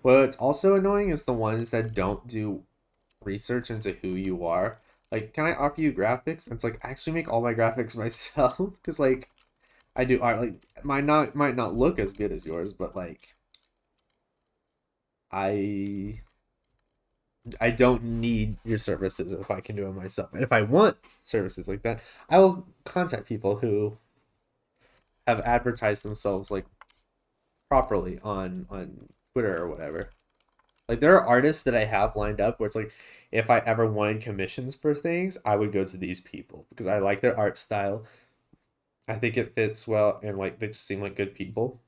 What's also annoying is the ones that don't do research into who you are. Like, can I offer you graphics? And it's like I actually make all my graphics myself because like I do art. Like might not look as good as yours, but like I I don't need your services if I can do it myself. And if I want services like that, I will contact people who have advertised themselves like properly on Twitter or whatever. Like there are artists that I have lined up where it's like if I ever wanted commissions for things, I would go to these people because I like their art style. I think it fits well and like they just seem like good people.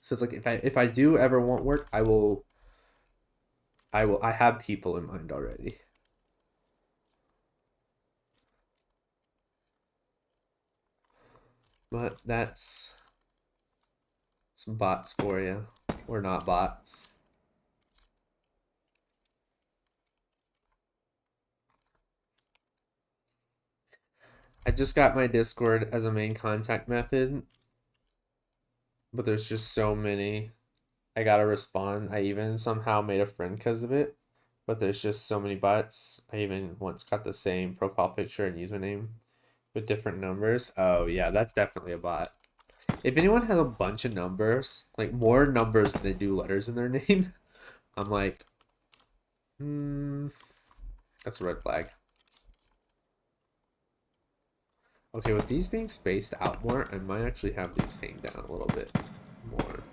So it's like if I do ever want work, I have people in mind already. But that's some bots for you. Or not bots. I just got my Discord as a main contact method, but there's just so many. I gotta respond. I even somehow made a friend because of it, but there's just so many bots. I even once got the same profile picture and username with different numbers. Oh, yeah, that's definitely a bot. If anyone has a bunch of numbers, like more numbers than they do letters in their name, I'm like, that's a red flag. Okay, with these being spaced out more, I might actually have these hang down a little bit more.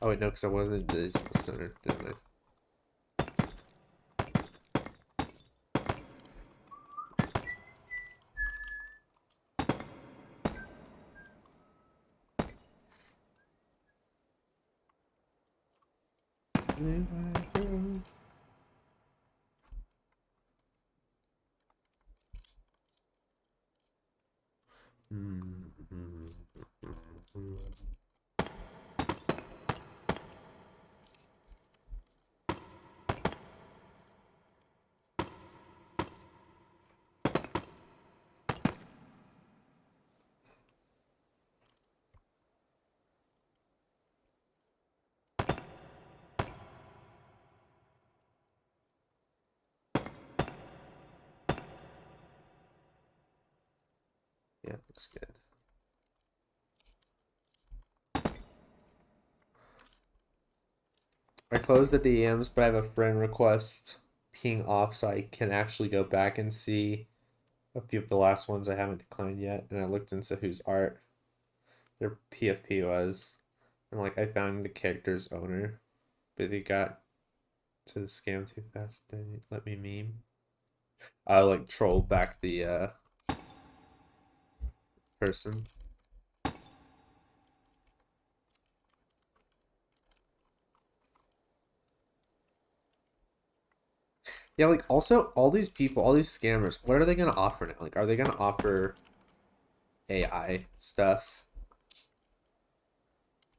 Oh, wait, no, because I wasn't in the center, didn't I? Yeah, looks good. I closed the DMs, but I have a friend request ping off so I can actually go back and see a few of the last ones I haven't declined yet. And I looked into whose art their PFP was. And like I found the character's owner, but they got to the scam too fast. They let me meme. I like troll back the person. Yeah, like also all these people, all these scammers, what are they gonna offer now? Like, are they gonna offer AI stuff?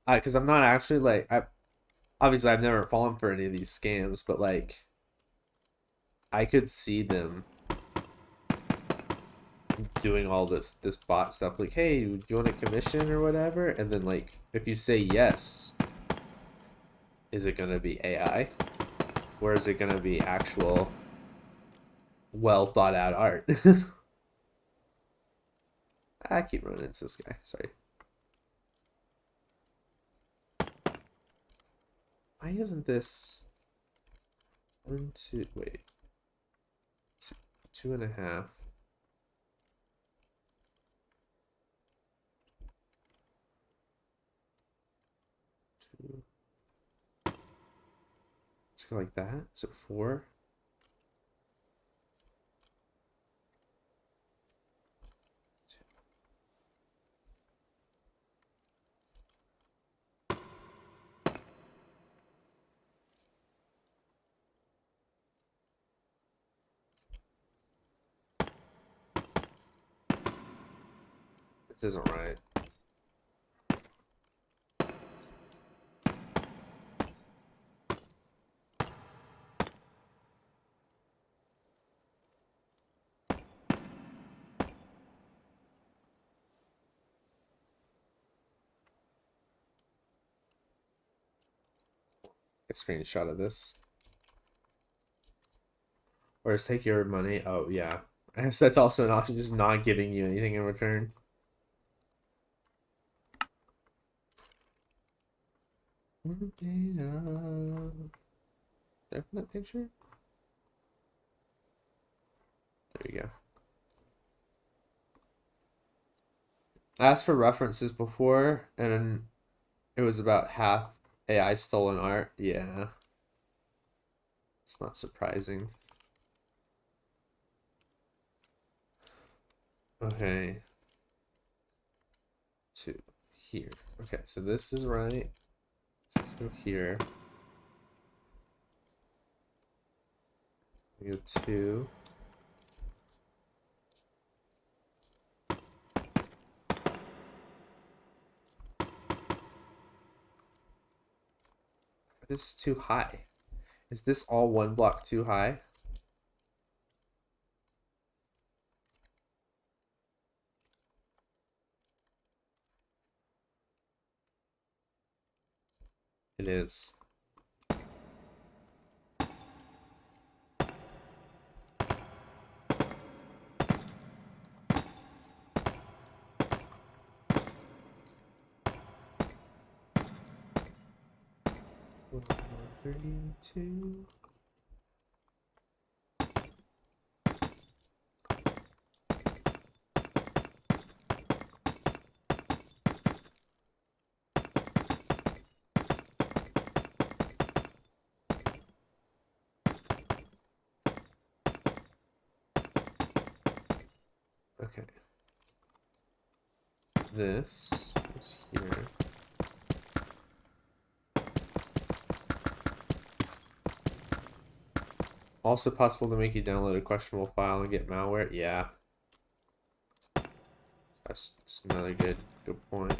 Because I'm not actually like I obviously I've never fallen for any of these scams, but like I could see them doing all this bot stuff. Like, hey, do you want a commission or whatever? And then like if you say yes, is it gonna be AI, or is it gonna be actual well thought out art? I keep running into this guy. Sorry. Why isn't this one, two, wait, two, 2.5? 2 like that. So 4. This isn't right. A screenshot of this. Or just take your money. Oh, yeah. I guess that's also an option, just not giving you anything in return. There that picture? There you go. I asked for references before, and it was about half AI stolen art. Yeah. It's not surprising. Okay. To here. Okay, so this is right. So let's go here. We go 2. This is too high. Is this all 1 block too high? It is. One, 32. Okay. This is here. Also possible to make you download a questionable file and get malware. Yeah. That's another good point.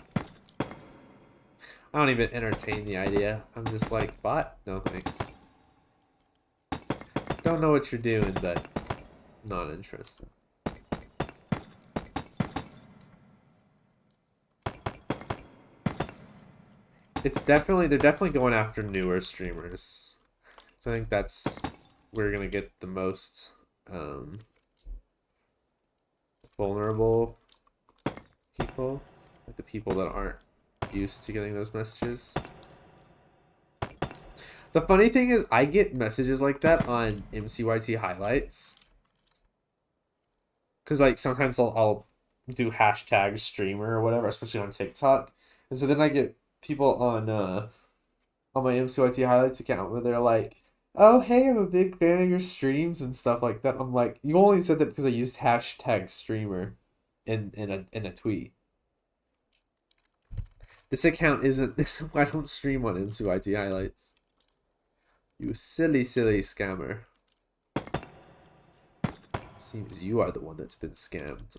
I don't even entertain the idea. I'm just like, bot? No thanks. Don't know what you're doing, but not interested. They're definitely going after newer streamers. So I think that's we're gonna get the most vulnerable people, like the people that aren't used to getting those messages. The funny thing is, I get messages like that on 𝗬𝗧𝗧𝗧𝗧 highlights, because like sometimes I'll do hashtag streamer or whatever, especially on TikTok, and so then I get people on my 𝗬𝗧𝗧𝗧𝗧 highlights account where they're like, "Oh hey, I'm a big fan of your streams and stuff like that." I'm like, you only said that because I used hashtag streamer in a tweet. This account isn't. I don't stream on 𝗬𝗧𝗧𝗧𝗧 highlights. You silly scammer. Seems you are the one that's been scammed.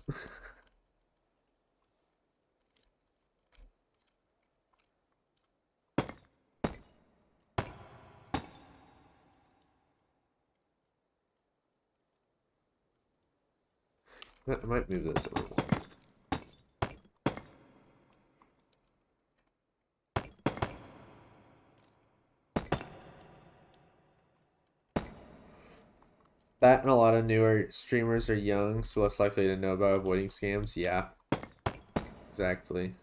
I might move this over one. That and a lot of newer streamers are young, so less likely to know about avoiding scams. Yeah, exactly.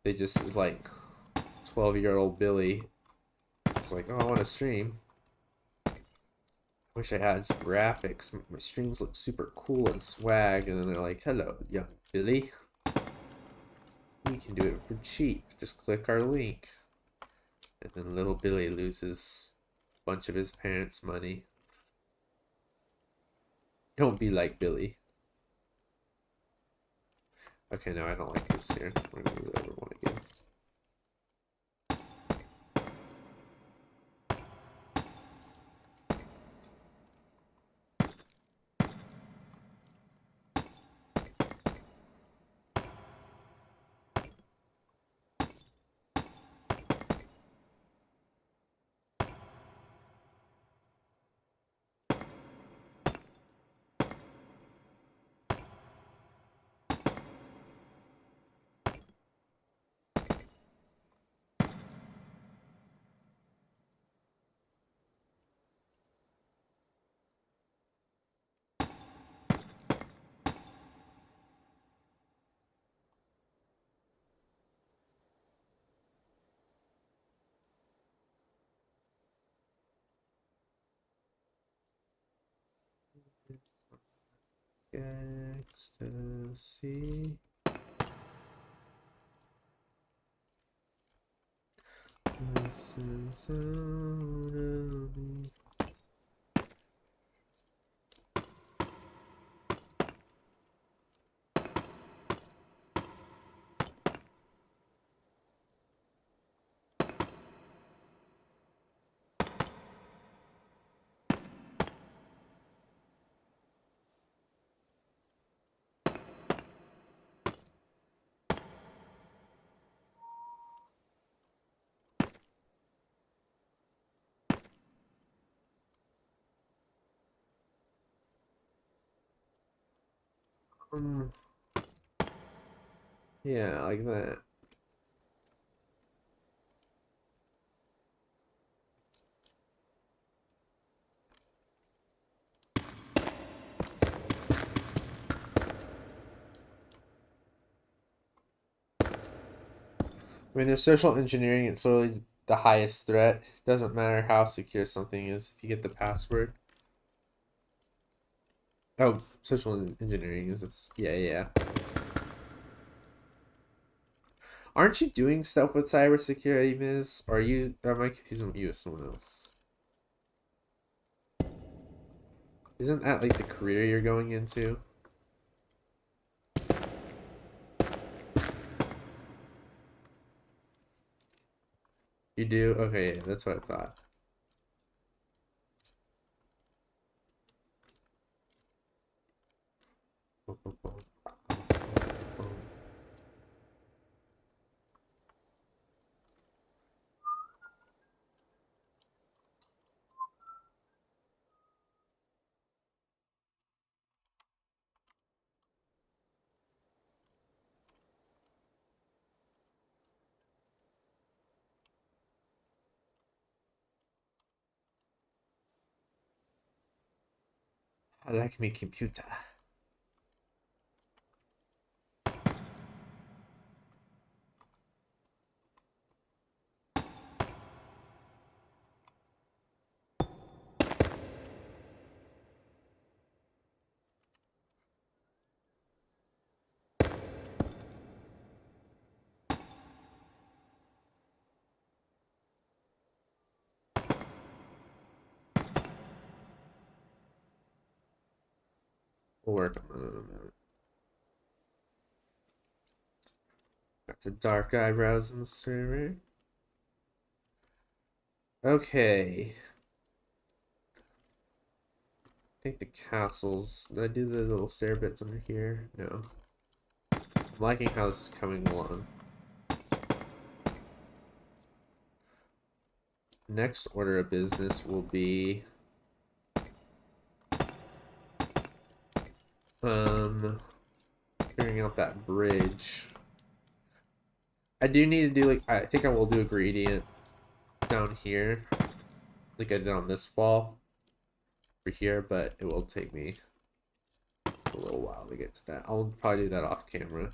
They just is like 12-year-old Billy. It's like, oh, I want to stream. Wish I had some graphics. My streams look super cool and swag, and then they're like, hello, young Billy. We can do it for cheap. Just click our link. And then little Billy loses a bunch of his parents' money. Don't be like Billy. Okay, no, I don't like this here. We're gonna do the other one again. Ecstasy. This is out of me. Yeah, like that. I mean, in social engineering, it's literally the highest threat. Doesn't matter how secure something is if you get the password. Oh, social engineering is it's yeah. Aren't you doing stuff with cybersecurity, Miz? Or are you? Or am I confusing you with someone else? Isn't that like the career you're going into? You do? Okay, yeah, that's what I thought. I like me computer. We'll work on that. Got the dark eyebrows in the server. Okay. I think the castles. Did I do the little stair bits under here? No. I'm liking how this is coming along. Next order of business will be figuring out that bridge. I do need to do like I think I will do a gradient down here, like I did on this wall for here, but it will take me a little while to get to that. I'll probably do that off camera.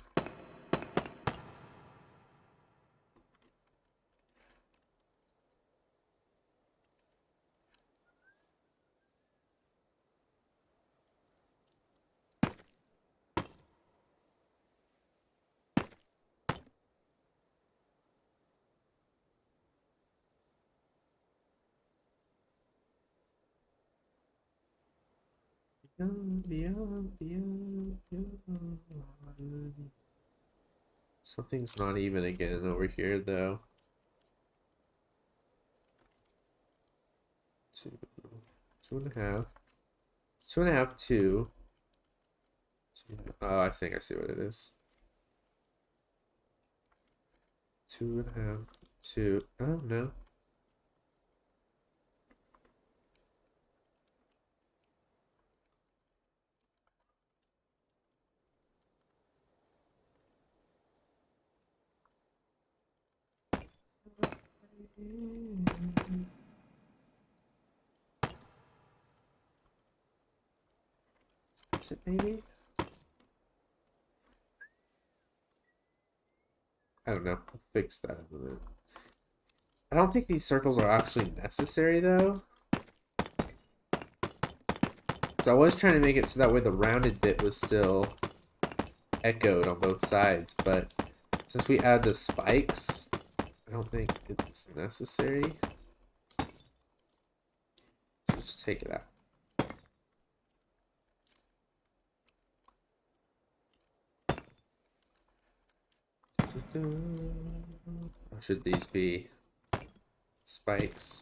Beyond, beyond, beyond, beyond. Something's not even again over here, though. 2, 2.5, 2.5, 2. Oh, I think I see what it is. 2.5, 2. Oh no. That's it, maybe? I don't know. I'll fix that in a minute. I don't think these circles are actually necessary, though. So I was trying to make it so that way the rounded bit was still echoed on both sides, but since we add the spikes, I don't think it's necessary. So just take it out. Or should these be spikes?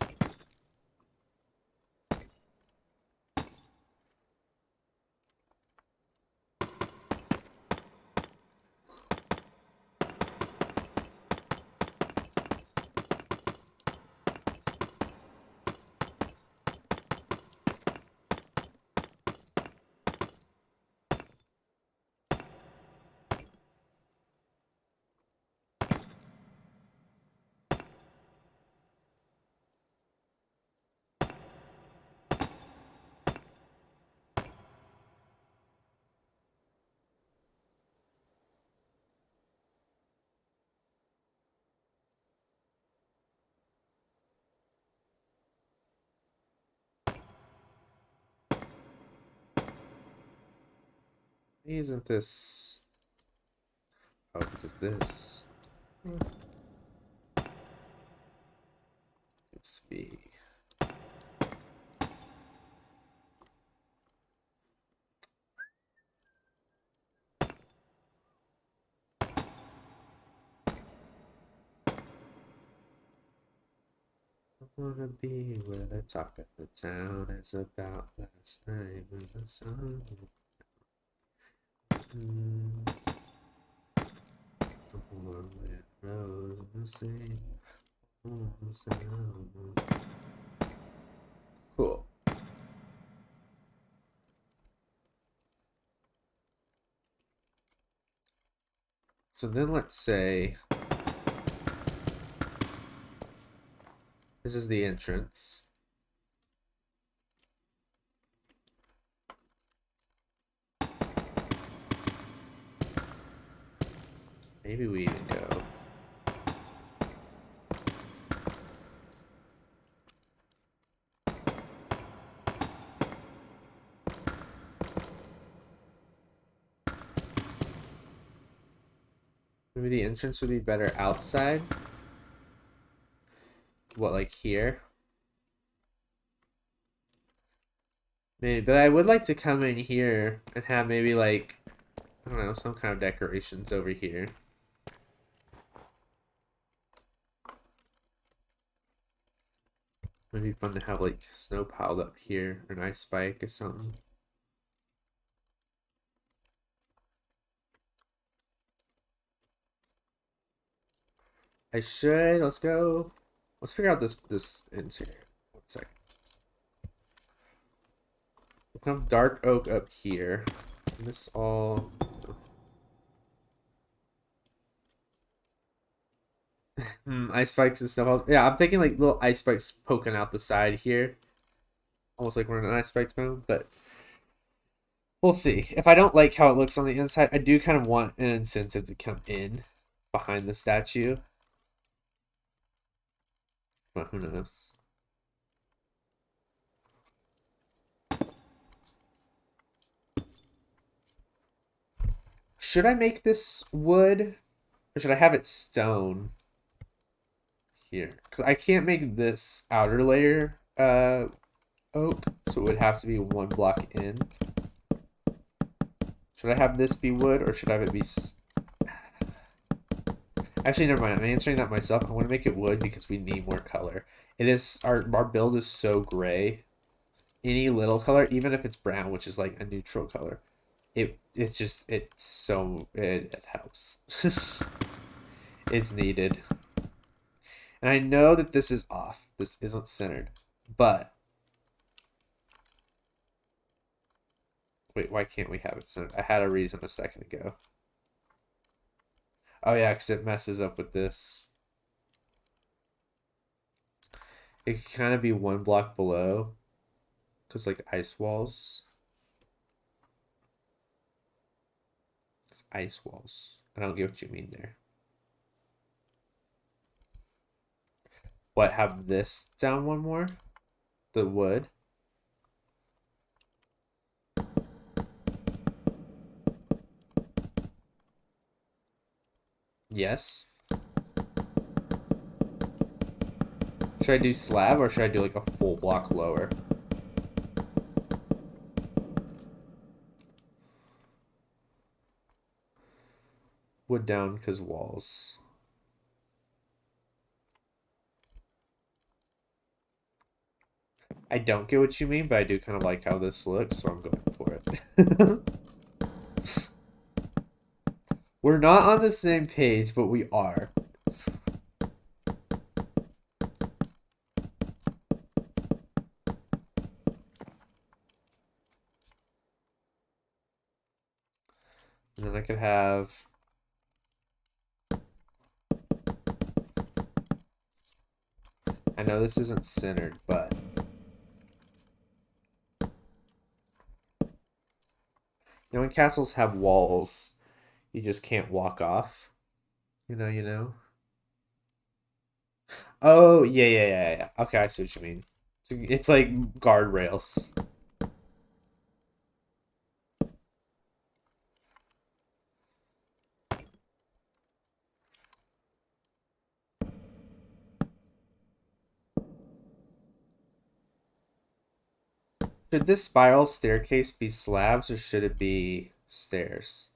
Isn't this? Oh, because this needs to be. I wanna be where the talk of the town is about last night when the sun. Cool. So then let's say this is the entrance. Maybe we even go. Maybe the entrance would be better outside. What, like here? Maybe, but I would like to come in here and have maybe like, I don't know, some kind of decorations over here. Maybe fun to have like snow piled up here, or an ice spike or something. I should. Let's go. Let's figure out this interior. 1 second. We'll come dark oak up here. And this all. Ice spikes and stuff. Yeah, I'm thinking like little ice spikes poking out the side here, almost like we're in an ice spikes mode. But we'll see. If I don't like how it looks on the inside, I do kind of want an incentive to come in behind the statue. But who knows? Should I make this wood, or should I have it stone here? Because I can't make this outer layer oak, so it would have to be 1 block in. Should I have this be wood or should I have it be... Actually, never mind. I'm answering that myself. I want to make it wood because we need more color. It is... Our build is so gray. Any little color, even if it's brown, which is like a neutral color, it helps. It's needed. And I know that this is off. This isn't centered. But wait, why can't we have it centered? I had a reason a second ago. Oh yeah, because it messes up with this. It could kind of be one block below. Because like ice walls. It's ice walls. I don't get what you mean there. What, have this down one more? The wood? Yes. Should I do slab or should I do like a full block lower? Wood down because walls. I don't get what you mean, but I do kind of like how this looks, so I'm going for it. We're not on the same page, but we are. And then I could have... I know this isn't centered, but... You know, when castles have walls, you just can't walk off. You know? Oh, yeah. Okay, I see what you mean. It's like guardrails. Should this spiral staircase be slabs or should it be stairs?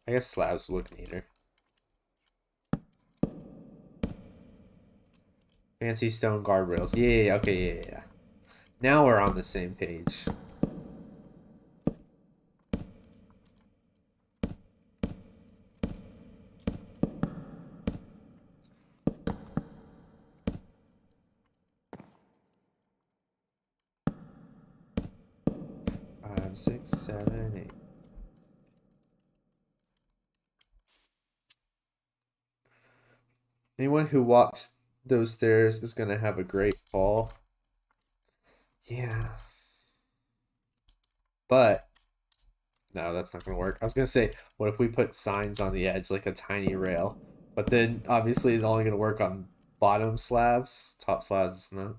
I guess slabs would look neater. Fancy stone guardrails. Yeah, okay, yeah. Now we're on the same page. Five, 6, 7, 8. Anyone who walks those stairs is gonna have a great fall. Yeah. But no, that's not gonna work. I was gonna say, what if we put signs on the edge, like a tiny rail? But then obviously it's only gonna work on bottom slabs. Top slabs it's not.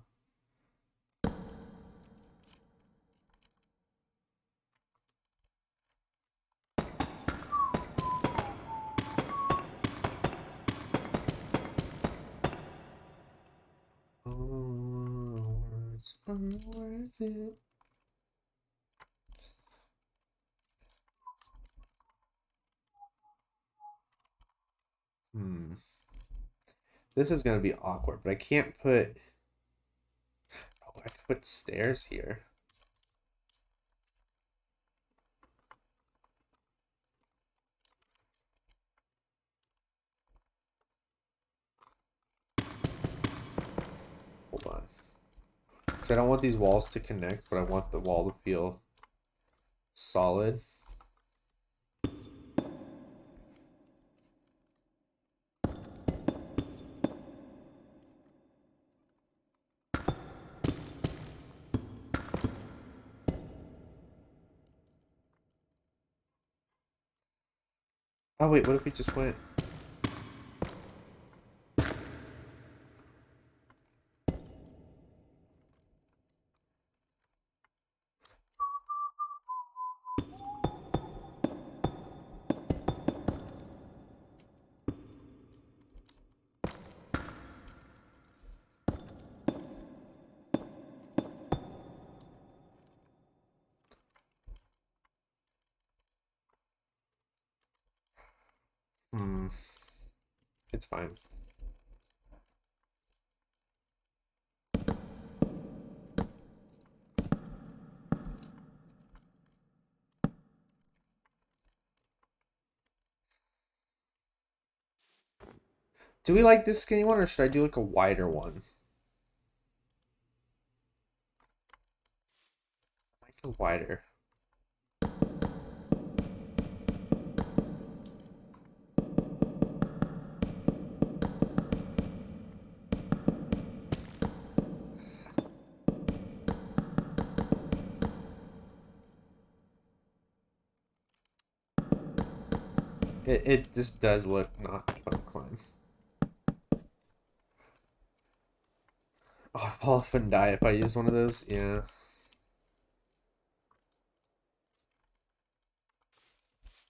Oh, words are worth it. This is gonna be awkward, but I can't put... Oh, I could put stairs here. Hold on. Because I don't want these walls to connect, but I want the wall to feel solid. Oh wait, what if we just went... It's fine. Do we like this skinny one, or should I do like a wider one? I like a wider. It just does look not fun to climb. Oh, I'll often die if I use one of those. Yeah.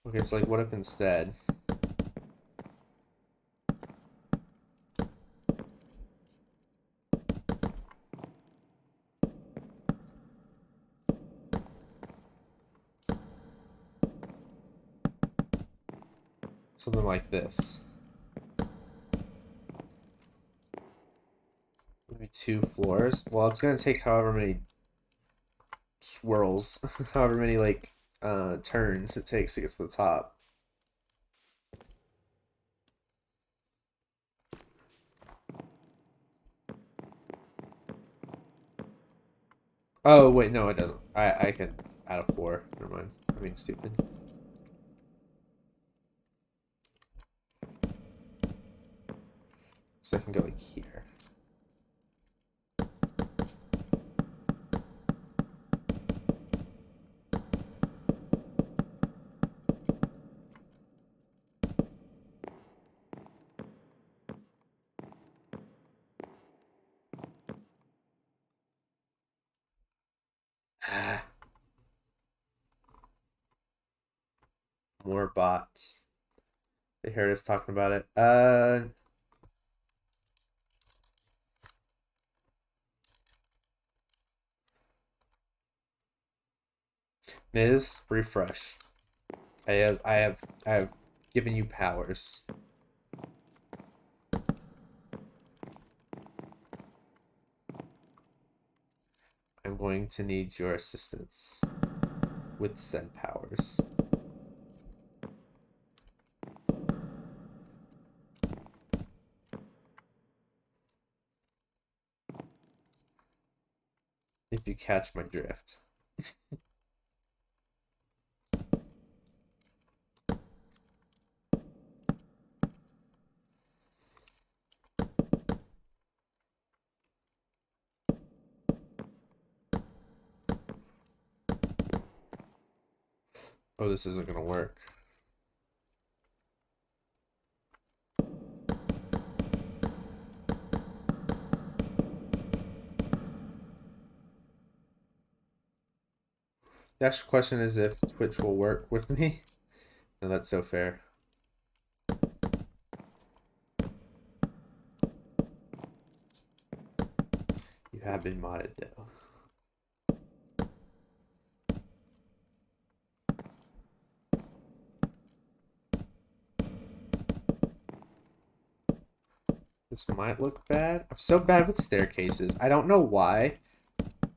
Okay, so like, what if instead? Something like this. Maybe 2 floors. Well, it's gonna take however many swirls, however many like turns it takes to get to the top. Oh wait, no, it doesn't. I can add a 4. Never mind. I'm being stupid. So I can go like here. More bots. They heard us talking about it. Ms. Refresh. I have given you powers. I'm going to need your assistance with said powers. If you catch my drift. Oh, this isn't gonna work. The actual question is if Twitch will work with me. No, that's so fair. You have been modded though. This might look bad. I'm so bad with staircases. I don't know why.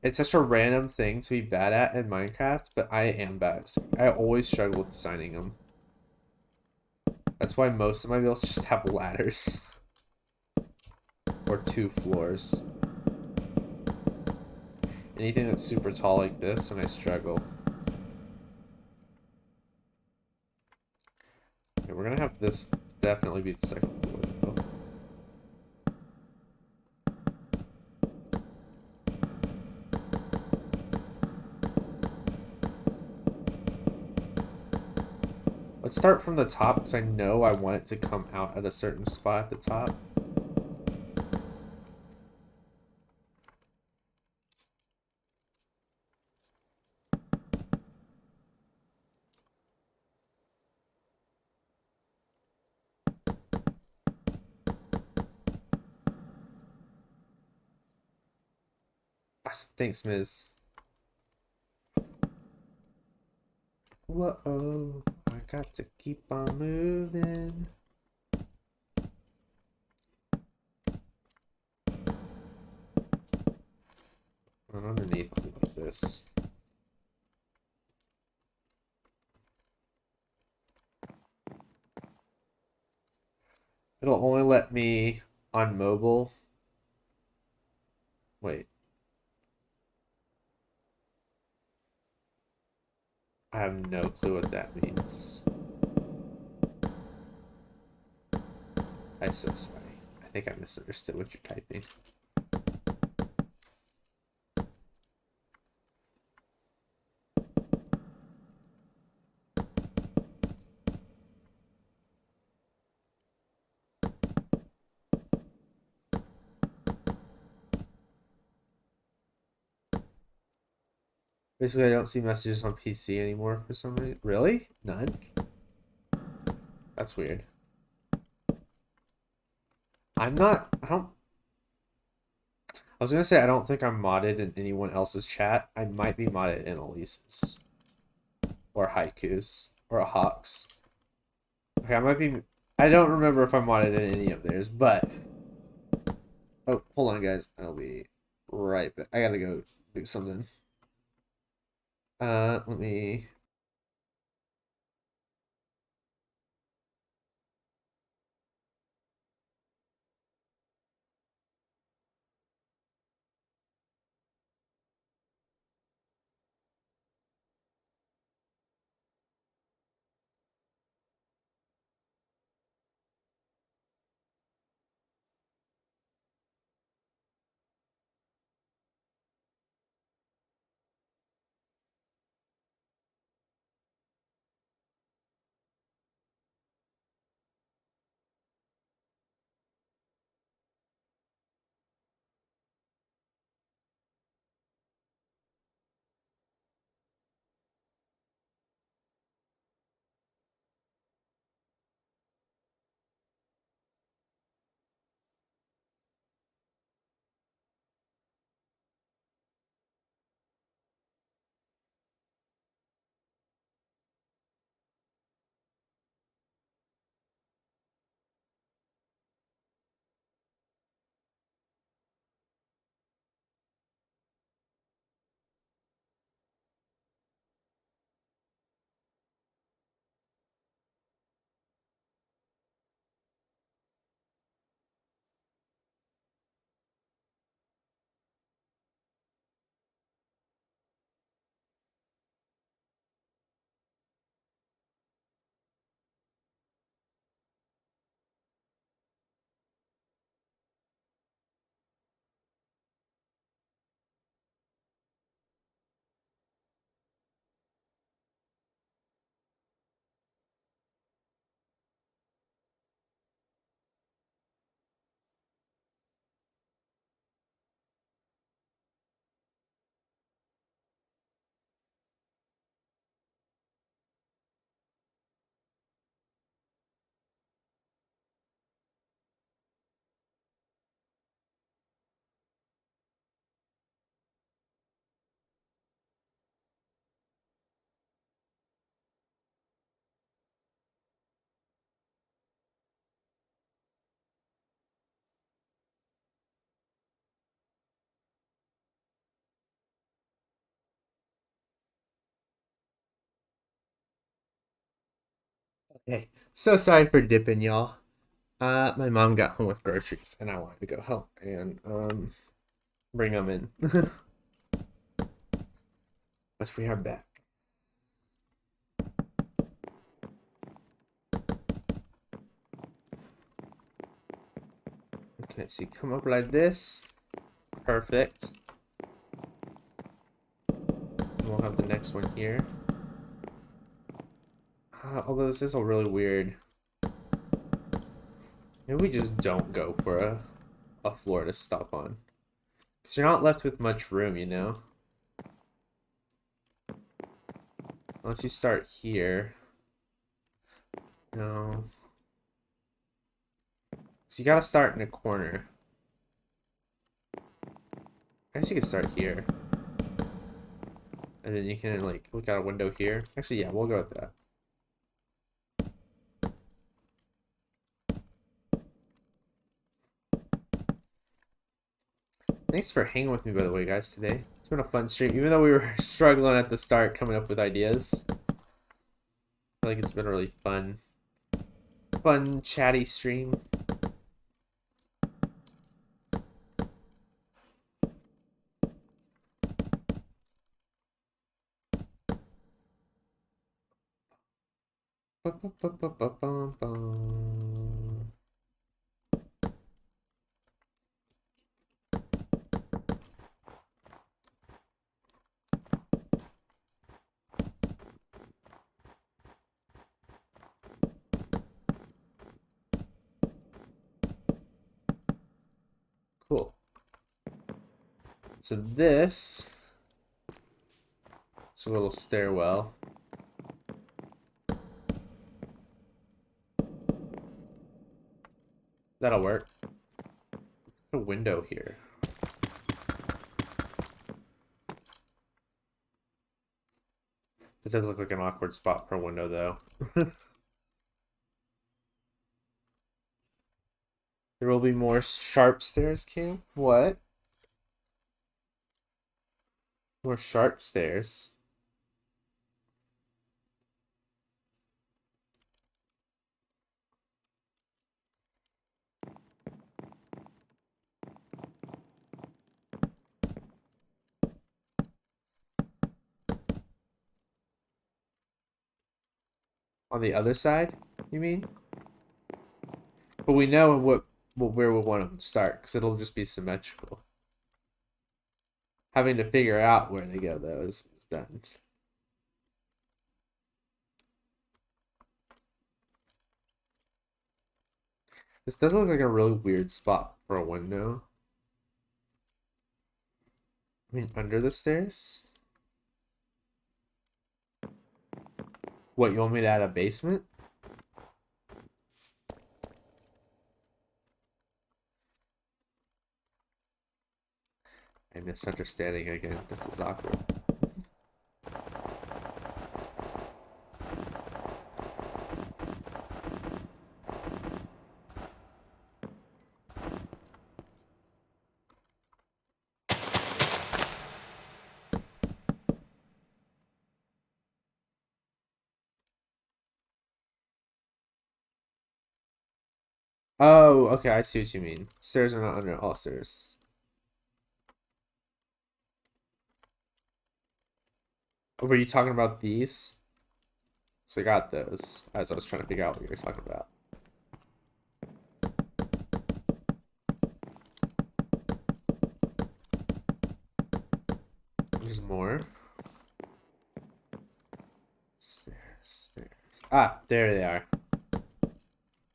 It's such a random thing to be bad at in Minecraft, but I am bad. I always struggle with designing them. That's why most of my builds just have ladders. Or 2 floors. Anything that's super tall like this, and I struggle. Okay, we're gonna have this definitely be the second floor, though. Let's start from the top, because I know I want it to come out at a certain spot at the top. Awesome. Thanks, Ms. Whoa, my got to keep on moving. And underneath, I'll do like this. It'll only let me on mobile. Wait. I have no clue what that means. 𝗧𝗛𝗨𝗠𝗕𝗡𝗟. I think I misunderstood what you're typing. Basically, I don't see messages on PC anymore for some reason. Really? None? That's weird. I was gonna say I don't think I'm modded in anyone else's chat. I might be modded in Elise's. Or Haiku's. Or a Hawk's. Okay, I might be... I don't remember if I'm modded in any of theirs, but... Oh, hold on, guys. I'll be right back. I gotta go do something. Let me... Okay, so sorry for dipping, y'all. My mom got home with groceries, and I wanted to go help and bring them in. But we are back. Okay, so you come up like this. Perfect. We'll have the next one here. Although this is a really weird. Maybe we just don't go for a floor to stop on. Because you're not left with much room, you know? Once you start here. No. So you gotta start in a corner. I guess you could start here. And then you can, like, look out a window here. Actually, yeah, we'll go with that. Thanks for hanging with me, by the way, guys, today. It's been a fun stream, even though we were struggling at the start coming up with ideas. I feel like it's been a really fun, chatty stream. Cool. So this is a little stairwell. That'll work. A window here. It does look like an awkward spot for a window, though. There will be more sharp stairs, Cam. What? More sharp stairs. On the other side, you mean? But we know where we want them to start, because it'll just be symmetrical. Having to figure out where they go, though, is done. This does look like a really weird spot for a window. I mean, under the stairs? What, you want me to add a basement? I'm misunderstanding again. This is awkward. Oh, okay, I see what you mean. Stairs are not under all stairs. Oh, were you talking about these? So I got those as I was trying to figure out what you were talking about. There's more. Stairs. Ah, there they are.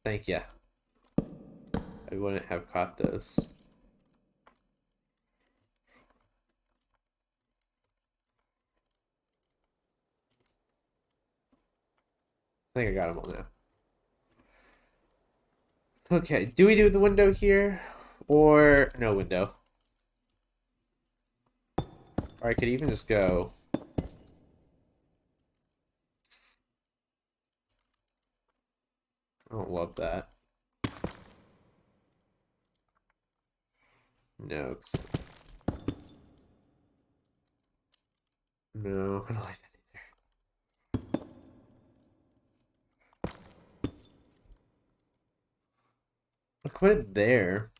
Thank you. I wouldn't have caught those. I think I got them all now. Okay, do we do the window here? Or no window? Or I could even just go. I don't love that. No. No, I don't like that either. I'll put it there.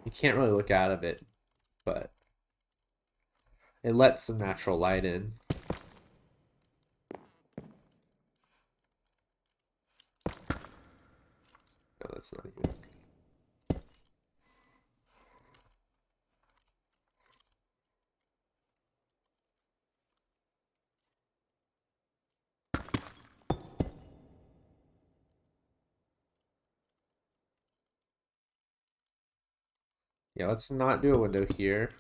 You can't really look out of it, but it lets some natural light in. No, that's not even. Yeah, let's not do a window here.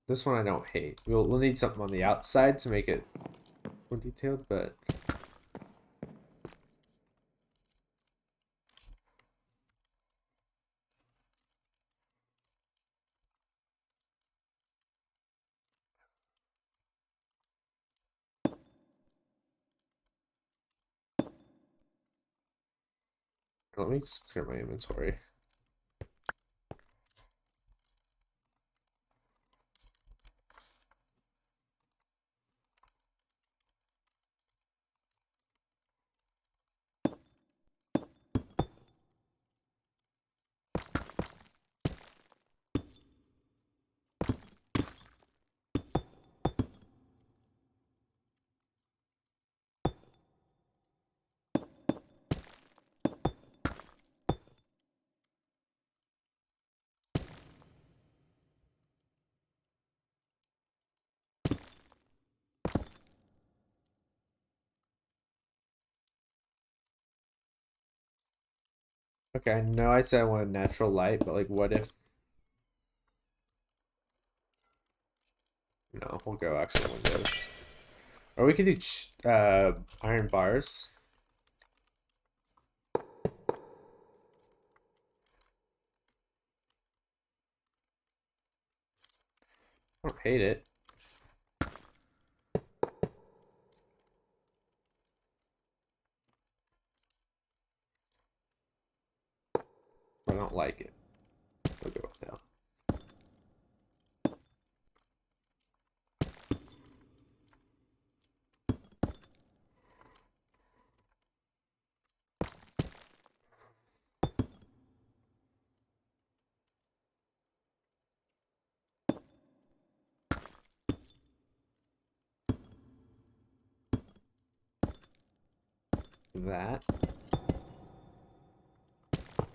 This one I don't hate. We'll need something on the outside to make it more detailed, but Let me just clear my inventory. Okay, I know I said I wanted natural light, but like what if... No, we'll go actual windows. Or we could do iron bars. I don't hate it. I don't like it. We'll go with no. That.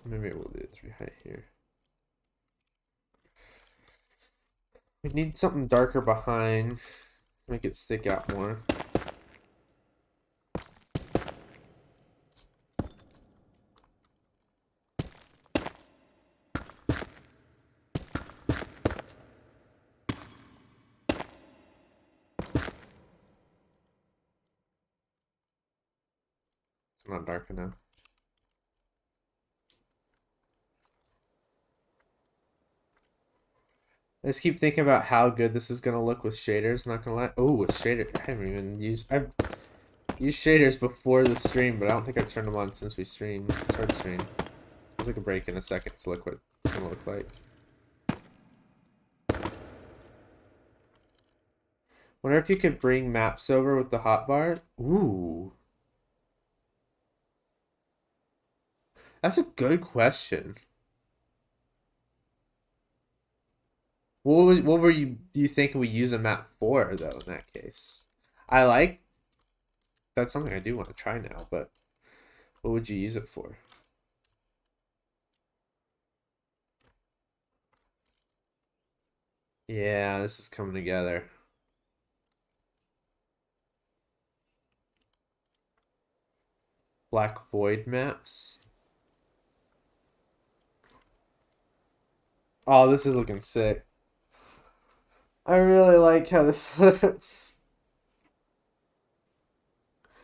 Maybe we'll do 3 height here. We need something darker behind. Make it stick out more. It's not dark enough. I just keep thinking about how good this is gonna look with shaders. Not gonna lie. Oh, with shader, I haven't even used. I've used shaders before the stream, but I don't think I've turned them on since we streamed. Started stream. There's like a break in a second to look what it's gonna look like. Wonder if you could bring maps over with the hotbar. Ooh, that's a good question. What were you thinking we use a map for though in that case? I like that's something I do want to try now, but what would you use it for? Yeah, this is coming together. Black void maps. Oh, this is looking sick. I really like how this looks.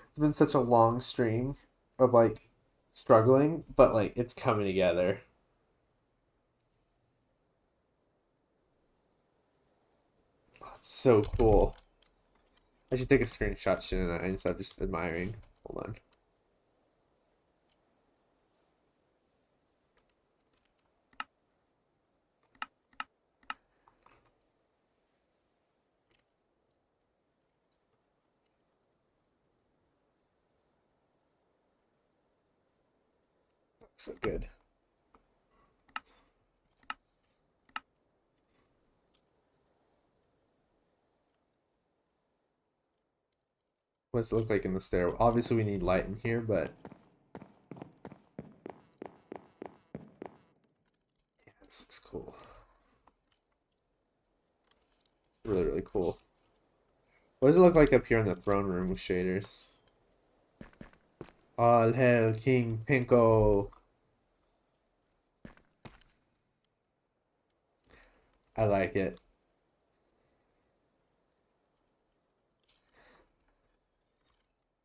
It's been such a long stream of like struggling, but like it's coming together. Oh, it's so cool. I should take a screenshot, shouldn't I? Instead of just admiring. Hold on. Looks so good. What does it look like in the stair? Obviously, we need light in here, but yeah, this looks cool. Really, really cool. What does it look like up here in the throne room with shaders? All hail King Pinko. I like it.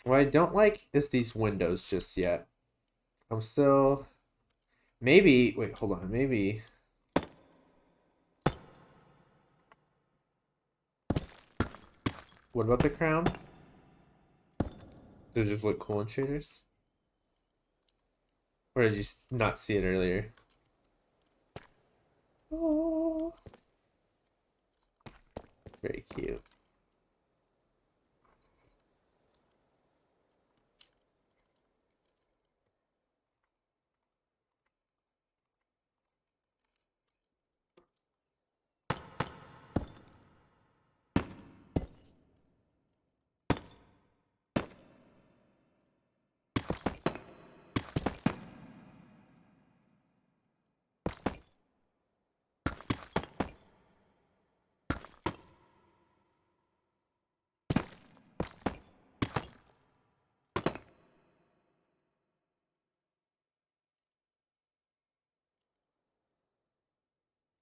What I don't like is these windows just yet. I'm still... Maybe... Wait, hold on. Maybe... What about the crown? Does it just look cool in shaders? Or did you not see it earlier? Oh, very cute.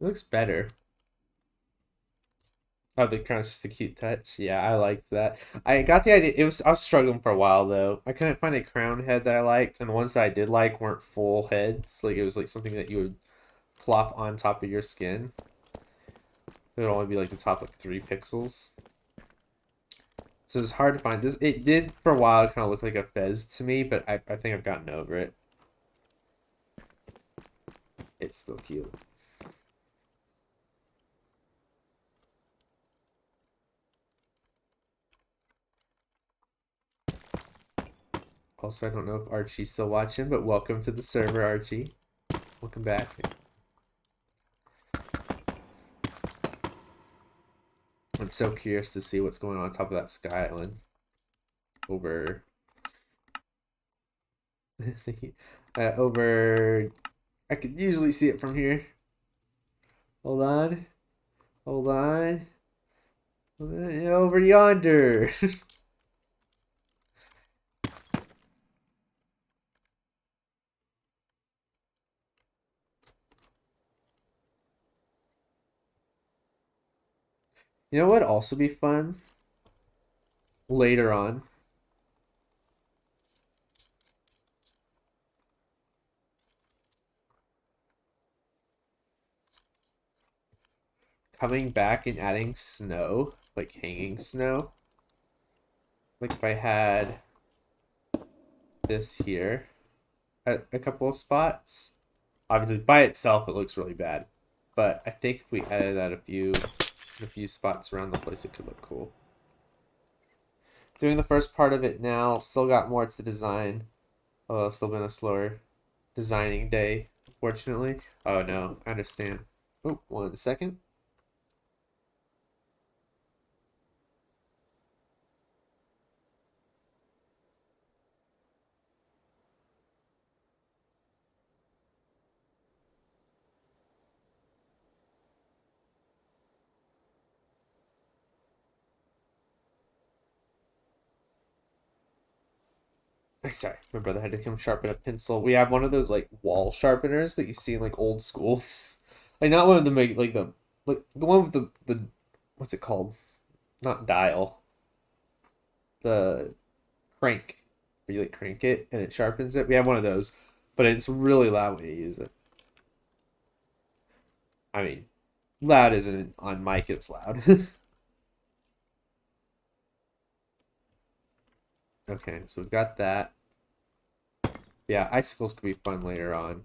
It looks better. Oh, the crown's just a cute touch. Yeah, I liked that. I got the idea. I was struggling for a while though. I couldn't find a crown head that I liked, and the ones that I did like weren't full heads. Like it was like something that you would plop on top of your skin. It would only be like the top like 3 pixels. So it's hard to find this. It did for a while kind of look like a fez to me, but I think I've gotten over it. It's still cute. Also, I don't know if Archie's still watching, but welcome to the server, Archie. Welcome back. I'm so curious to see what's going on top of that sky island. Over. Over. I could usually see it from here. Hold on. Hold on. Over yonder. You know what would also be fun? Later on. Coming back and adding snow. Like hanging snow. Like if I had this here at a couple of spots. Obviously by itself it looks really bad. But I think if we added that a few spots around the place, it could look cool. Doing the first part of it now. Still got more to design. Although it's still been a slower designing day, fortunately. Oh no, I understand. Oh, 1 second. Sorry, my brother had to come sharpen a pencil. We have one of those like wall sharpeners that you see in like old schools. Like not one of them like the one with the what's it called? Not dial. The crank. Where you like crank it and it sharpens it. We have one of those, but it's really loud when you use it. I mean, loud isn't on mic, it's loud. Okay, so we've got that. Yeah, icicles could be fun later on.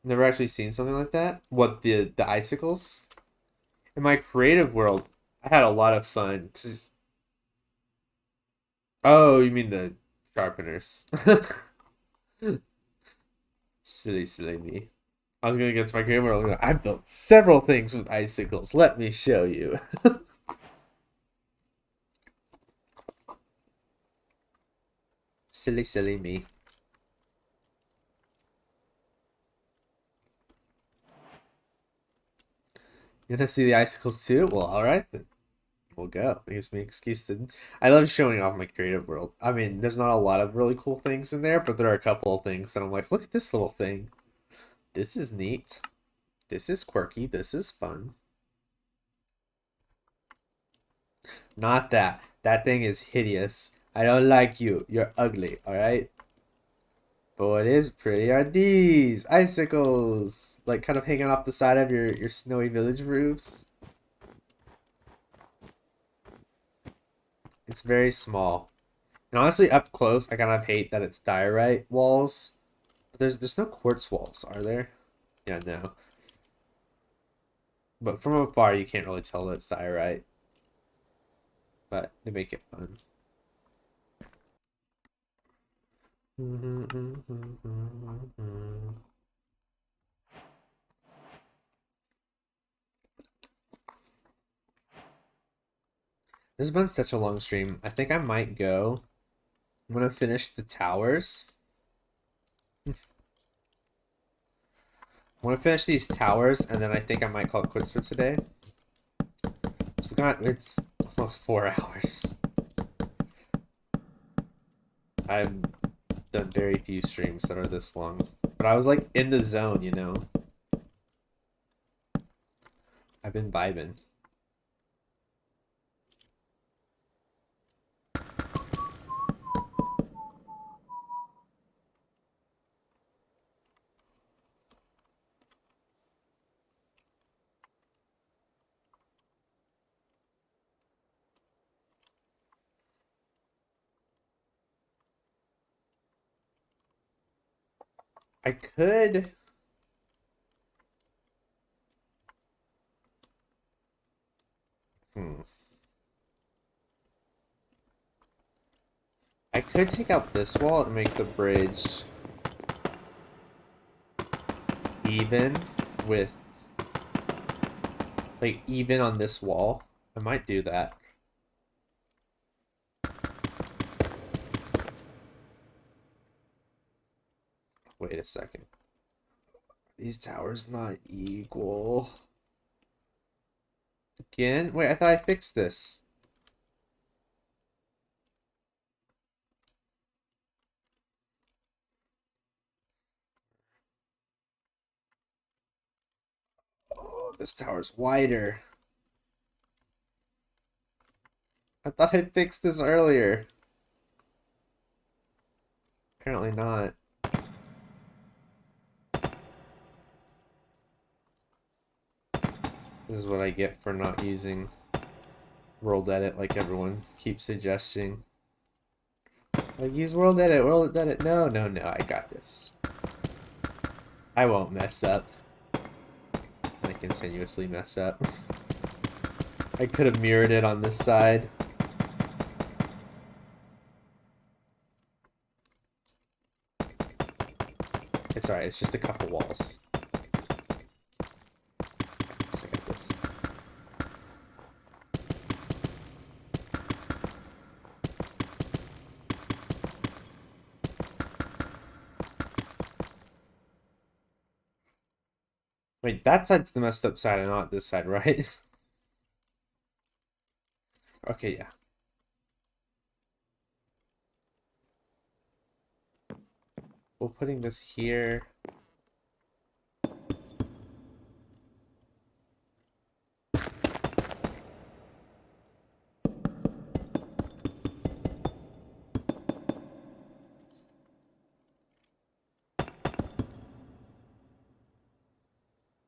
Never actually seen something like that. What, the icicles? In my creative world, I had a lot of fun. Oh, you mean the sharpeners. Silly me. I was gonna get to my creative world. I built several things with icicles. Let me show you. Silly me. You gonna see the icicles too? Well, alright then. We'll go. It gives me an excuse to. I love showing off my creative world. I mean, there's not a lot of really cool things in there, but there are a couple of things that I'm like, look at this little thing. This is neat. This is quirky. This is fun. Not that. That thing is hideous. I don't like you. You're ugly, alright? But what is pretty are these icicles. Like kind of hanging off the side of your snowy village roofs. It's very small. And honestly, up close, I kind of hate that it's diorite walls. But there's no quartz walls, are there? Yeah, no. But from afar, you can't really tell that it's diorite. But they make it fun. This has been such a long stream. I think I might go. I'm gonna finish the towers. I'm gonna finish these towers, and then I think I might call it quits for today. So it's almost 4 hours. I've done very few streams that are this long, but I was like in the zone, you know. I've been vibing. I could. I could take out this wall and make the bridge even with, like, even on this wall. I might do that. Wait a second. These towers not equal. Again? Wait, I thought I fixed this. Oh, this tower's wider. I thought I fixed this earlier. Apparently not. This is what I get for not using World Edit like everyone keeps suggesting. Like, use World Edit, World Edit. No, no, no, I got this. I won't mess up. I continuously mess up. I could have mirrored it on this side. It's alright, it's just a couple walls. So I got this. Wait, that side's the messed up side and not this side, right? Okay, yeah. We're putting this here.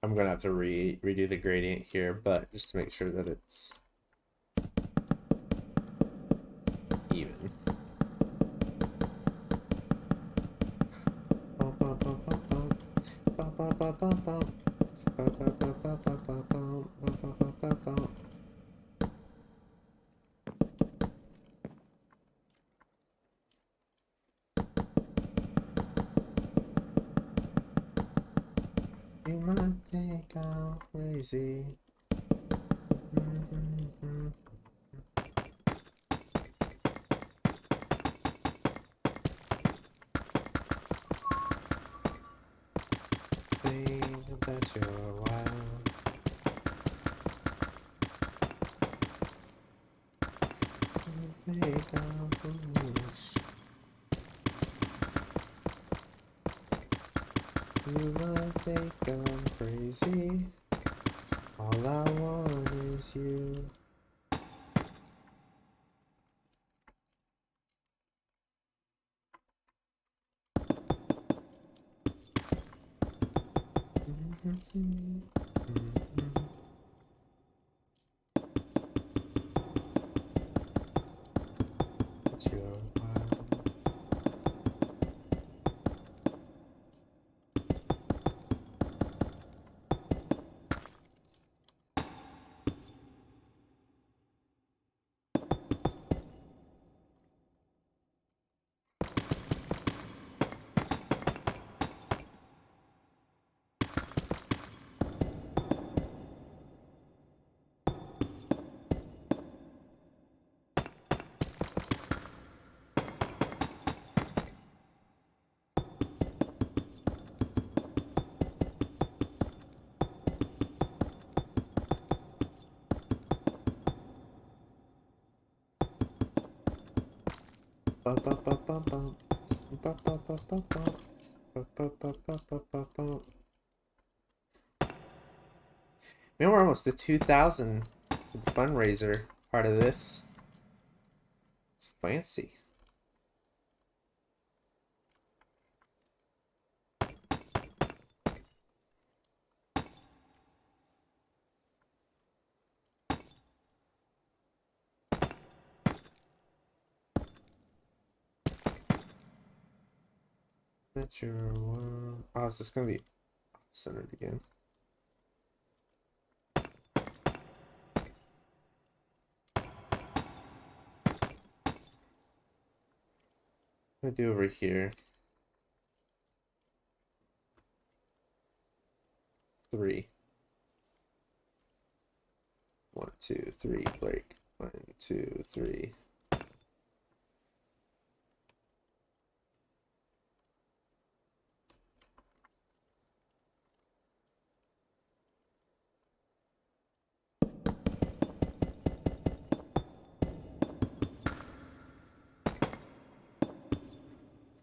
I'm gonna have to redo the gradient here, but just to make sure that it's even. You might think I'm crazy. Think that you're wild. You think I'm foolish. You might think I'm crazy. All I want is you. But you're wild. Man, we're almost to 2,000 fundraiser part of this. It's fancy. Oh, is this gonna be centered again? What do I do over here? 3. 1, 2, 3, break. 1, 2, 3.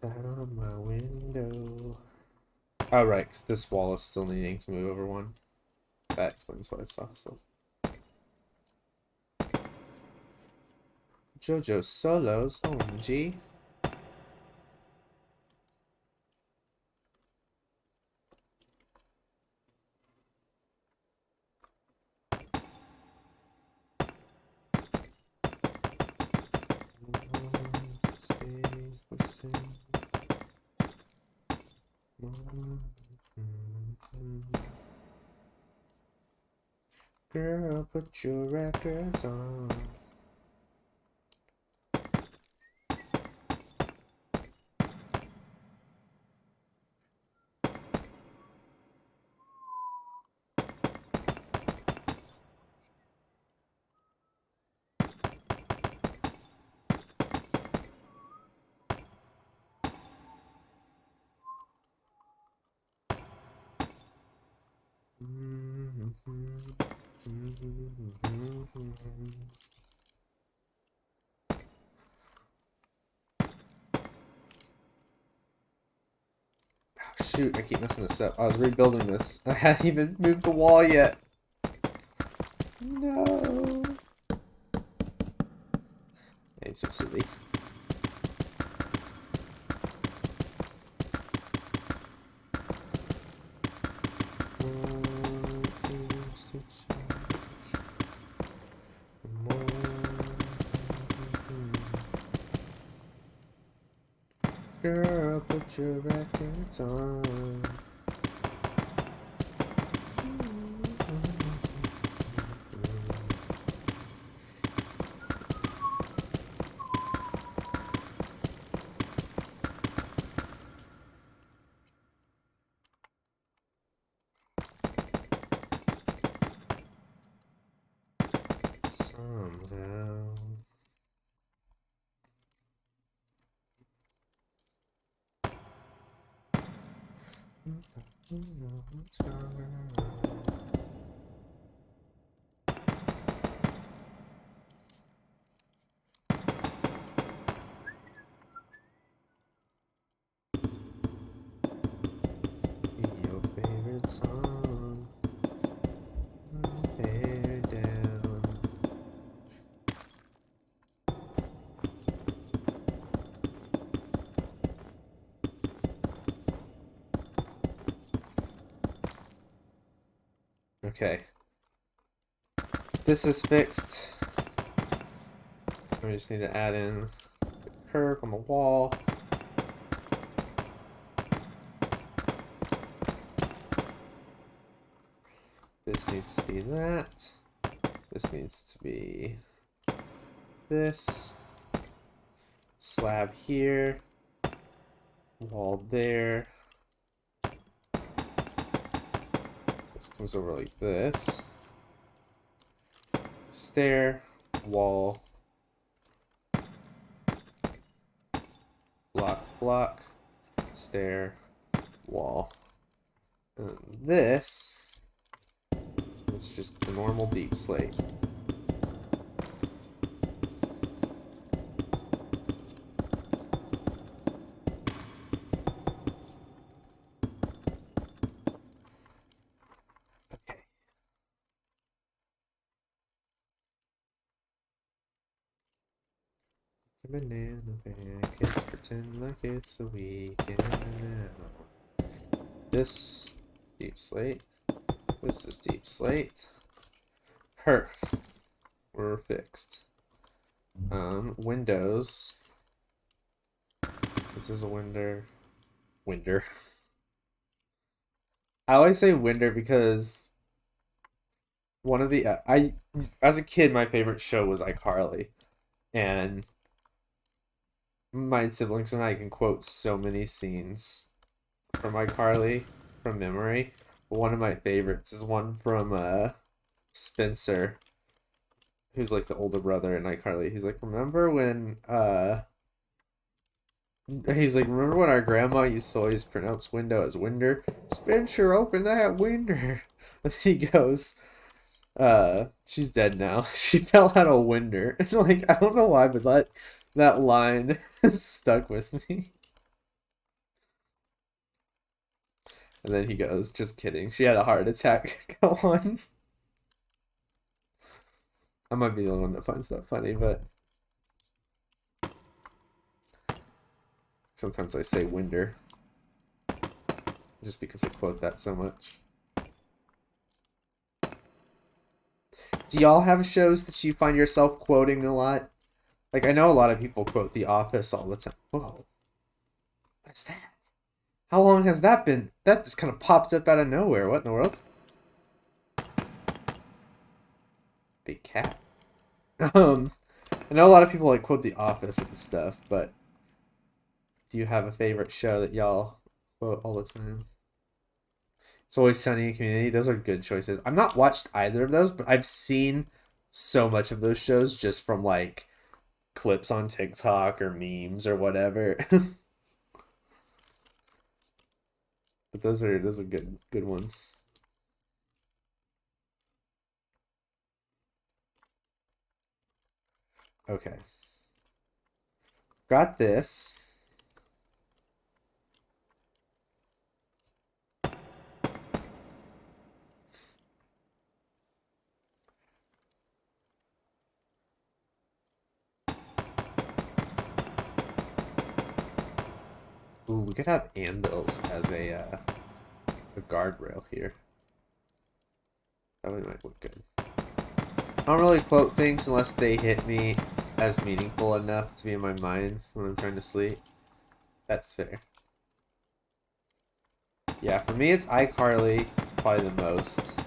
That on my window. Oh, right, because this wall is still needing to move over 1. That explains why it's off still. JoJo solos, OMG. Girl, put your records on. Shoot, I keep messing this up. I was rebuilding this. I hadn't even moved the wall yet. No. I'm so silly. Girl, put your records on. Somehow. Your favorite song. Bear down. Okay. This is fixed. We just need to add in the curve on the wall. This needs to be that. This needs to be this. Slab here. Wall there. This comes over like this. Stair, wall, block, block, stair, wall. And this is just the normal deep slate. banana pancakes, pretend like it's the weekend now. This deep slate. This is deep slate. Perf. We're fixed. Windows. This is a winder. Winder. I always say winder because one of the I as a kid my favorite show was iCarly, and my siblings and I can quote so many scenes from iCarly from memory. But one of my favorites is one from Spencer, who's like the older brother in iCarly. He's like, remember when our grandma used to always pronounce window as winder? Spencer, open that winder. And he goes, she's dead now. She fell out a winder. And like, I don't know why, but that line stuck with me. And then he goes, just kidding. She had a heart attack. Go on. I might be the only one that finds that funny, but sometimes I say winder just because I quote that so much. Do y'all have shows that you find yourself quoting a lot? Like, I know a lot of people quote The Office all the time. Whoa. What's that? How long has that been? That just kind of popped up out of nowhere. What in the world? Big cat. I know a lot of people like quote The Office and stuff, but do you have a favorite show that y'all quote all the time? It's Always Sunny in Community. Those are good choices. I've not watched either of those, but I've seen so much of those shows just from like clips on TikTok or memes or whatever. But those are good ones. Okay. Got this. Ooh, we could have anvils as a guardrail here. That one might look good. I don't really quote things unless they hit me as meaningful enough to be in my mind when I'm trying to sleep. That's fair. Yeah, for me it's iCarly, probably the most.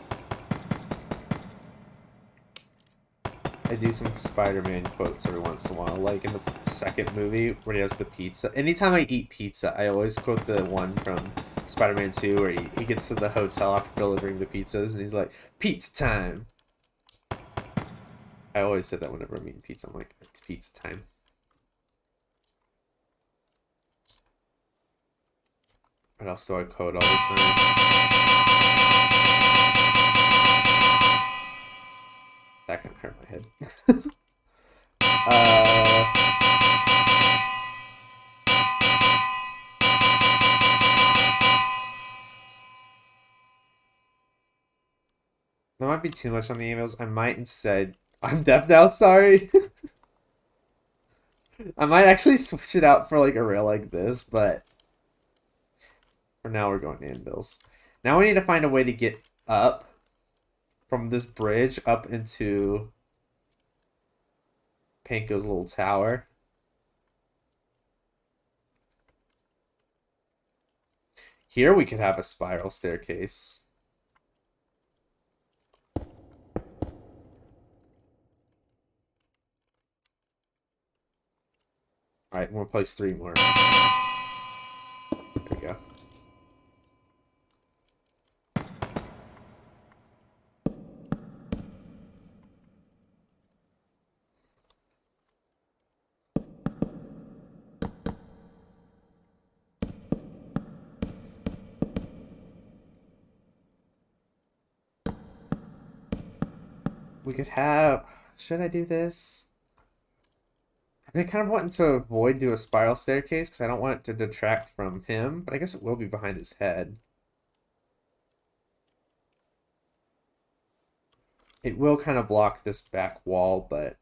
I do some Spider-Man quotes every once in a while, like in the second movie where he has the pizza. Anytime I eat pizza, I always quote the one from Spider-Man 2 where he gets to the hotel after delivering the pizzas and he's like, "Pizza time!" I always say that whenever I'm eating pizza. I'm like, it's pizza time. What else do I quote all the time? That kind of hurt my head. That might be too much on the emails. I might instead... I'm deaf now, sorry. I might actually switch it out for like a rail like this, but for now we're going to anvils. Now we need to find a way to get up from this bridge up into Panko's little tower. Here we could have a spiral staircase. Alright, we'll place 3 more. There we go. We could have... Should I do this? I've been kind of wanting to avoid do a spiral staircase because I don't want it to detract from him, but I guess it will be behind his head. It will kind of block this back wall, but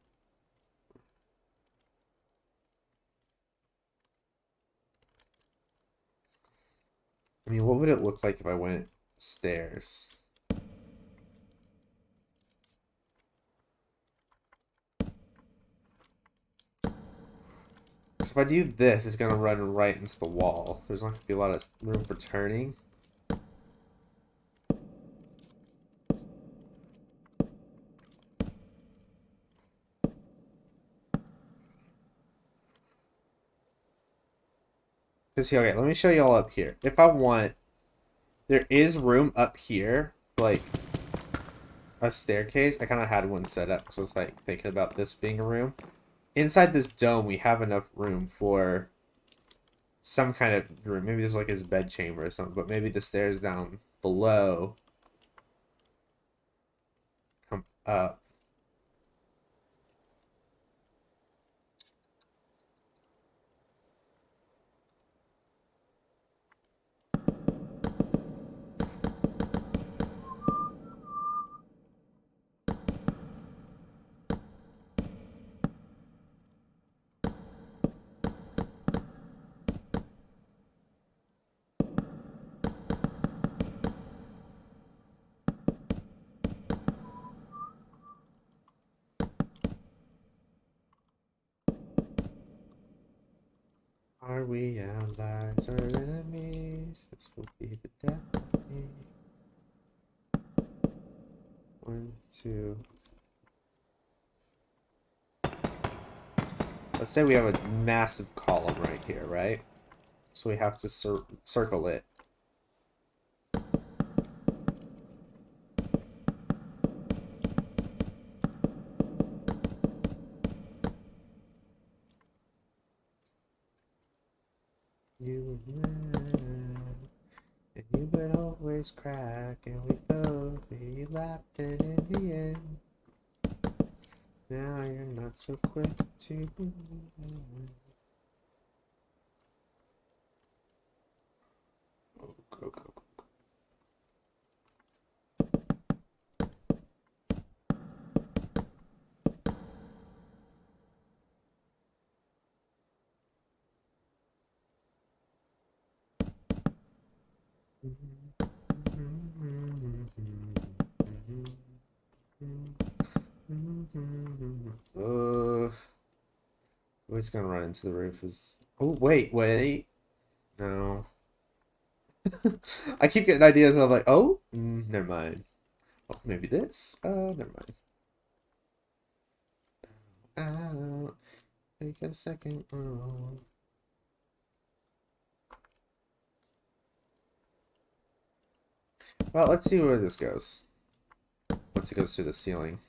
I mean, what would it look like if I went stairs? So if I do this, it's gonna run right into the wall. There's not gonna be a lot of room for turning. Cause here, okay, let me show you all up here. If I want, there is room up here, like a staircase. I kind of had one set up, so it's like thinking about this being a room. Inside this dome, we have enough room for some kind of room. Maybe this is like his bed chamber or something, but maybe the stairs down below come up. Are we allies or enemies? This will be the death of me. 1, 2. Let's say we have a massive column right here, right? So we have to circle it. You ran, and you would always crack, and we both be laughing in the end. Now you're not so quick to move. Oh, go, go, go. It's gonna run into the roof is. Oh, wait. No. I keep getting ideas and I'm like, oh, never mind. Oh, maybe this. Never mind. Take a second. Oh. Well, let's see where this goes. Once it goes through the ceiling.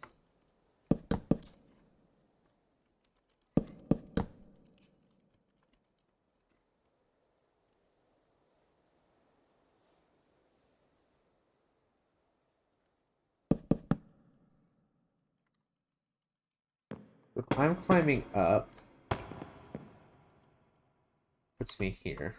If I'm climbing up, puts me here.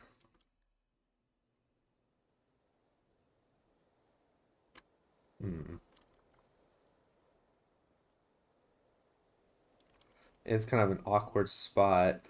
It's kind of an awkward spot.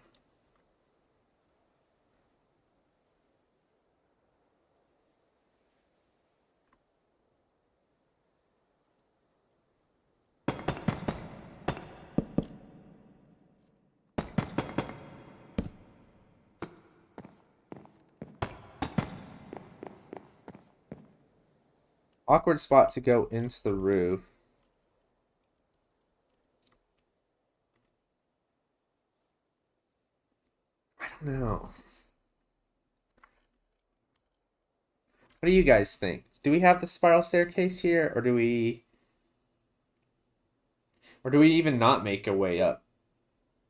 Awkward spot to go into the roof. I don't know. What do you guys think? Do we have the spiral staircase here, or do we even not make a way up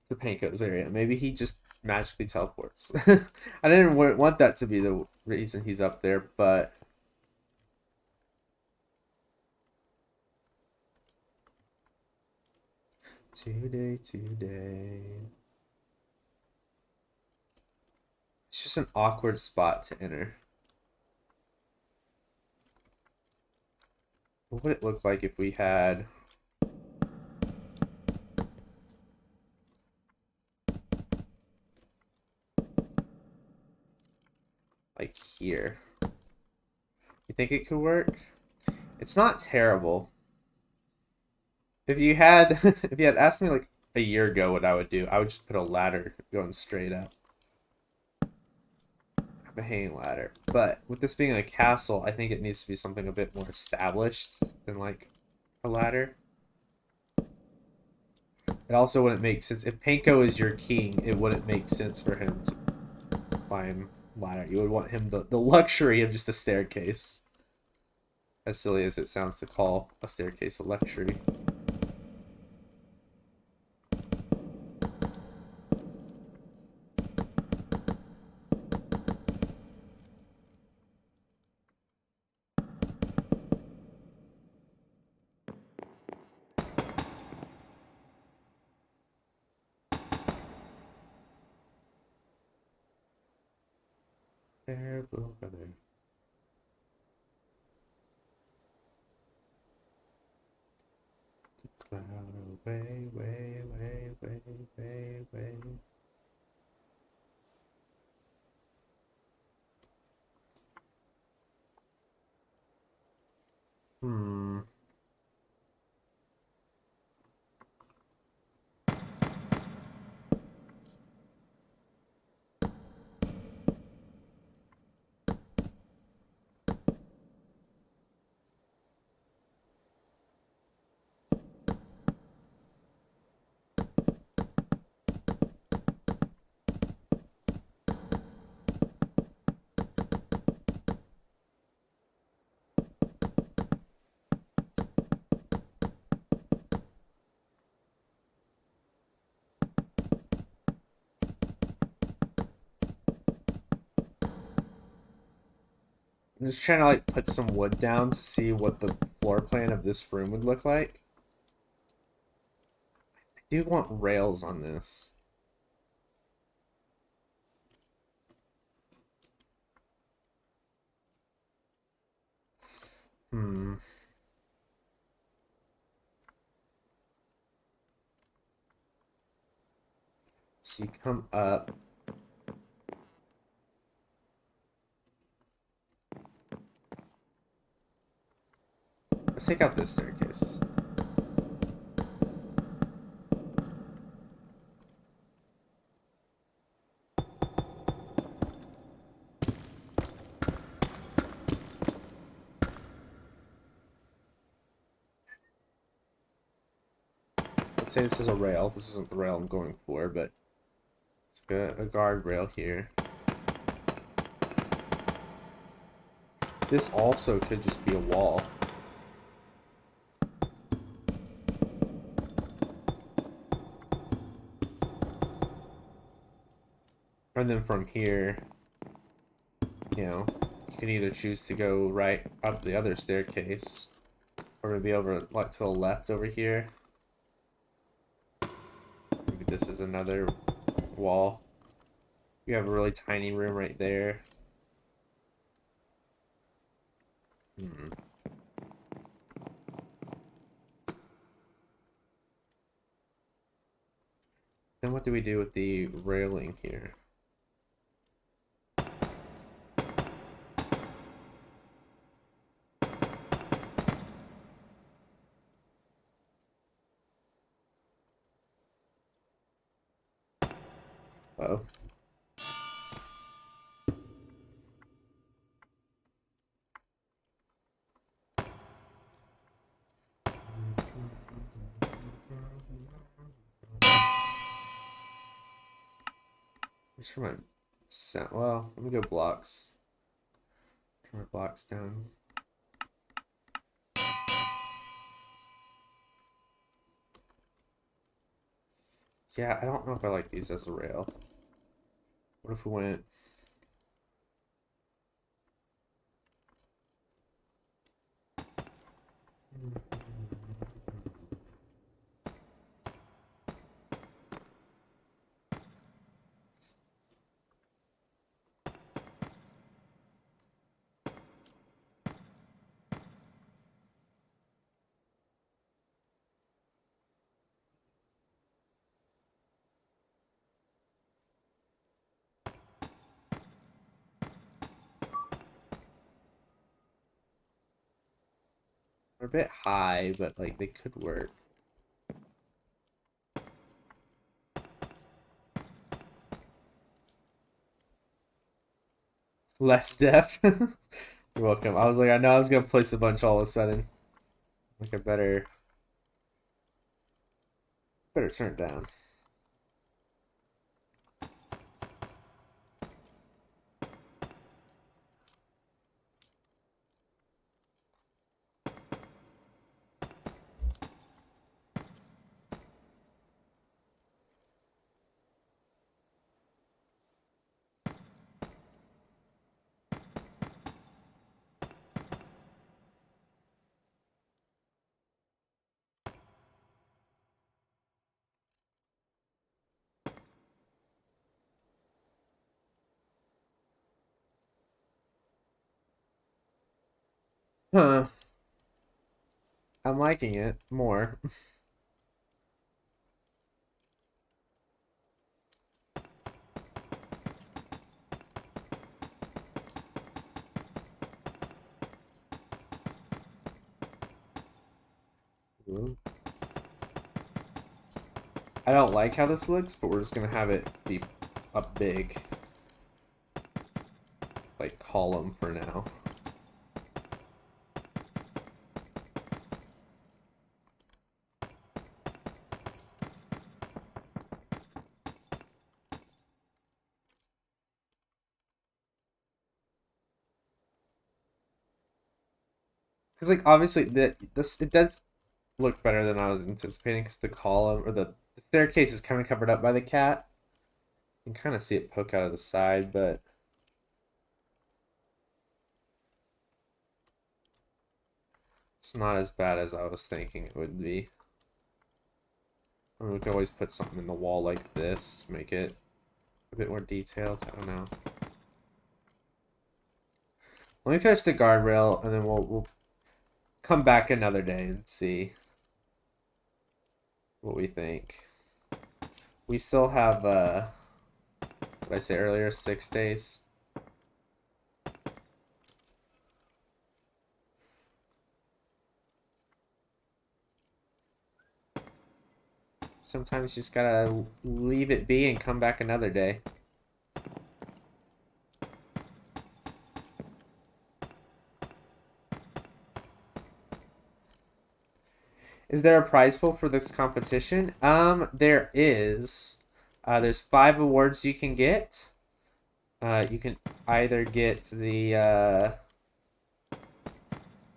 to Panko's area? Maybe he just magically teleports. I didn't want that to be the reason he's up there, but today. It's just an awkward spot to enter. What would it look like if we had like here? You think it could work? It's not terrible. If you had if you had asked me like a year ago what I would do, I would just put a ladder going straight up. A hanging ladder. But with this being a castle, I think it needs to be something a bit more established than like a ladder. It also wouldn't make sense if Panko is your king. It wouldn't make sense for him to climb ladder. You would want him the luxury of just a staircase. As silly as it sounds to call a staircase a luxury. Terrible weather. The cloud away, way, way, way, way, way. Hmm. I'm just trying to like put some wood down to see what the floor plan of this room would look like. I do want rails on this. Hmm. So you come up. Let's take out this staircase. Let's say this is a rail. This isn't the rail I'm going for, but it's a guardrail here. This also could just be a wall. And then from here, you know, you can either choose to go right up the other staircase, or maybe over like to the left over here. Maybe this is another wall. You have a really tiny room right there. Hmm. Then what do we do with the railing here? Uh-oh. Just for my sound. Well, let me go blocks. Turn my blocks down. Yeah, I don't know if I like these as a rail. What if we went... They're a bit high, but like they could work. Less deaf. You're welcome. I was like, I know I was gonna place a bunch all of a sudden. Like I better turn it down. Huh. I'm liking it more. Ooh. I don't like how this looks, but we're just gonna have it be a big like column for now. Because like obviously this it does look better than I was anticipating because the column or the staircase is kind of covered up by the cat. You can kind of see it poke out of the side, but it's not as bad as I was thinking it would be. I mean, we could always put something in the wall like this to make it a bit more detailed. I don't know. Let me finish the guardrail and then we'll come back another day and see what we think. We still have what did I say earlier, 6 days. Sometimes you just gotta leave it be and come back another day. Is there a prize pool for this competition? There is. There's 5 awards you can get. You can either get the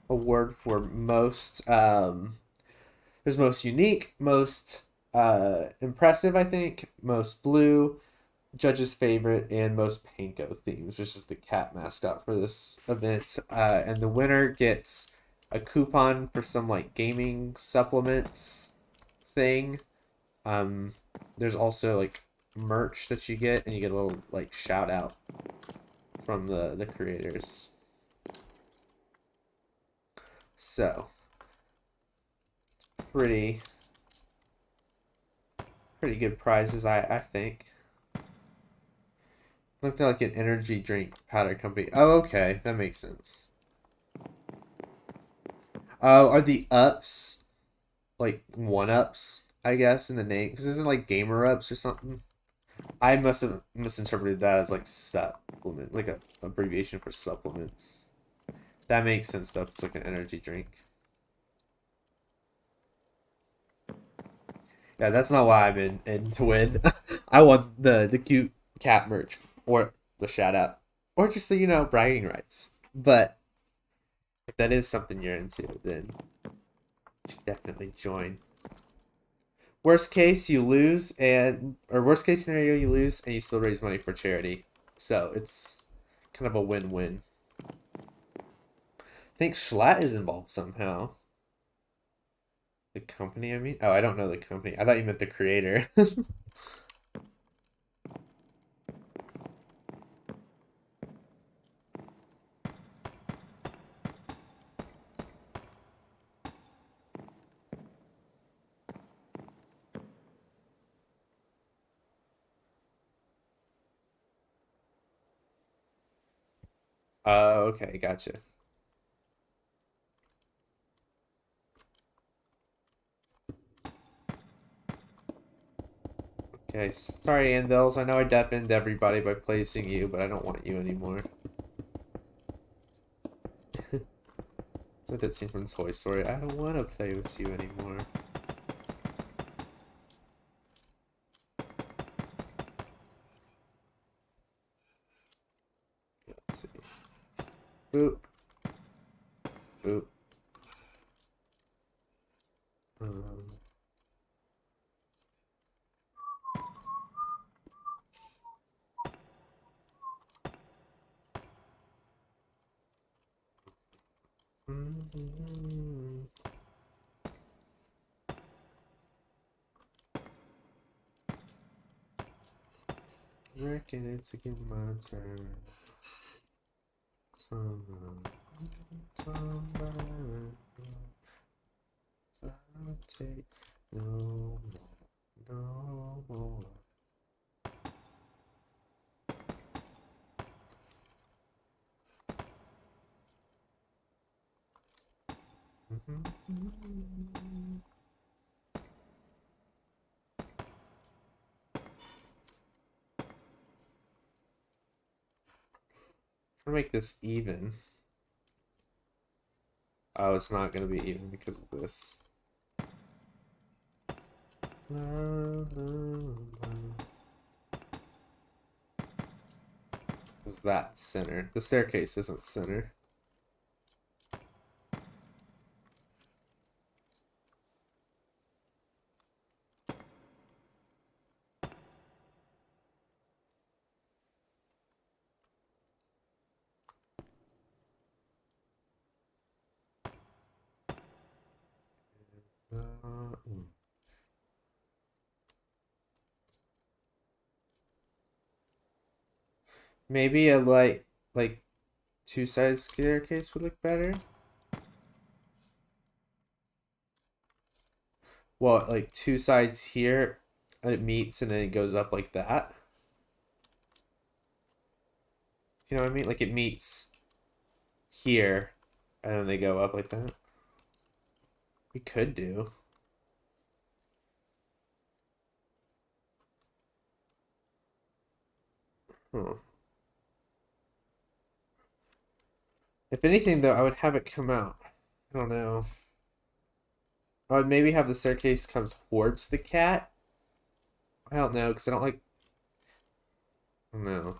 award for most there's most unique, most impressive, I think, most blue, judge's favorite, and most panko themes, which is the cat mascot for this event. And the winner gets a coupon for some like gaming supplements thing. There's also like merch that you get, and you get a little like shout out from the creators. So pretty good prizes, I think. Looked like an energy drink powder company. Oh, okay, that makes sense. Oh, are the ups like 1-ups? I guess in the name, because isn't like gamer ups or something. I must have misinterpreted that as like supplement, like a abbreviation for supplements. That makes sense though. It's like an energy drink. Yeah, that's not why I'm in to win. I want the cute cat merch or the shout out or just the bragging rights. But if that is something you're into, then you should definitely join. Worst case, you lose, or worst case scenario, you lose and you still raise money for charity. So it's kind of a win-win. I think Schlatt is involved somehow. The company, I mean? Oh, I don't know the company. I thought you meant the creator. Oh, okay, gotcha. Okay, sorry, Anvils. I know I deafened everybody by placing you, but I don't want you anymore. It's like that scene from Toy Story. I don't want to play with you anymore. Let's see. Boop. Boop. Reckon it's again my turn. I'll take no more, no more. Try to make this even. Oh, it's not going to be even because of this. Is that center? The staircase isn't center. Maybe a like two-sided staircase would look better. Well, like two sides here, and it meets and then it goes up like that. You know what I mean? Like it meets here, and then they go up like that. We could do. Huh. If anything, though, I would have it come out. I don't know. I would maybe have the staircase come towards the cat. I don't know, because I don't like... I don't know.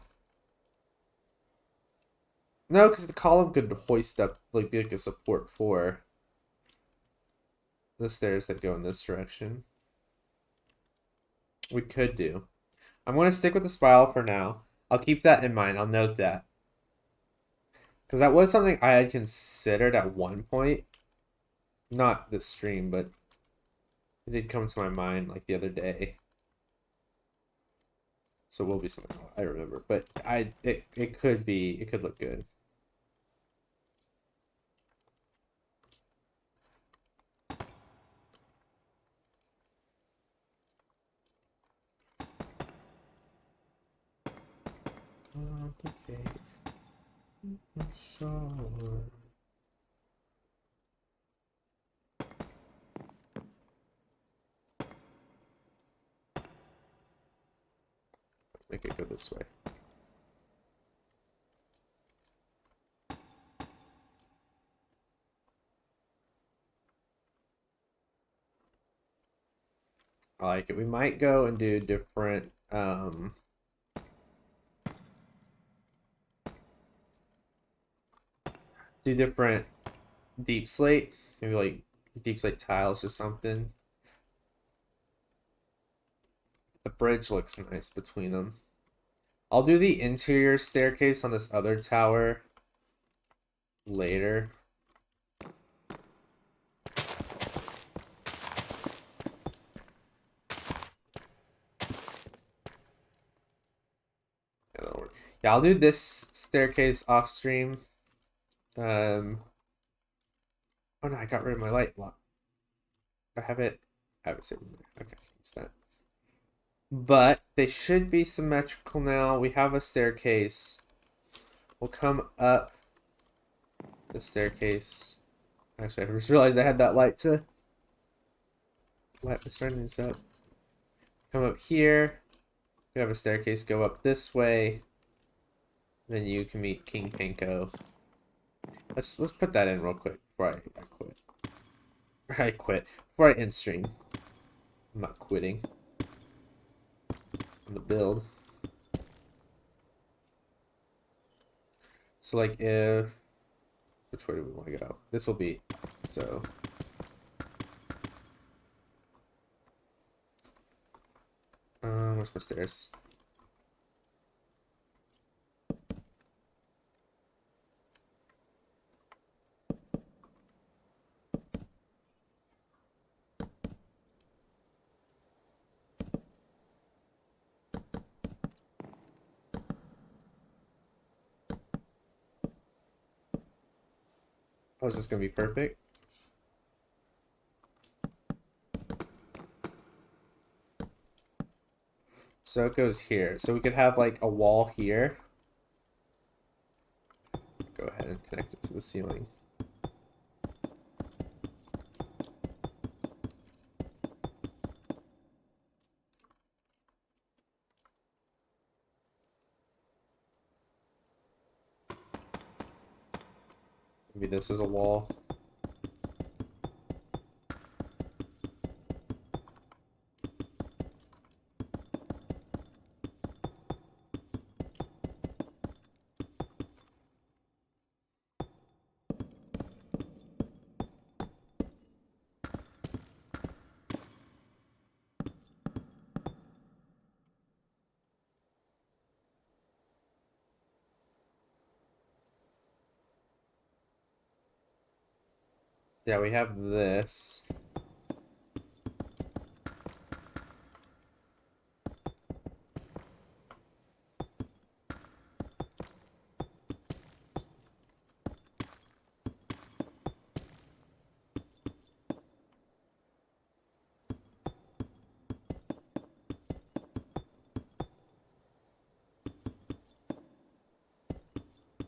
No, because the column could hoist up, like, be like a support for the stairs that go in this direction. We could do. I'm going to stick with the spiral for now. I'll keep that in mind. I'll note that. Because that was something I had considered at one point. Not this stream, but it did come to my mind like the other day. So it will be something I remember. But it could be, it could look good. Complicate. Sure. Make it go this way. I like it. We might go and do different deep slate, maybe like deep slate tiles or something. The bridge looks nice between them. I'll do the interior staircase on this other tower later. Yeah, that'll work. Yeah, I'll do this staircase off stream. Oh no, I got rid of my light block. I have it sitting there. Okay, use that. But they should be symmetrical now. We have a staircase. We'll come up the staircase. Actually, I just realized I had that light to light the starting this up. Come up here. You have a staircase go up this way. Then you can meet King Panko. Let's put that in real quick before I quit. I quit. Before I end stream. I'm not quitting on the build. So like if which way do we want to go? This will be so where's my stairs? Oh, is this gonna be perfect? So it goes here. So we could have like a wall here. Go ahead and connect it to the ceiling. Maybe this is a wall. Yeah, we have this.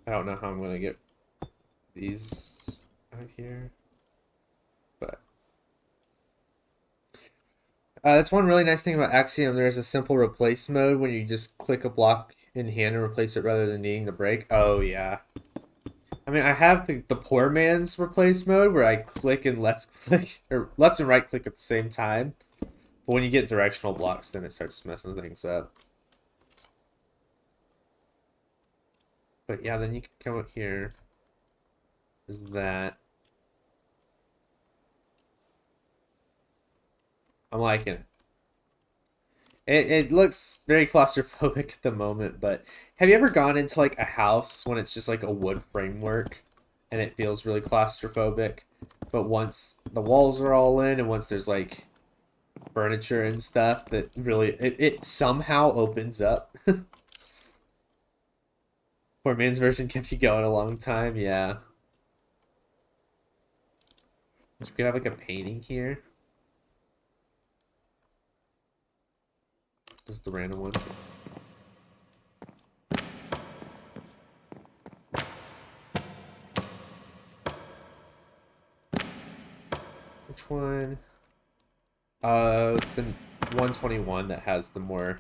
I don't know how I'm gonna get these out of here, but that's one really nice thing about Axiom. There's a simple replace mode when you just click a block in hand and replace it rather than needing to break. Oh yeah. I mean, I have the poor man's replace mode where I click and left click or left and right click at the same time. But when you get directional blocks, then it starts messing things up. But yeah, then you can come up here. Is that? I'm liking it. It looks very claustrophobic at the moment, but have you ever gone into like a house when it's just like a wood framework and it feels really claustrophobic? But once the walls are all in and once there's like furniture and stuff, that really it somehow opens up. Poor man's version kept you going a long time, yeah. We could have like a painting here. Just the random one. Which one? It's the 121 that has the more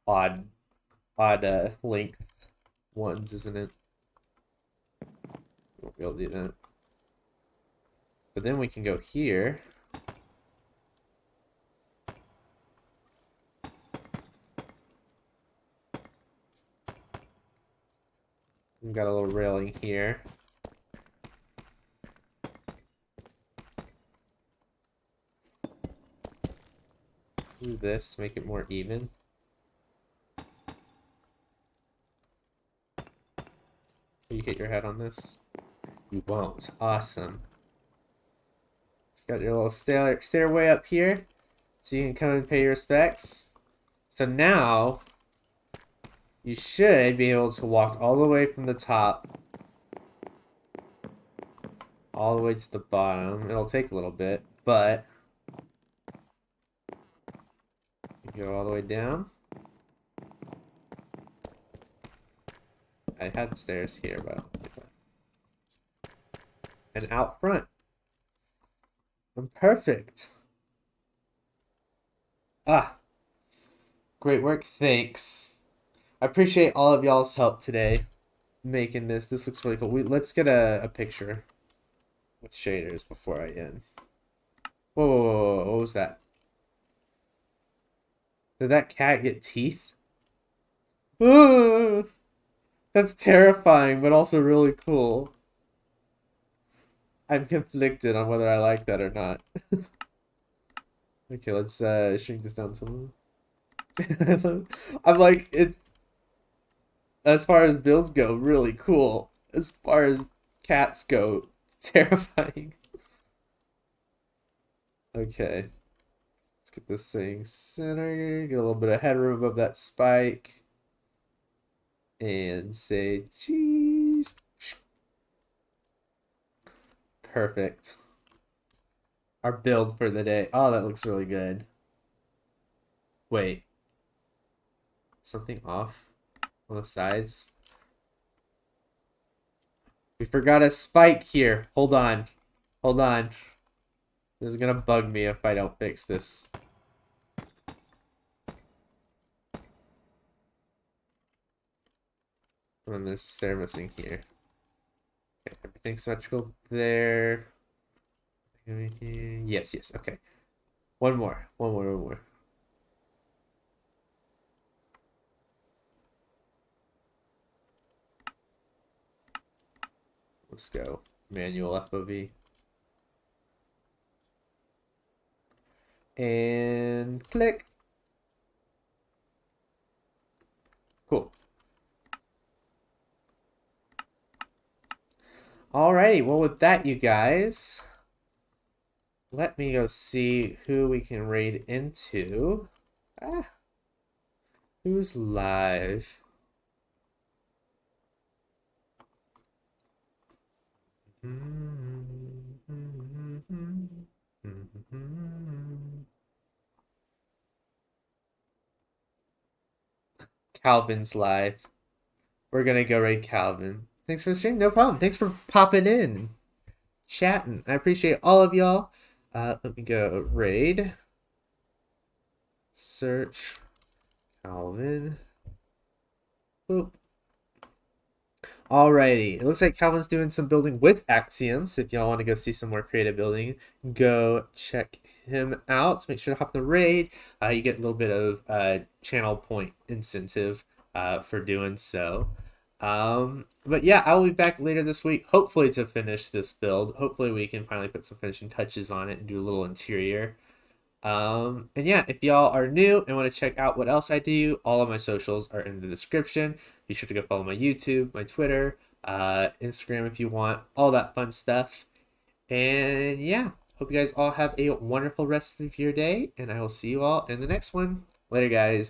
odd length ones, isn't it? Won't be able to do that. But then we can go here. We've got a little railing here. Do this to make it more even. Will you hit your head on this? You won't. Awesome. You got your little stairway up here, so you can come and pay your respects. So now, you should be able to walk all the way from the top, all the way to the bottom. It'll take a little bit, but you go all the way down. I had stairs here, but and out front. I'm perfect. Ah. Great work. Thanks. I appreciate all of y'all's help today making this. This looks really cool. Let's get a picture with shaders before I end. Whoa, whoa, whoa, whoa, what was that? Did that cat get teeth? Ooh, that's terrifying, but also really cool. I'm conflicted on whether I like that or not. Okay, let's shrink this down to. I'm like, it. As far as builds go, really cool. As far as cats go, it's terrifying. Okay. Let's get this thing centered. Get a little bit of headroom above that spike. And say cheese. Perfect. Our build for the day. Oh, that looks really good. Wait. Something off on the sides. We forgot a spike here. Hold on. Hold on. This is gonna bug me if I don't fix this. And there's a stair missing here. Okay, everything's symmetrical there. Yes, yes, okay. One more. Let's go. Manual FOV. And click. Cool. Alrighty, well with that, you guys, let me go see who we can raid into. Who's live? Calvin's live. We're gonna go raid Calvin. Thanks for the stream. No problem. Thanks for popping in, chatting. I appreciate all of y'all. Let me go raid. Search Calvin. Boop. Alrighty. It looks like Calvin's doing some building with Axioms. If y'all want to go see some more creative building, go check him out. So make sure to hop in the raid. You get a little bit of channel point incentive for doing so. But yeah, I will be back later this week, hopefully to finish this build. Hopefully we can finally put some finishing touches on it and do a little interior. And yeah, if y'all are new and want to check out what else I do, all of my socials are in the description. Be sure to go follow my YouTube, my Twitter, Instagram if you want, all that fun stuff. And yeah, hope you guys all have a wonderful rest of your day, and I will see you all in the next one. Later, guys.